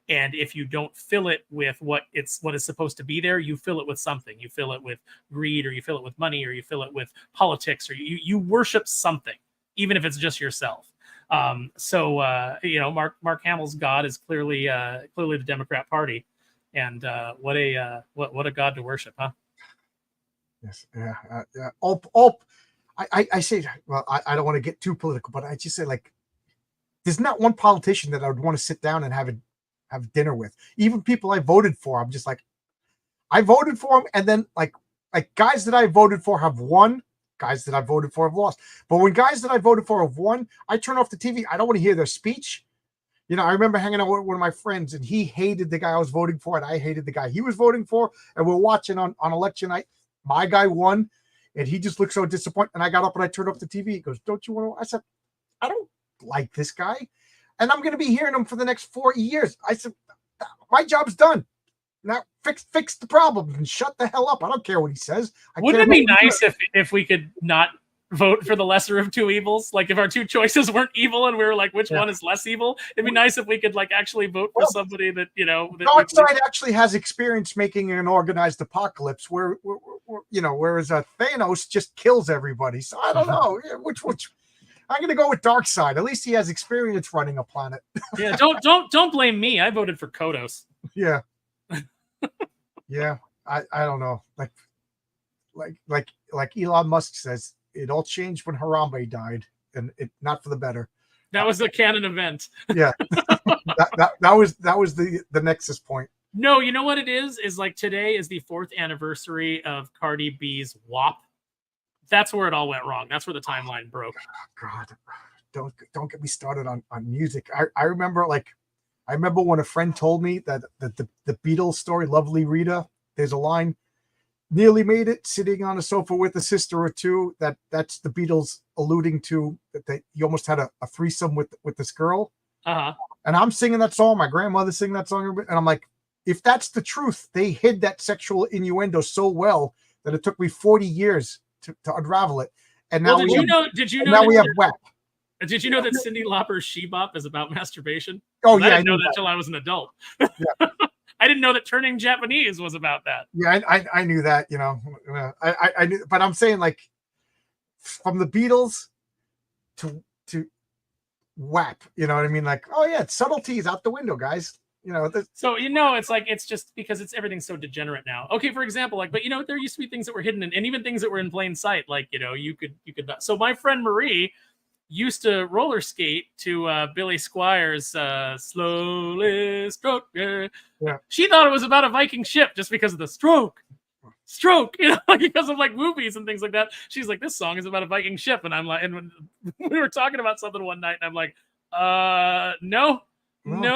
And if you don't fill it with what is supposed to be there, you fill it with something. You fill it with greed, or you fill it with money, or you fill it with politics, or you worship something, even if it's just yourself. Mark Hamill's God is clearly the Democrat Party, and what a God to worship, huh? Yes. Yeah. I say, well, I don't want to get too political, but I just say, like, there's not one politician that I would want to sit down and have dinner with. Even people I voted for, I'm just like, I voted for them, and then like guys that I voted for have won, guys that I voted for have lost. But when guys that I voted for have won, I turn off the TV. I don't want to hear their speech. I remember hanging out with one of my friends, and he hated the guy I was voting for, and I hated the guy he was voting for. And we're watching on election night. My guy won, and he just looked so disappointed. And I got up and I turned off the TV. He goes, "Don't you want to?" I said, "I don't like this guy, and I'm going to be hearing him for the next 4 years." I said, "My job's done. Now fix the problem and shut the hell up. I don't care what he says." Wouldn't it be nice if we could not vote for the lesser of two evils? Like, if our two choices weren't evil and we were like, which one is less evil? It'd be nice if we could actually vote for somebody that, Dark side actually has experience making an organized apocalypse whereas Thanos just kills everybody. So I don't know which I'm going to go with Dark Side. At least he has experience running a planet. Yeah. Don't blame me. I voted for Kodos. Yeah. Yeah. I don't know. Like Elon Musk says, it all changed when Harambe died, and it not for the better. That was a canon event. Yeah. that was the nexus point. No, you know what it is like, today is the 4th anniversary of Cardi B's WAP. That's where it all went wrong. That's where the timeline broke. God, don't get me started on music. I remember when a friend told me that the Beatles story, Lovely Rita, there's a line, nearly made it, sitting on a sofa with a sister or two. That's the Beatles alluding to that he almost had a threesome with this girl. Uh-huh. And I'm singing that song. My grandmother singing that song, and I'm like, if that's the truth, they hid that sexual innuendo so well that it took me 40 years to unravel it. And now we have WAP. Did you know that Cyndi Lauper's She Bop is about masturbation? Oh, yeah, I didn't know that until I was an adult. Yeah. I didn't know that Turning Japanese was about that. Yeah, I knew that. I knew, but I'm saying, like, from the Beatles to WAP. You know what I mean? Like, oh yeah, subtlety is out the window, guys. So it's like, it's just because everything's so degenerate now. Okay, for example, but there used to be things that were hidden, and even things that were in plain sight. Like, you could not. So my friend Marie used to roller skate to Billy Squires' Slowly Stroke. Yeah. She thought it was about a Viking ship just because of the stroke, because of movies and things like that. She's like, this song is about a Viking ship. And I'm like, and when we were talking about something one night, and I'm like, no,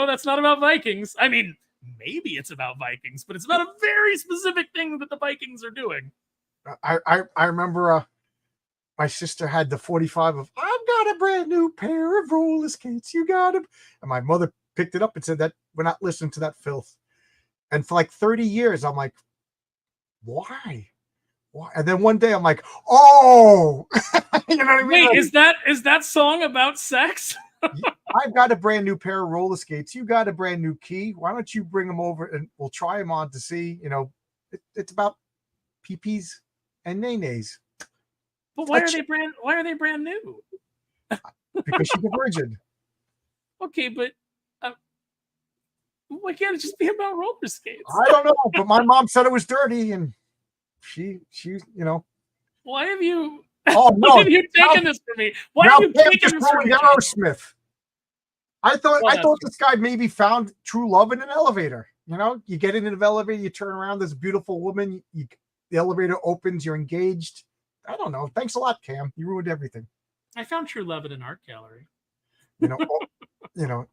that's not about Vikings. I mean, maybe it's about Vikings, but it's about a very specific thing that the Vikings are doing. I remember my sister had the 45 of, I've got a brand new pair of roller skates. You got them. And my mother picked it up and said that we're not listening to that filth. And for 30 years, I'm like, why? And then one day I'm like, oh, you know what I mean? Wait, is that song about sex? I've got a brand new pair of roller skates. You got a brand new key. Why don't you bring them over and we'll try them on to see, it's about peepees and nays. But why are they brand new? Because she's a virgin. Okay, but why can't it just be about roller skates? I don't know, but my mom said it was dirty, and she Why have you? Oh no! Why have you taken this from me? Why have you taken this from me? Aerosmith. I thought this guy maybe found true love in an elevator. You get into the elevator, you turn around, there's a beautiful woman. The elevator opens, you're engaged. I don't know. Thanks a lot, Cam. You ruined everything. I found true love in an art gallery. You know,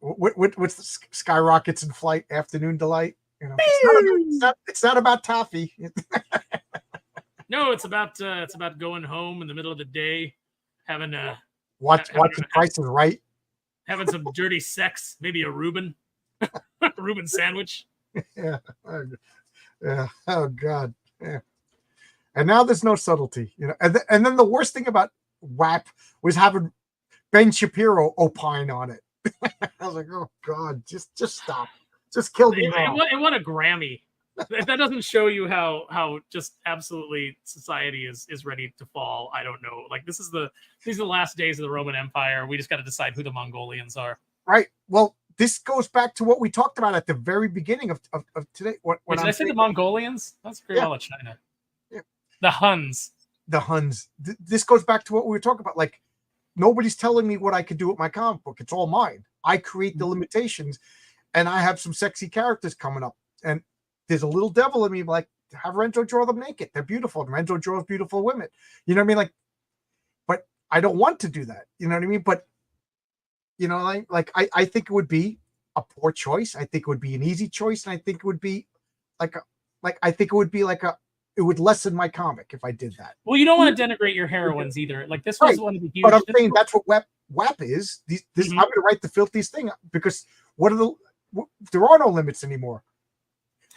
what's the skyrockets in flight, afternoon delight? You know, it's not about toffee. No, it's about going home in the middle of the day, having Watching Price is Right. having some dirty sex, maybe a Reuben, Reuben sandwich. Yeah. Yeah. Oh God. Yeah. And now there's no subtlety, you know. And then the worst thing about WAP was having Ben Shapiro opine on it. I was like, oh God, just stop. Just kill me now. It won a Grammy. If that doesn't show you how just absolutely society is ready to fall, I don't know. Like these are the last days of the Roman Empire. We just got to decide who the Mongolians are. Right. Well, this goes back to what we talked about at the very beginning of today. Did I say the Mongolians? That's pretty well China. Yeah. The Huns. The Huns. This goes back to what we were talking about. Like, nobody's telling me what I could do with my comic book. It's all mine. I create the limitations, and I have some sexy characters coming up. And there's a little devil in me, like, have Renzo draw them naked. They're beautiful. Renzo draws beautiful women. You know what I mean? Like, but I don't want to do that. You know what I mean? But you know, I think it would be a poor choice. I think it would be an easy choice, and I think it would be it would lessen my comic if I did that. Well, you don't want to denigrate your heroines either. Like this was one of the huge. But I'm saying that's what WAP is. I'm going to write the filthiest thing because there are no limits anymore.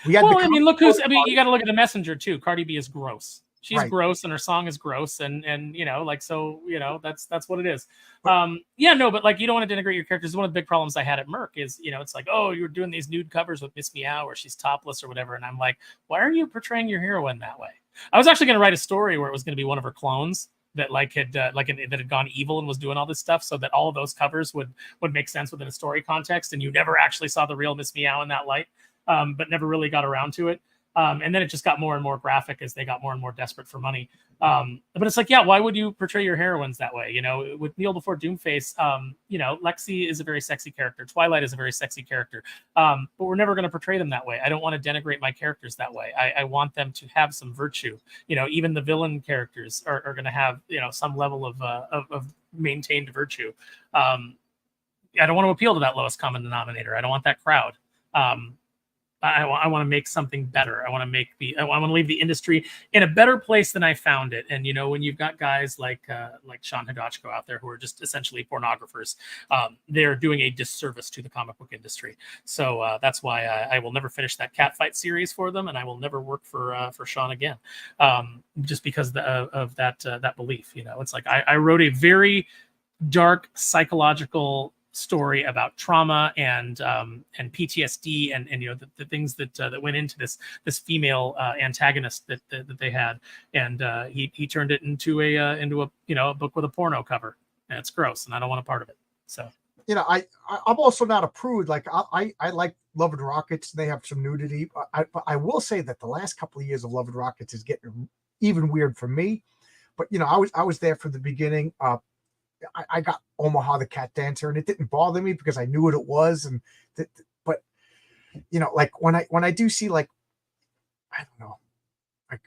Well, I mean, look you got to look at the messenger too. Cardi B is gross. She's gross, and her song is gross, and you know, like, so, you know, that's what it is. Yeah, no, but like, you don't want to denigrate your characters. One of the big problems I had at Merc is, you know, it's like, oh, you're doing these nude covers with Miss Meow, or she's topless or whatever, and I'm like, why are you portraying your heroine that way? I was actually going to write a story where it was going to be one of her clones that that had gone evil and was doing all this stuff, so that all of those covers would make sense within a story context, and you never actually saw the real Miss Meow in that light, but never really got around to it. And then it just got more and more graphic as they got more and more desperate for money. But it's like, yeah, why would you portray your heroines that way? You know, with Kneel Before Doomface, you know, Lexi is a very sexy character. Twilight is a very sexy character. But we're never going to portray them that way. I don't want to denigrate my characters that way. I want them to have some virtue. You know, even the villain characters are going to have, you know, some level of maintained virtue. I don't want to appeal to that lowest common denominator. I don't want that crowd. I want to make something better. I want to leave the industry in a better place than I found it. And, you know, when you've got guys like Sean Hidachko out there who are just essentially pornographers, they're doing a disservice to the comic book industry. So that's why I will never finish that Catfight series for them, and I will never work for Sean again, just because of that belief. You know, it's like I wrote a very dark psychological story about trauma and PTSD and you know the things that went into this female antagonist that they had, and he turned it into a you know, a book with a porno cover, and it's gross, and I don't want a part of it. So, you know, I'm also not a prude. Like I like Love and Rockets. They have some nudity. But I will say that the last couple of years of Love and Rockets is getting even weird for me. But you know, I was there from the beginning. I got Omaha the Cat Dancer, and it didn't bother me because I knew what it was. And but you know, like when I do see, like, I don't know, like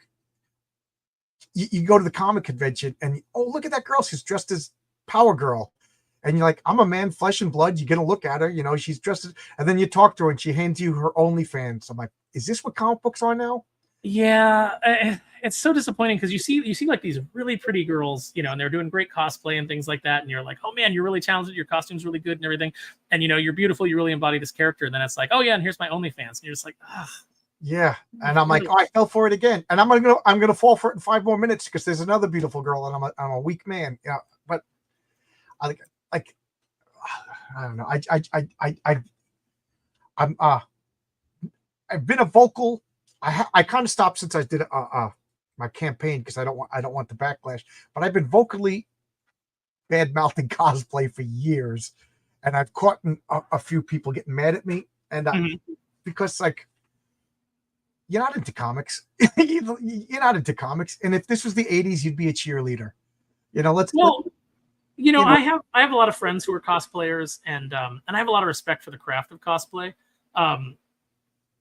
you go to the comic convention and look at that girl, she's dressed as Power Girl, and you're like, I'm a man, flesh and blood. You're gonna look at her, you know, she's dressed as, and then you talk to her and she hands you her OnlyFans. I'm like, is this what comic books are now? Yeah, it's so disappointing because you see like these really pretty girls, you know, and they're doing great cosplay and things like that, and you're like, oh man, you're really talented, your costume's really good and everything, and you know, you're beautiful, you really embody this character, and then it's like, oh yeah, and here's my OnlyFans, and you're just like, ugh. Yeah, and I'm like, oh, I fell for it again, and I'm gonna fall for it in 5 more minutes because there's another beautiful girl, and I'm a weak man, yeah. But I don't know, I've been a vocal. I kind of stopped since I did my campaign because I don't want the backlash. But I've been vocally bad mouthing cosplay for years, and I've caught a few people getting mad at me, and because like you're not into comics, you're not into comics, and if this was the '80s, you'd be a cheerleader. You know, you know, I have a lot of friends who are cosplayers, and I have a lot of respect for the craft of cosplay.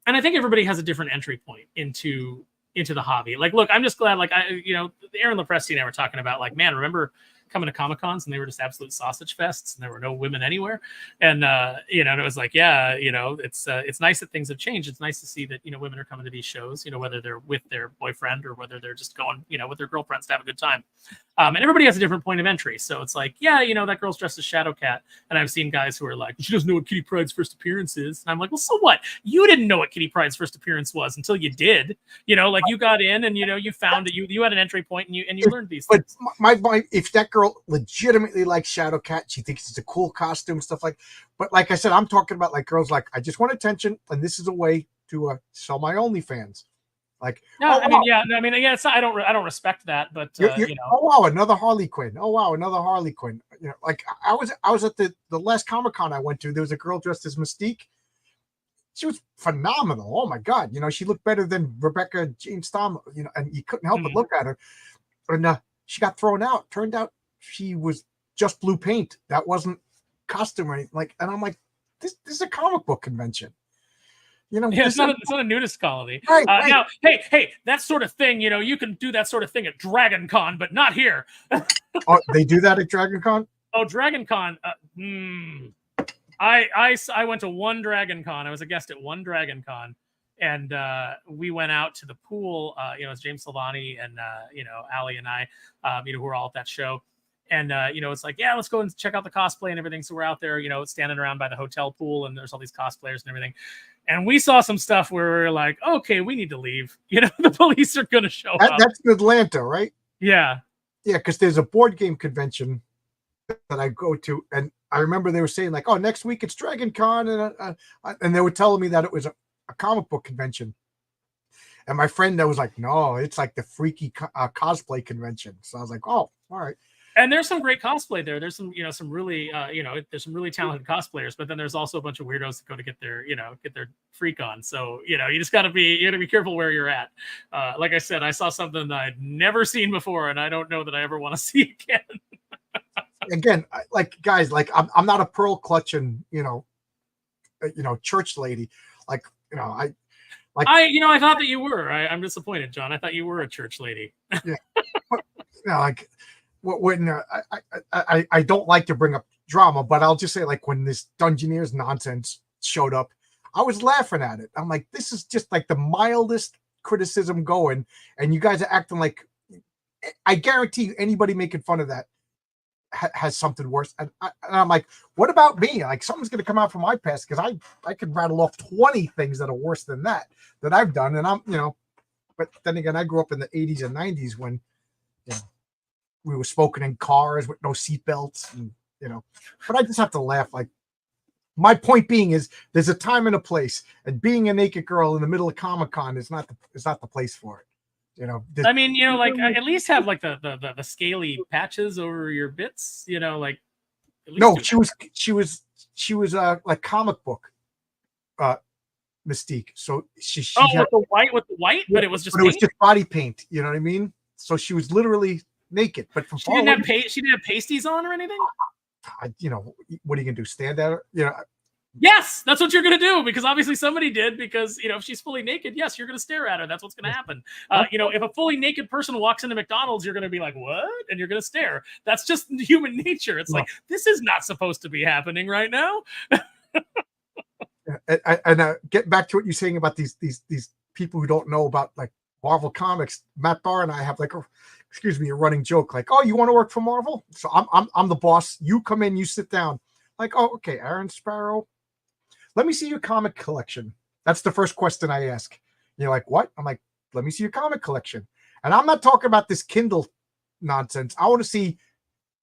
And I think everybody has a different entry point into the hobby. Like, look, I'm just glad, like, you know, Aaron Lepresti and I were talking about, like, man, remember coming to Comic Cons, and they were just absolute sausage fests, and there were no women anywhere. And you know, and it was like, yeah, you know, it's nice that things have changed. It's nice to see that, you know, women are coming to these shows, you know, whether they're with their boyfriend or whether they're just going, you know, with their girlfriends to have a good time. And everybody has a different point of entry. So it's like, yeah, you know, that girl's dressed as Shadowcat. And I've seen guys who are like, she doesn't know what Kitty Pryde's first appearance is. And I'm like, well, so what? You didn't know what Kitty Pryde's first appearance was until you did. You know, like you got in and, you know, you found it. You had an entry point and you learned these things. But my if that girl legitimately likes Shadowcat, she thinks it's a cool costume, stuff like. But like I said, I'm talking about like girls like, I just want attention, and this is a way to sell my OnlyFans. Like, no, oh, I mean, yeah, I mean, yeah, it's not, I don't respect that, but you know, oh wow, another Harley Quinn. Oh wow, another Harley Quinn. You know, like I was at the last Comic-Con I went to. There was a girl dressed as Mystique. She was phenomenal. Oh my god, you know, she looked better than Rebecca James Tom. You know, and you couldn't help but look at her. And she got thrown out. Turned out she was just blue paint. That wasn't costume or anything. Like, and I'm like, this is a comic book convention. You know, yeah, it's not a nudist colony. Right. Now, hey, that sort of thing, you know, you can do that sort of thing at Dragon Con, but not here. Oh, they do that at Dragon Con? Oh, Dragon Con. I went to one Dragon Con. I was a guest at one Dragon Con, and we went out to the pool. You know, it's James Silvani and you know, Ali and I, you know, who were all at that show. And, you know, it's like, yeah, let's go and check out the cosplay and everything. So we're out there, you know, standing around by the hotel pool, and there's all these cosplayers and everything. And we saw some stuff where we're like, okay, we need to leave. You know, the police are going to show up. That's in Atlanta, right? Yeah. Yeah, because there's a board game convention that I go to. And I remember they were saying like, oh, next week it's Dragon Con. And they were telling me that it was a comic book convention. And my friend that was like, no, it's like the freaky cosplay convention. So I was like, oh, all right. And there's some great cosplay there. There's some, you know, some really, you know, there's some really talented cosplayers, but then there's also a bunch of weirdos that go to get their, you know, get their freak on. So, you know, you just gotta be careful where you're at. Like I said, I saw something that I'd never seen before, and I don't know that I ever want to see again. Again, like guys, like I'm not a pearl clutching, you know, church lady. Like, you know, I thought that you were. I'm disappointed, John. I thought you were a church lady. Yeah. But, you know, like when I don't like to bring up drama, but I'll just say like when this Dungeoneers nonsense showed up, I was laughing at it. I'm like, this is just like the mildest criticism going, and you guys are acting like, I guarantee you anybody making fun of that has something worse. And I'm like, what about me? Like something's going to come out from my past, because I could rattle off 20 things that are worse than that I've done. And I'm, you know, but then again, I grew up in the 80s and 90s when, you know, we were smoking in cars with no seatbelts, and you know. But I just have to laugh. Like, my point being is, there's a time and a place, and being a naked girl in the middle of Comic-Con is not the place for it. You know. I mean, you know, like at least have like the scaly patches over your bits. You know, like. No, she was like comic book Mystique. So she had, with the white, but it was just body paint. You know what I mean? So she was literally naked, but from she didn't have pasties on or anything. You know, what are you gonna do? Stand at her? You know. Yes, that's what you're gonna do, because obviously somebody did. Because, you know, if she's fully naked, yes, you're gonna stare at her. That's what's gonna happen. You know, if a fully naked person walks into McDonald's, you're gonna be like, what? And you're gonna stare. That's just human nature. It's like, this is not supposed to be happening right now. And get back to what you're saying about these people who don't know about like Marvel Comics. Matt Barr and I have like a running joke, like, oh, you want to work for Marvel? So I'm the boss. You come in, you sit down. Like, oh, okay, Aaron Sparrow, let me see your comic collection. That's the first question I ask. You're like, what? I'm like, let me see your comic collection. And I'm not talking about this Kindle nonsense. I want to see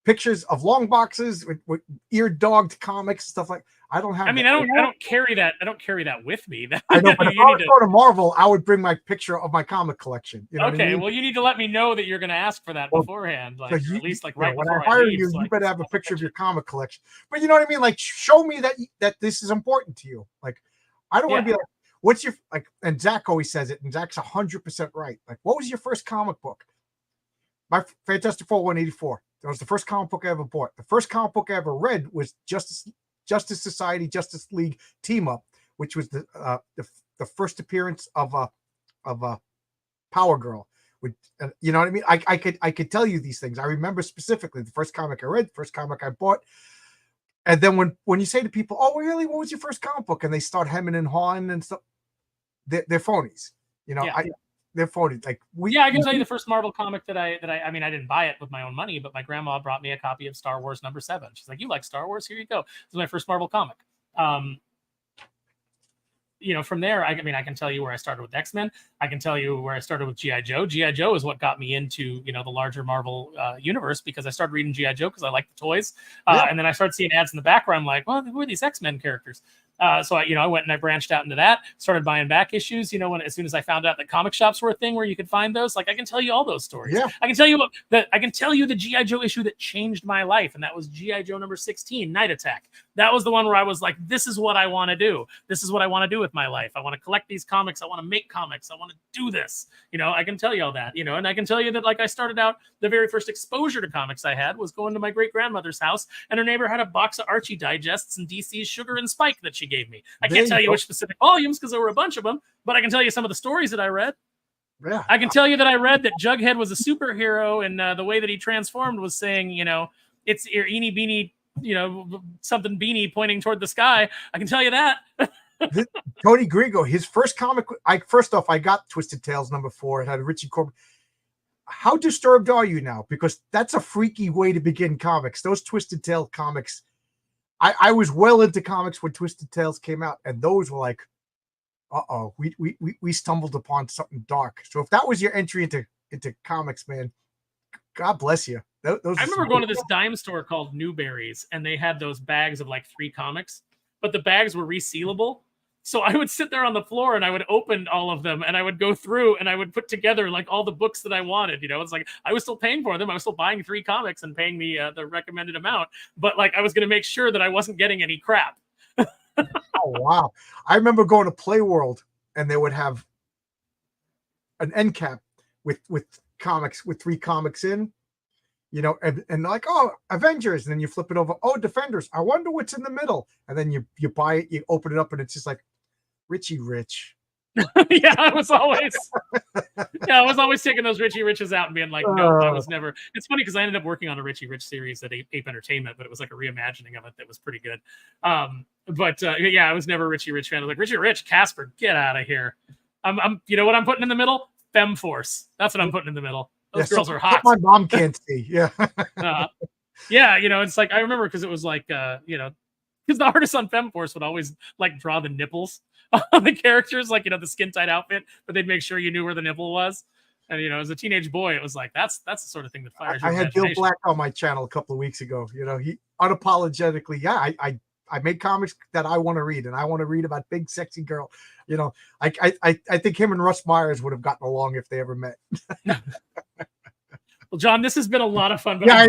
pictures of long boxes with ear-dogged comics, stuff like. I don't have. I mean, I don't carry that. I don't carry that with me. I know, but if I would go to Marvel, I would bring my picture of my comic collection. You know okay, what I mean? Well, you need to let me know that you're going to ask for that beforehand, like, so at least like right when before I hire leave, you. so You better have a picture of your comic collection. But you know what I mean? Like, show me that this is important to you. Like, I don't want to be like, what's your like? And Zach always says it, and Zach's 100% right. Like, what was your first comic book? My Fantastic Four 184. That was the first comic book I ever bought. The first comic book I ever read was Justice Society, Justice League Team Up, which was the first appearance of a Power Girl, You know what I mean? I could tell you these things. I remember specifically the first comic I read, the first comic I bought. And then when you say to people, "Oh, really? What was your first comic book?" and they start hemming and hawing and stuff, they're phonies. You know, they're phonies. Like I can tell you the first Marvel comic that I mean, I didn't buy it with my own money, but my grandma brought me a copy of Star Wars #7. She's like, "You like Star Wars? Here you go." This is my first Marvel comic. You know, from there, I mean, I can tell you where I started with X-Men. I can tell you where I started with G.I. Joe. G.I. Joe is what got me into, you know, the larger Marvel universe, because I started reading G.I. Joe because I like the toys. And then I started seeing ads in the background, like, well, who are these X-Men characters? So I went and I branched out into that, started buying back issues, you know, as soon as I found out that comic shops were a thing where you could find those. Like, I can tell you all those stories. Yeah. I can tell you the G.I. Joe issue that changed my life, and that was G.I. Joe #16, Night Attack. That was the one where I was like, this is what I want to do. This is what I want to do with my life. I want to collect these comics. I want to make comics. I want to do this. You know, I can tell you all that, you know, and I can tell you that, like, I started out, the very first exposure to comics I had was going to my great grandmother's house, and her neighbor had a box of Archie digests and DC's Sugar and Spike that she gave me. I can't tell you which specific volumes because there were a bunch of them, but I can tell you some of the stories that I read. Yeah. I can tell you that I read that Jughead was a superhero, and the way that he transformed was saying, you know, it's your eeny beanie, you know, something beanie pointing toward the sky. I can tell you that. Tony Grigo, his first comic, I got Twisted Tales #4. It had Richie Corbin. How disturbed are you now? Because that's a freaky way to begin comics. Those Twisted Tale comics. I was well into comics when Twisted Tales came out, and those were like, we stumbled upon something dark. So if that was your entry into comics, man, God bless you. I remember going to this dime store called Newberry's, and they had those bags of like 3 comics, but the bags were resealable. So I would sit there on the floor and I would open all of them and I would go through and I would put together like all the books that I wanted. You know, it's like I was still paying for them. I was still buying 3 comics and paying me the recommended amount. But like I was going to make sure that I wasn't getting any crap. Oh, wow. I remember going to Playworld and they would have an end cap with comics, with 3 comics in. You know, and like, oh, Avengers, and then you flip it over. Oh, Defenders. I wonder what's in the middle. And then you buy it, you open it up, and it's just like Richie Rich. Yeah, I was always taking those Richie Riches out and being like, no, I was never. It's funny because I ended up working on a Richie Rich series at Ape Entertainment, but it was like a reimagining of it that was pretty good. Yeah, I was never a Richie Rich fan. I was like, Richie Rich, Casper, get out of here. I'm you know what I'm putting in the middle? Femforce. That's what I'm putting in the middle. Those girls are hot. My mom can't see. Yeah. Yeah, you know, it's like I remember because it was like you know, because the artists on Femforce would always like draw the nipples on the characters, like, you know, the skin tight outfit, but they'd make sure you knew where the nipple was. And you know, as a teenage boy, it was like that's the sort of thing that fires your imagination. I had Bill Black on my channel a couple of weeks ago. You know, he unapologetically, yeah, I make comics that I want to read, and I want to read about big sexy girl. You know, I think him and Russ Myers would have gotten along if they ever met. Well, John, this has been a lot of fun, but yeah,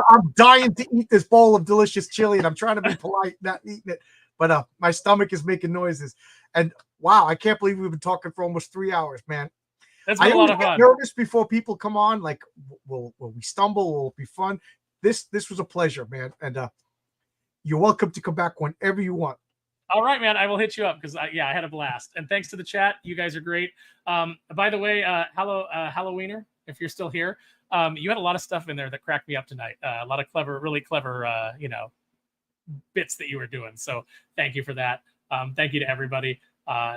I'm dying to eat this bowl of delicious chili, and I'm trying to be polite, not eating it, but my stomach is making noises. And wow, I can't believe we've been talking for almost 3 hours, man. That's been a lot of fun. I nervous before people come on, like, will we stumble? Will it be fun? This was a pleasure, man, and you're welcome to come back whenever you want. All right, man. I will hit you up because I had a blast. And thanks to the chat. You guys are great. By the way, Halloweener, if you're still here, you had a lot of stuff in there that cracked me up tonight. A lot of clever, really clever, you know, bits that you were doing. So thank you for that. Thank you to everybody.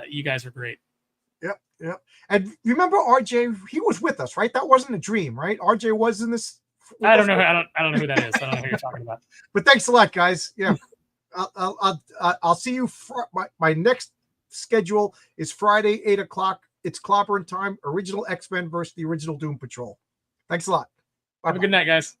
You guys are great. Yep. And remember RJ, he was with us, right? That wasn't a dream, right? RJ was in this. I don't know who that is. I don't know who you're talking about. But thanks a lot, guys. Yeah. I'll see you. My next schedule is Friday, 8:00. It's clobbering time. Original X-Men versus the original Doom Patrol. Thanks a lot. Bye. Have a good night, guys.